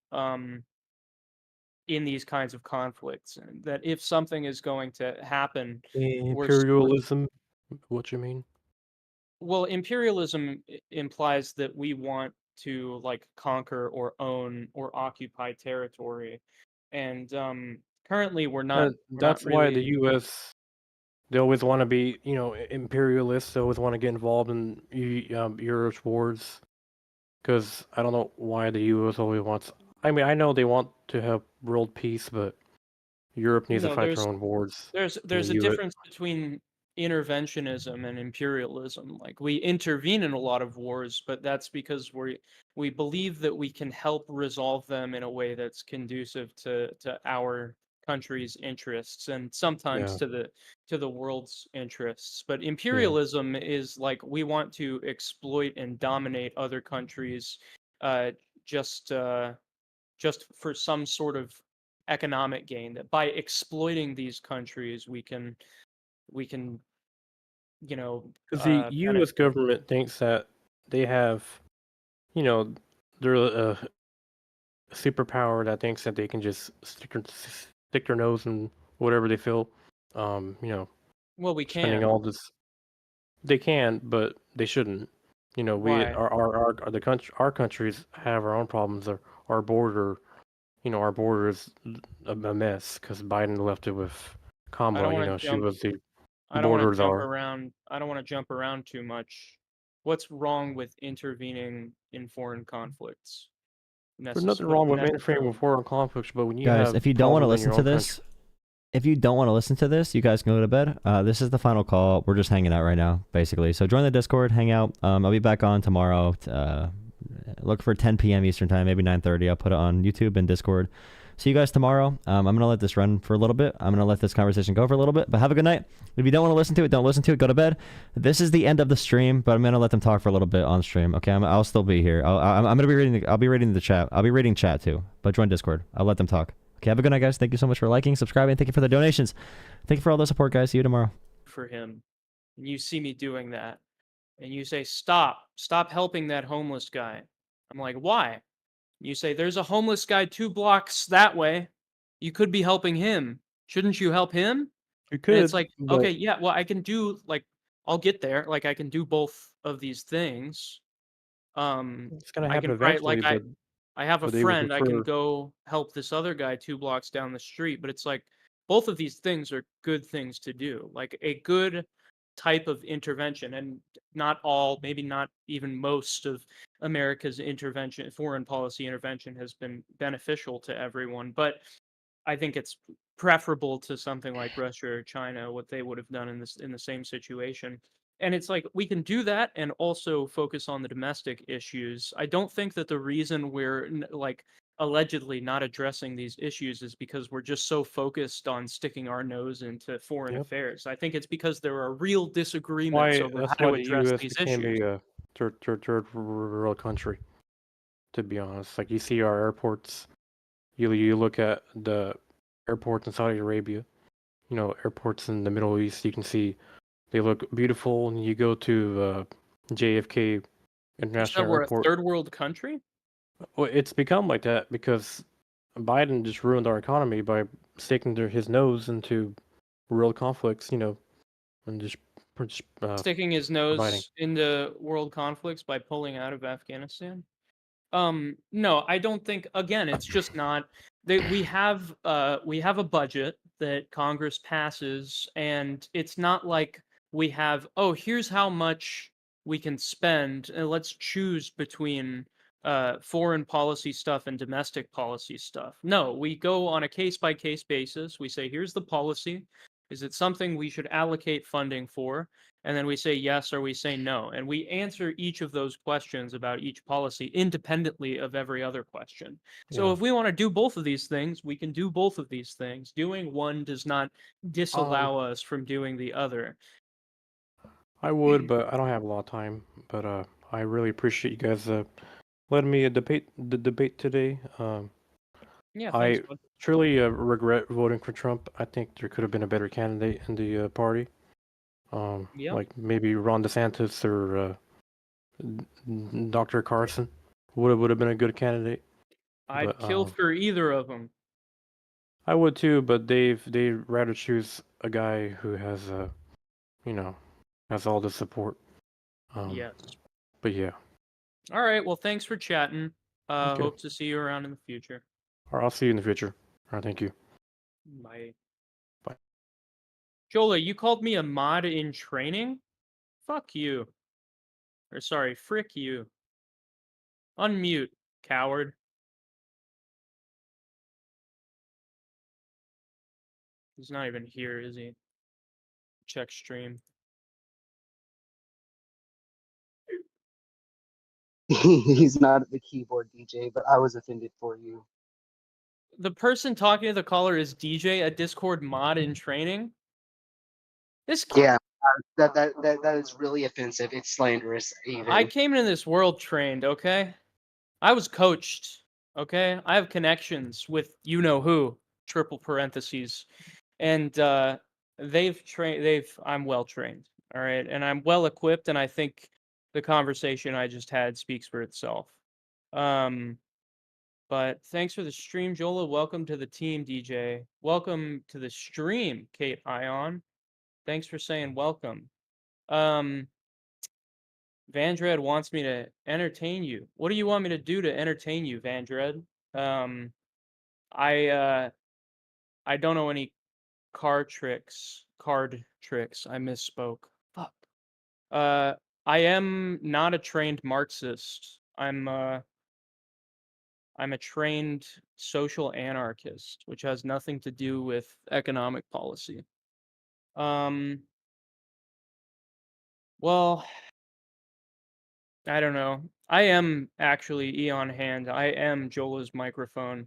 in these kinds of conflicts, and that if something is going to happen, Imperialism, what you mean? Well, imperialism implies that we want to conquer or own or occupy territory, and currently we're not. That's why the U.S. they always want to be, imperialists. They always want to get involved in Europe's wars, because I don't know why the U.S. always wants. I mean, I know they want to have world peace, but Europe needs to fight their own wars. There's a difference between interventionism and imperialism. Like, we intervene in a lot of wars, but that's because we believe that we can help resolve them in a way that's conducive to our country's interests, and sometimes to the world's interests. But imperialism is like, we want to exploit and dominate other countries just for some sort of economic gain, that by exploiting these countries we can because the U.S. government thinks that they have, they're a superpower that thinks that they can just stick their nose in whatever they feel. Well, we spending can. all this, they can, but they shouldn't. Why? Our countries have our own problems. Our border, our border is a mess because Biden left it with Kamala. She was the borders are. I don't want to jump around too much. What's wrong with intervening in foreign conflicts? There's nothing wrong with interfering with foreign conflicts, but when you guys, have if you don't want to listen to this, you guys can go to bed. This is the final call. We're just hanging out right now, basically. So join the Discord, hang out. I'll be back on tomorrow. Look for 10 p.m. Eastern time, maybe 9:30. I'll put it on YouTube and Discord. See you guys tomorrow. I'm going to let this run for a little bit. I'm going to let this conversation go for a little bit, but have a good night. If you don't want to listen to it, don't listen to it. Go to bed. This is the end of the stream, but I'm going to let them talk for a little bit on stream. Okay, I'll still be here. I'm going to be reading. I'll be reading the chat. I'll be reading chat too, but join Discord. I'll let them talk. Okay, have a good night, guys. Thank you so much for liking, subscribing. Thank you for the donations. Thank you for all the support, guys. See you tomorrow. For him, and you see me doing that, and you say, stop helping that homeless guy. I'm like, why? You say, there's a homeless guy 2 blocks that way. You could be helping him. Shouldn't you help him? You could. And it's like, okay, yeah, well, I can do, I'll get there. I can do both of these things. It's gonna happen eventually. I have a friend. I can go help this other guy 2 blocks down the street. But it's like, both of these things are good things to do. Like, a good type of intervention, and not all, maybe not even most of America's foreign policy intervention has been beneficial to everyone, but I think it's preferable to something like Russia or China, what they would have done in the same situation. And it's like, we can do that and also focus on the domestic issues. I don't think that the reason we're allegedly not addressing these issues is because we're just so focused on sticking our nose into foreign affairs. I think it's because there are real disagreements over how to address these issues. Be a third world country, to be honest. Like, you see our airports. You look at the airports in Saudi Arabia, airports in the Middle East. You can see they look beautiful, and you go to JFK International Airport. We're a third world country? Well, it's become like that because Biden just ruined our economy by sticking his nose into world conflicts, and just sticking his nose into world conflicts by pulling out of Afghanistan? No, I don't think. Again, it's just not. We have a budget that Congress passes, and it's not like we have. Oh, here's how much we can spend, and let's choose between foreign policy stuff and domestic policy stuff. No, we go on a case by case basis. We say, here's the policy. Is it something we should allocate funding for? And then we say yes or we say no. And we answer each of those questions about each policy independently of every other question. So if we want to do both of these things, we can do both of these things. Doing one does not disallow us from doing the other. I would, but I don't have a lot of time. But I really appreciate you guys letting me debate today. Yeah, thanks, I bud. truly regret voting for Trump. I think there could have been a better candidate in the party. Like maybe Ron DeSantis or Dr. Carson would have been a good candidate. I'd kill for either of them. I would too, but they'd rather choose a guy who has has all the support. Yes. But yeah. All right. Well, thanks for chatting. Okay. Hope to see you around in the future. All right, I'll see you in the future. All right, thank you. Bye. Bye. Jolah, you called me a mod in training? Fuck you. Or sorry, frick you. Unmute, coward. He's not even here, is he? Check stream. He's not at the keyboard, DJ, but I was offended for you. The person talking to the caller is DJ, a Discord mod in training? This Yeah, that is really offensive. It's slanderous, even. I came into this world trained, okay? I was coached, okay? I have connections with you-know-who, triple parentheses. And I'm well trained, all right? And I'm well equipped, and I think the conversation I just had speaks for itself. But thanks for the stream, Jolah. Welcome to the team, DJ. Welcome to the stream, Kate Ion. Thanks for saying welcome. Vandred wants me to entertain you. What do you want me to do to entertain you, Vandred? I don't know any card tricks. I misspoke. Fuck. I am not a trained Marxist. I'm a trained social anarchist, which has nothing to do with economic policy. Well, I don't know. I am actually Eon Hand. I am Jolah's microphone.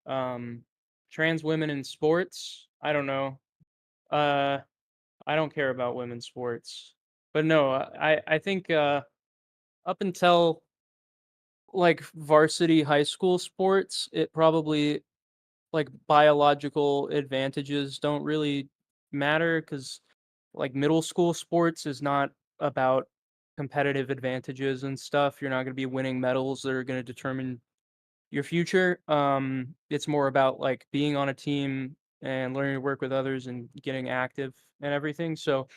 Trans women in sports? I don't know. I don't care about women's sports. But no, I think up until like varsity high school sports, it probably like biological advantages don't really matter because like middle school sports is not about competitive advantages and stuff. You're not going to be winning medals that are going to determine your future. It's more about like being on a team and learning to work with others and getting active and everything. So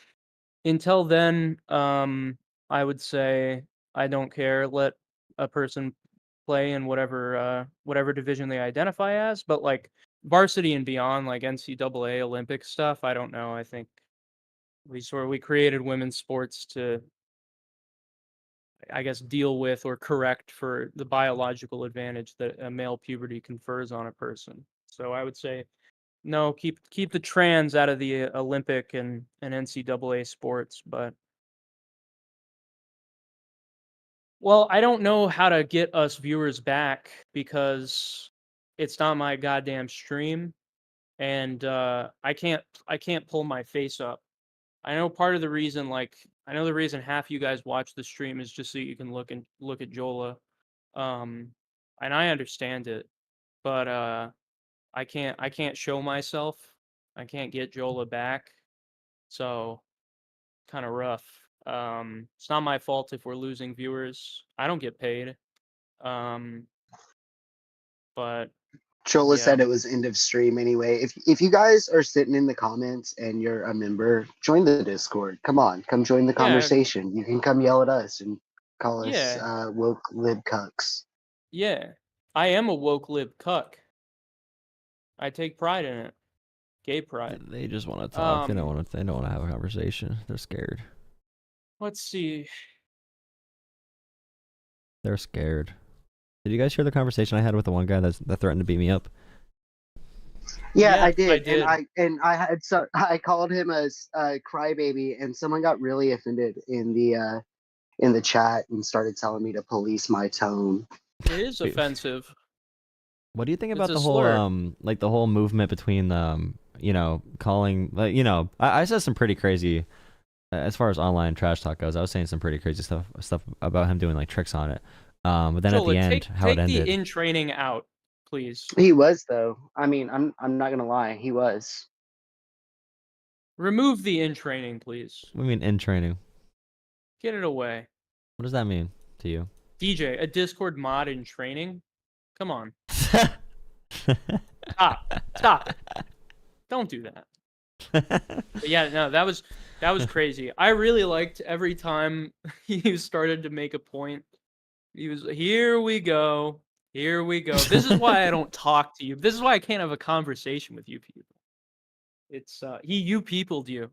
until then, I would say I don't care. Let a person play in whatever division they identify as. But like varsity and beyond, like NCAA Olympic stuff, I don't know. I think we created women's sports to, I guess, deal with or correct for the biological advantage that a male puberty confers on a person. So I would say no, keep the trans out of the Olympic and NCAA sports. But well, I don't know how to get us viewers back because it's not my goddamn stream, and I can't pull my face up. I know part of the reason, I know the reason half you guys watch the stream is just so you can look at Jolah, and I understand it, but I can't show myself. I can't get Jolah back, so kind of rough. It's not my fault if we're losing viewers. I don't get paid. But Jolah Yeah. said it was end of stream anyway. If you guys are sitting in the comments and you're a member, join the Discord. Come on, come join the conversation. You can come yell at us and call us woke lib cucks. Yeah. I am a woke lib cuck. I take pride in it. Gay pride. They just want to talk. They don't want to have a conversation. They're scared. Let's see. They're scared. Did you guys hear the conversation I had with the one guy that threatened to beat me up? Yeah, I did. I called him a crybaby, and someone got really offended in the chat and started telling me to police my tone. It is offensive. What do you think about the whole the whole movement between calling I said some pretty crazy as far as online trash talk goes. I was saying some pretty crazy stuff about him doing like tricks on it. But then at the end, how it ended. Take the in training out, please. He was though. I mean, I'm not gonna lie, he was. Remove the in training, please. What do you mean in training? Get it away. What does that mean to you? DJ, a Discord mod in training? Come on. Stop. Don't do that. But yeah, no, that was crazy. I really liked every time you started to make a point. He was, here we go. This is why I don't talk to you. This is why I can't have a conversation with you people. It's he you peopled you.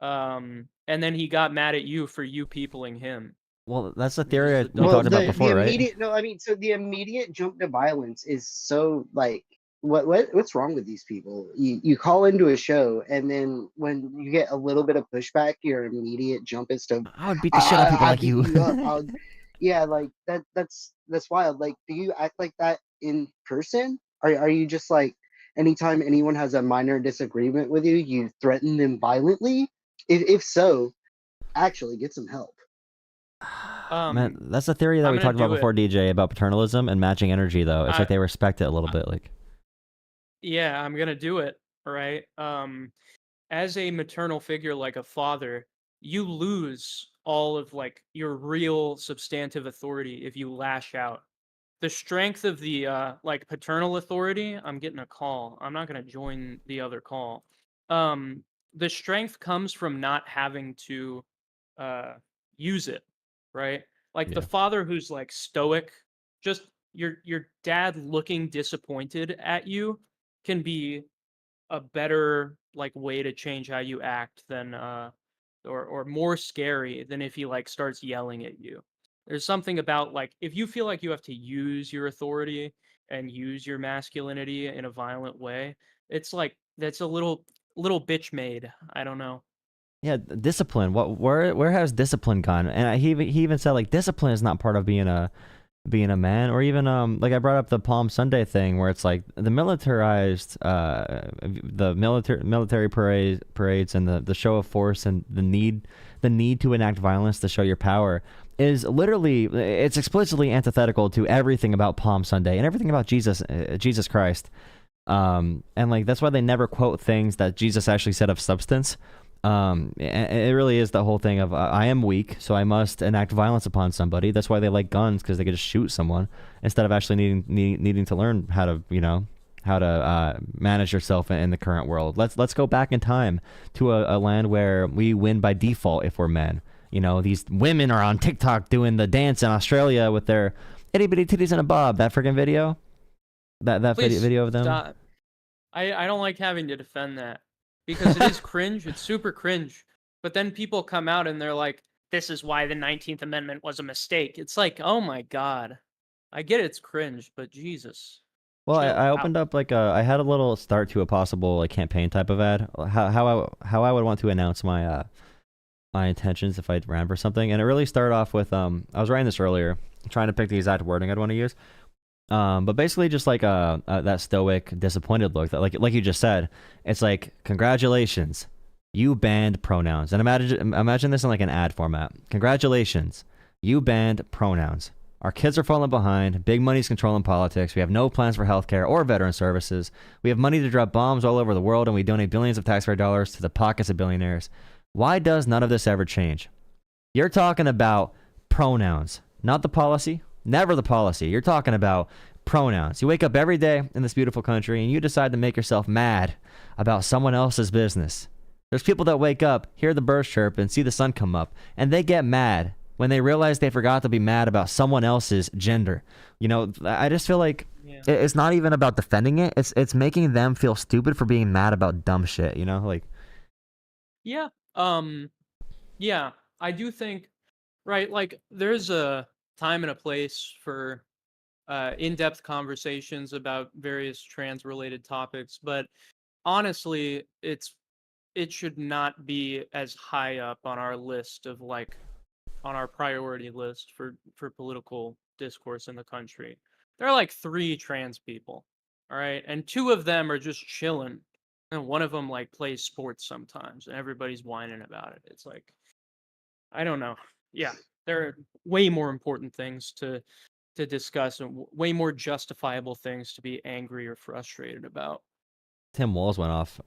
And then he got mad at you for you peopling him. Well, that's the theory we talked about before, right? No, I mean, so the immediate jump to violence is so like, what's wrong with these people? You call into a show, and then when you get a little bit of pushback, your immediate jump is to I would beat the shit out of people like you. Yeah, like that's wild. Like, do you act like that in person? Are you just like, anytime anyone has a minor disagreement with you, you threaten them violently? If so, actually get some help. Man, that's the theory that we talked about before, DJ, about paternalism and matching energy, though. It's like they respect it a little bit, like. Yeah, I'm gonna do it, right? As a maternal figure, like a father, you lose all of like your real substantive authority if you lash out. The strength of the like paternal authority, I'm getting a call. I'm not gonna join the other call. The strength comes from not having to use it, right? Like the father who's like stoic, just your dad looking disappointed at you can be a better like way to change how you act than or more scary than if he like starts yelling at you. There's something about like if you feel like you have to use your authority and use your masculinity in a violent way, it's like that's a little bitch made. I don't know. Yeah, discipline. Where has discipline gone? And he even said like discipline is not part of being a man, or even like I brought up the Palm Sunday thing where it's like the militarized the military parades and the show of force and the need to enact violence to show your power is literally, it's explicitly antithetical to everything about Palm Sunday and everything about Jesus Christ. And like that's why they never quote things that Jesus actually said of substance. It really is the whole thing of I am weak, so I must enact violence upon somebody. That's why they like guns, because they could just shoot someone instead of actually needing to learn how to manage yourself in the current world. Let's go back in time to a land where we win by default if we're men. You know, these women are on TikTok doing the dance in Australia with their itty bitty titties in a bob. That freaking video, that video of them. Stop. I don't like having to defend that. Because it is cringe, it's super cringe. But then people come out and they're like, this is why the 19th Amendment was a mistake. It's like, oh my god. I get it's cringe, but Jesus. Well, I opened up like I had a little start to a possible like campaign type of ad. How I would want to announce my my intentions if I ran for something. And it really started off with I was writing this earlier, trying to pick the exact wording I'd want to use. But basically just like that stoic, disappointed look that like you just said, it's like, congratulations, you banned pronouns. And imagine this in like an ad format. Congratulations, you banned pronouns. Our kids are falling behind. Big money's controlling politics. We have no plans for healthcare or veteran services. We have money to drop bombs all over the world, and we donate billions of taxpayer dollars to the pockets of billionaires. Why does none of this ever change? You're talking about pronouns, not the policy. Never the policy. You're talking about pronouns. You wake up every day in this beautiful country and you decide to make yourself mad about someone else's business. There's people that wake up, hear the birds chirp, and see the sun come up, and they get mad when they realize they forgot to be mad about someone else's gender. You know, I just feel like it's not even about defending it. It's making them feel stupid for being mad about dumb shit, you know? Like, yeah. Yeah, I do think, right, like, there's a time and a place for in-depth conversations about various trans-related topics, but honestly, it should not be as high up on our list of, like, on our priority list for political discourse in the country. There are like 3 trans people, all right, and 2 of them are just chilling, and one of them like plays sports sometimes, and everybody's whining about it. It's like, I don't know. Yeah, there are way more important things to discuss and way more justifiable things to be angry or frustrated about. Tim Walz went off.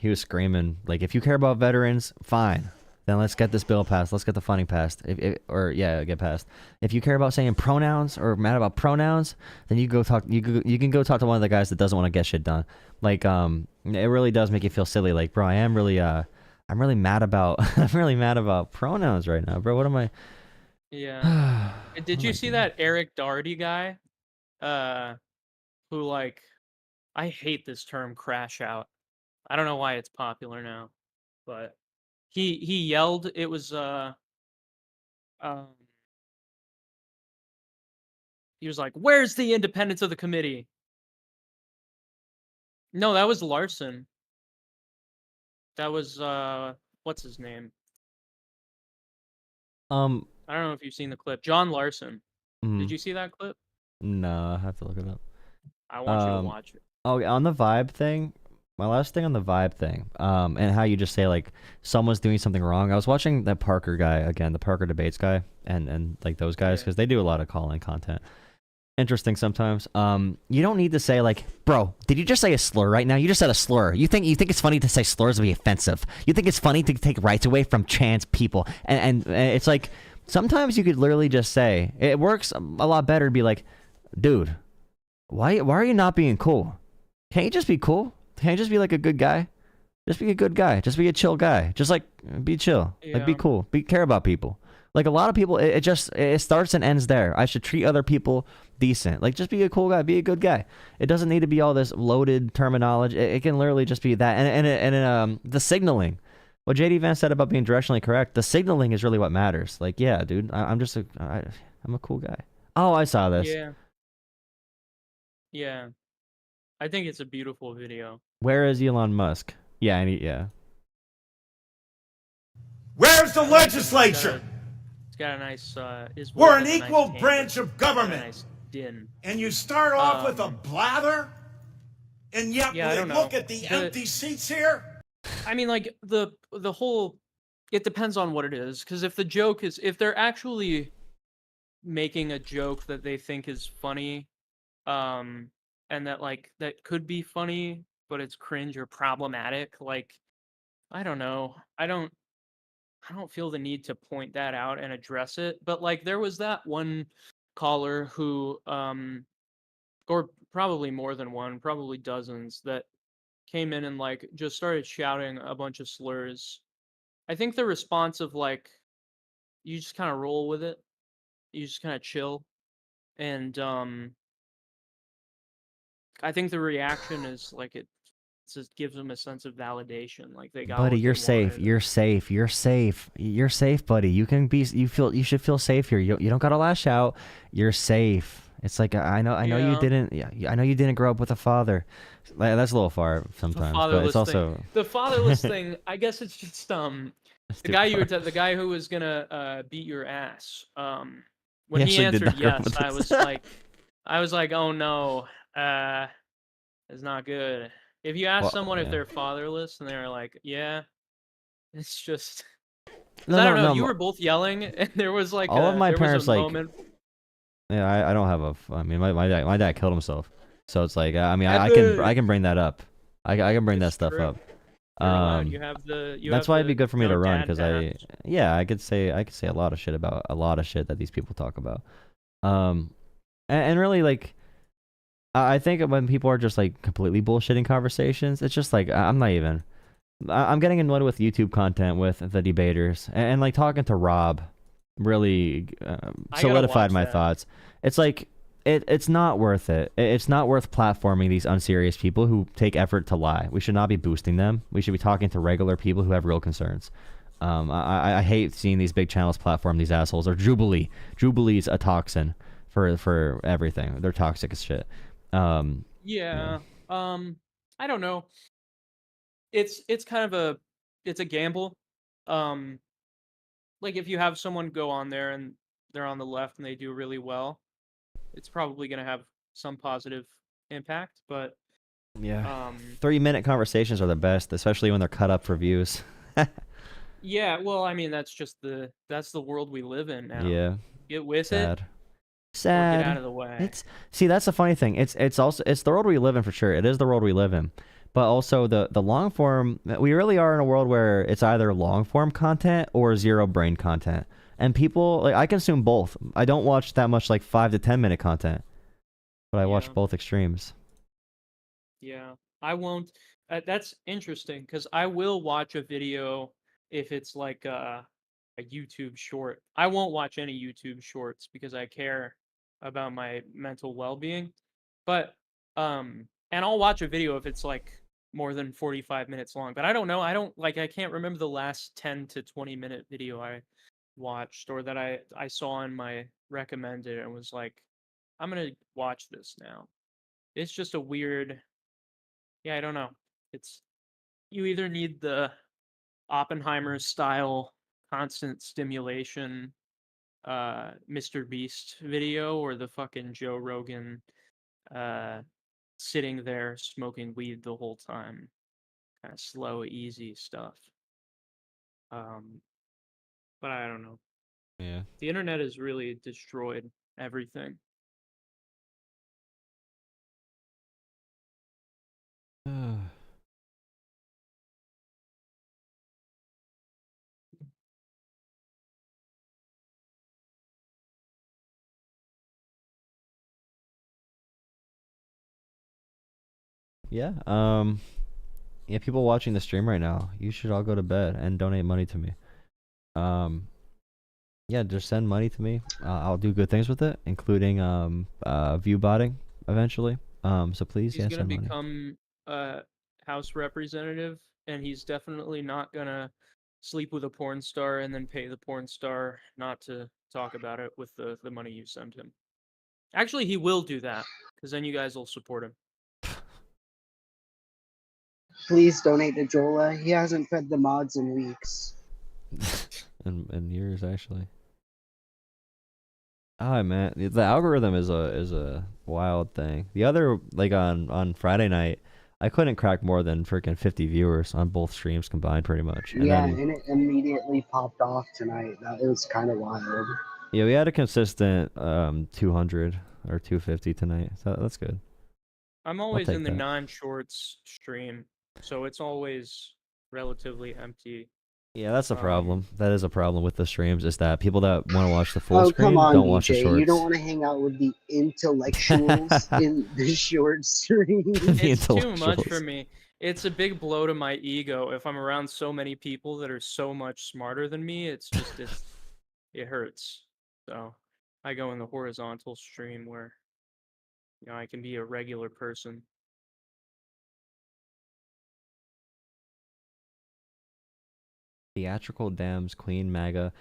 He was screaming, like, if you care about veterans, fine. Then let's get this bill passed. Let's get the funding passed. Get passed. If you care about saying pronouns or mad about pronouns, then you go talk. You can go talk to one of the guys that doesn't want to get shit done. Like, it really does make you feel silly. Like, bro, I'm really mad about I'm really mad about pronouns right now, bro. What am I? Yeah. Did you see that Eric Doherty guy? Who, like, I hate this term crash out. I don't know why it's popular now, but he yelled. It was he was like, "Where's the independence of the committee?" No, that was Larson. That was what's his name? I don't know if you've seen the clip. John Larson. Did you see that clip? No, I have to look it up. I want you to watch it. Oh, on the vibe thing, my last thing on the vibe thing, and how you just say, like, someone's doing something wrong. I was watching that Parker guy, again, the Parker Debates guy, and like those guys, because they do a lot of call-in content. Interesting sometimes. You don't need to say, like, bro, did you just say a slur right now? You just said a slur. You think it's funny to say slurs to be offensive. You think it's funny to take rights away from trans people. And it's like, sometimes you could literally just say, it works a lot better to be like, dude, why are you not being cool? Can't you just be cool? Can't you just be like a good guy? Just be a good guy. Just be a chill guy. Just like be chill. Yeah. Like be cool. Care about people. Like a lot of people, it starts and ends there. I should treat other people decent. Like just be a cool guy. Be a good guy. It doesn't need to be all this loaded terminology. It can literally just be that. And the signaling. What JD Vance said about being directionally correct. The signaling is really what matters. Like, yeah, dude, I'm a cool guy. Oh, I saw this. Yeah. Yeah. I think it's a beautiful video. Where is Elon Musk? Yeah. Where's the legislature? It's got a nice. We're an equal branch of government. Nice din. And you start off with a blather, and yet look at the empty seats here. I mean, like the whole. It depends on what it is, because if the joke is, if they're actually making a joke that they think is funny, and that could be funny, but it's cringe or problematic. Like, I don't know. I don't feel the need to point that out and address it. But like, there was that one caller who, or probably more than one, probably dozens, that came in and like just started shouting a bunch of slurs. I think the response of like, you just kind of roll with it. You just kind of chill. And I think the reaction is like it just gives them a sense of validation. Like they got. Buddy, you're safe. You're safe. You're safe. You're safe, buddy. You can be. You should feel safe here. You don't gotta lash out. You're safe. It's like I know you didn't. Yeah, I know you didn't grow up with a father. That's a little far sometimes, but it's also the fatherless thing. I guess it's just the guy the guy who was gonna beat your ass. When he answered yes, I was like, oh no. It's not good. If you ask someone if they're fatherless and they're like, yeah, it's just. I don't know. You were both yelling, and there was like all of my parents like. Moment. Yeah, I don't have a. I mean, my dad killed himself, so it's like I mean I can bring that up. I can bring that stuff up. You have the. That's why it'd be good for me to run because I could say a lot of shit about a lot of shit that these people talk about. And really like. I think when people are just like completely bullshitting conversations, it's just like I'm not even. I'm getting annoyed with YouTube content with the debaters and like talking to Rob really solidified my thoughts. It's like it's not worth it. It's not worth platforming these unserious people who take effort to lie. We should not be boosting them. We should be talking to regular people who have real concerns. I hate seeing these big channels platform these assholes. Or Jubilee. Jubilee's a toxin for everything. They're toxic as shit. Yeah. I don't know. It's kind of a gamble. Like if you have someone go on there and they're on the left and they do really well, it's probably going to have some positive impact, but yeah. 3-minute conversations are the best, especially when they're cut up for views. Yeah, well, I mean that's the world we live in now. Yeah. Get with Sad. it. Sad. Or get out of the way. See, that's the funny thing. It's the world we live in for sure. It is the world we live in. But also the long form, we really are in a world where it's either long form content or zero brain content. And people, like, I consume both. I don't watch that much like 5 to 10 minute content, but I watch both extremes. Yeah, I won't. That's interesting because I will watch a video if it's like a YouTube short. I won't watch any YouTube shorts because I care about my mental well-being. But and I'll watch a video if it's like more than 45 minutes long. But I don't know. I can't remember the last 10 to 20 minute video I watched or that I saw in my recommended and was like, I'm gonna watch this now. It's just a weird. Yeah, I don't know. It's you either need the Oppenheimer style constant stimulation Mr. Beast video or the fucking Joe Rogan sitting there smoking weed the whole time. Kind of slow, easy stuff. But I don't know. Yeah. The internet has really destroyed everything. Yeah. Yeah, people watching the stream right now, you should all go to bed and donate money to me. Yeah, just send money to me. I'll do good things with it, including view botting eventually. So please, He's gonna send money. become a House representative, and he's definitely not gonna sleep with a porn star and then pay the porn star not to talk about it with the money you send him. Actually, he will do that, because then you guys will support him. Please donate to Jolah. He hasn't fed the mods in weeks. in years, actually. Oh man, the algorithm is a wild thing. The other, like on Friday night, I couldn't crack more than freaking 50 viewers on both streams combined, pretty much. And yeah, then, and it immediately popped off tonight. It was kind of wild. Yeah, we had a consistent 200 or 250 tonight, so that's good. I'm always in the non-shorts stream, so it's always relatively empty. Yeah, that's a problem. That is a problem with the streams, is that people that want to watch the full screen come on, don't watch the DJ. shorts. You don't want to hang out with the intellectuals in the short stream. It's too much for me. It's a big blow to my ego if I'm around so many people that are so much smarter than me. It's just it hurts. So I go in the horizontal stream where I can be a regular person. Theatrical Dems, Queen MAGA.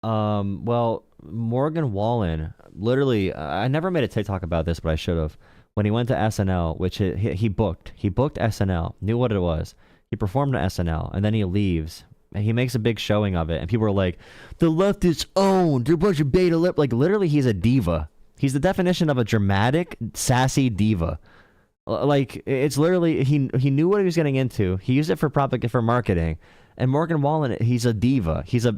Well, Morgan Wallen, literally, I never made a TikTok about this, but I should have. When he went to SNL, which he booked SNL, knew what it was. He performed at SNL, and then he leaves. And he makes a big showing of it, and people are like, the left is owned. They're a bunch of beta lip. Like, literally, he's a diva. He's the definition of a dramatic, sassy diva. Like, it's literally, he knew what he was getting into. He used it for marketing. And Morgan Wallen, he's a diva. He's a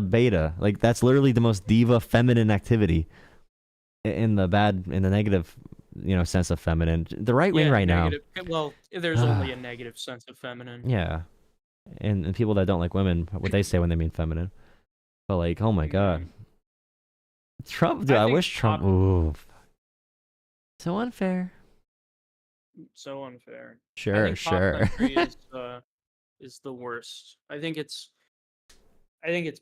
beta. Like, that's literally the most diva feminine activity in the negative, sense of feminine. The right wing right now. Well, there's only a negative sense of feminine. Yeah. And people that don't like women, what they say when they mean feminine. But like, oh my god. Trump, dude, I wish Trump. Ooh. So unfair. so unfair. I Sure, think pop sure. country is the worst. I think it's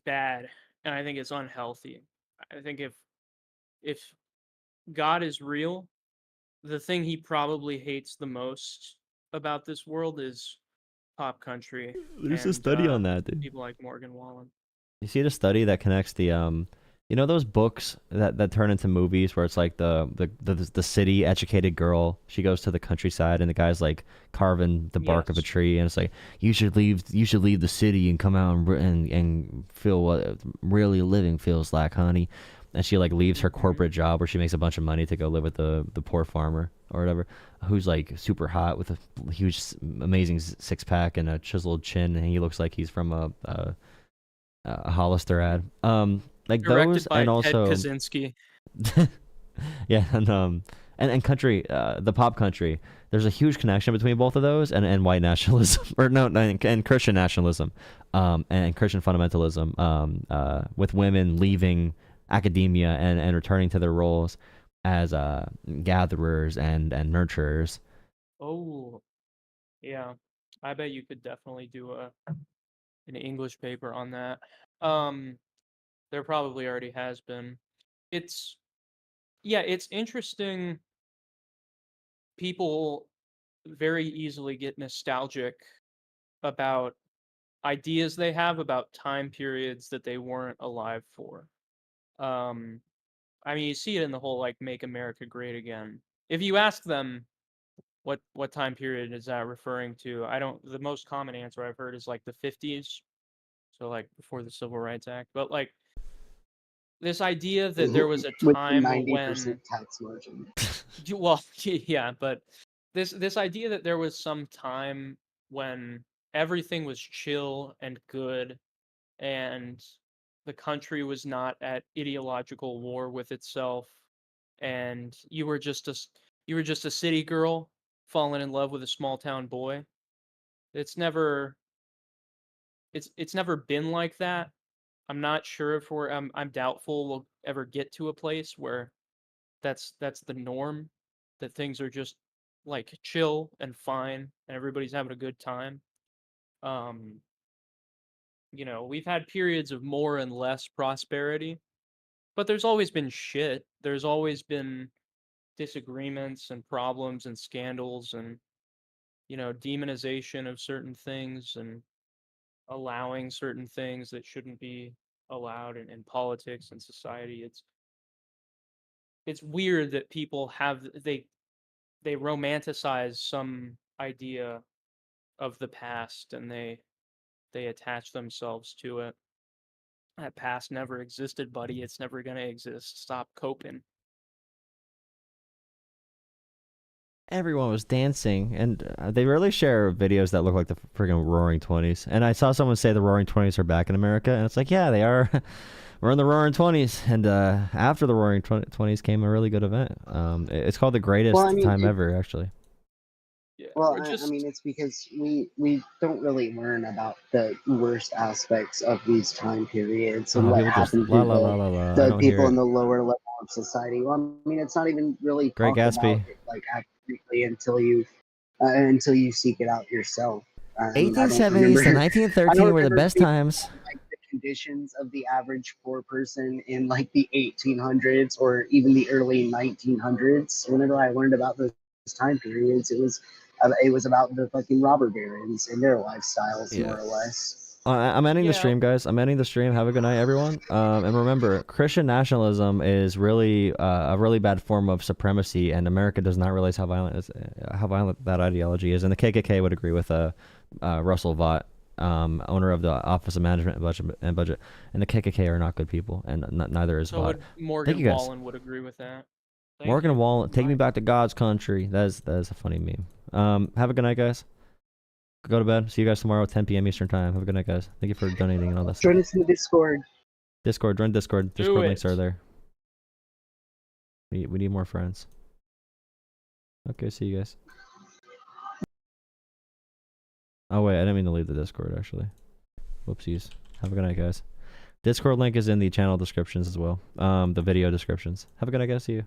bad, and I think it's unhealthy. I think if God is real, the thing he probably hates the most about this world is pop country. There's a and study on that, dude. people like Morgan Wallen. You see the study that connects the you know those books that turn into movies where it's like the city educated girl, she goes to the countryside and the guy's like carving the bark of a tree, and it's like you should leave the city and come out and feel what really living feels like, honey. And she like leaves her corporate job where she makes a bunch of money to go live with the poor farmer or whatever, who's like super hot with a huge amazing six pack and a chiseled chin, and he looks like he's from a Hollister ad. Like Directed those, by and also Ted Kaczynski. yeah, and country, the pop country. There's a huge connection between both of those and white nationalism, or no, and Christian nationalism, and Christian fundamentalism, with women leaving academia and returning to their roles as gatherers and nurturers. Oh, yeah. I bet you could definitely do an English paper on that. There probably already has been. It's interesting. People very easily get nostalgic about ideas they have about time periods that they weren't alive for. I mean, you see it in the whole like "Make America Great Again." If you ask them what time period is that referring to, the most common answer I've heard is like the 50s, so like before the Civil Rights Act. But like this idea that there was a time with the 90% when tax margin. well, yeah, but this idea that there was some time when everything was chill and good, and the country was not at ideological war with itself, and you were just a city girl falling in love with a small town boy. It's never been like that. I'm not sure if I'm doubtful we'll ever get to a place where that's the norm, that things are just like chill and fine and everybody's having a good time. We've had periods of more and less prosperity, but there's always been shit. There's always been disagreements and problems and scandals and demonization of certain things and allowing certain things that shouldn't be allowed in politics and society. It's weird that people they romanticize some idea of the past and they attach themselves to it. That past never existed, buddy. It's never gonna exist. Stop coping. Everyone was dancing, and they really share videos that look like the friggin' Roaring '20s. And I saw someone say the Roaring '20s are back in America, and it's like, yeah, they are. We're in the Roaring '20s, and after the Roaring '20s came a really good event. It's called the greatest time ever, actually. Yeah, well, I mean, it's because we don't really learn about the worst aspects of these time periods and what happened to the people in the lower level of society. Well, I mean, it's not even really Great Gatsby. About it, like actively until you seek it out yourself. 1870s to 1913 were the best times. Like the conditions of the average poor person in like the 1800s or even the early 1900s. Whenever I learned about those time periods, it was about the fucking robber barons and their lifestyles, more or less. I'm ending the stream, guys. I'm ending the stream. Have a good night, everyone. And remember, Christian nationalism is really a really bad form of supremacy, and America does not realize how violent that ideology is. And the KKK would agree with Russell Vought, owner of the Office of Management and Budget. And the KKK are not good people, and neither is Vought. Morgan Wallen would agree with that. Morgan Wallen, take me back to God's country. That is a funny meme. Have a good night, guys. Go to bed. See you guys tomorrow at 10 p.m. Eastern time. Have a good night, guys. Thank you for donating and all that stuff. Join us in the Discord. Join Discord. Discord links are there. We need more friends. Okay, see you guys. Oh wait, I didn't mean to leave the Discord actually. Whoopsies. Have a good night, guys. Discord link is in the channel descriptions as well. The video descriptions. Have a good night, guys. See you.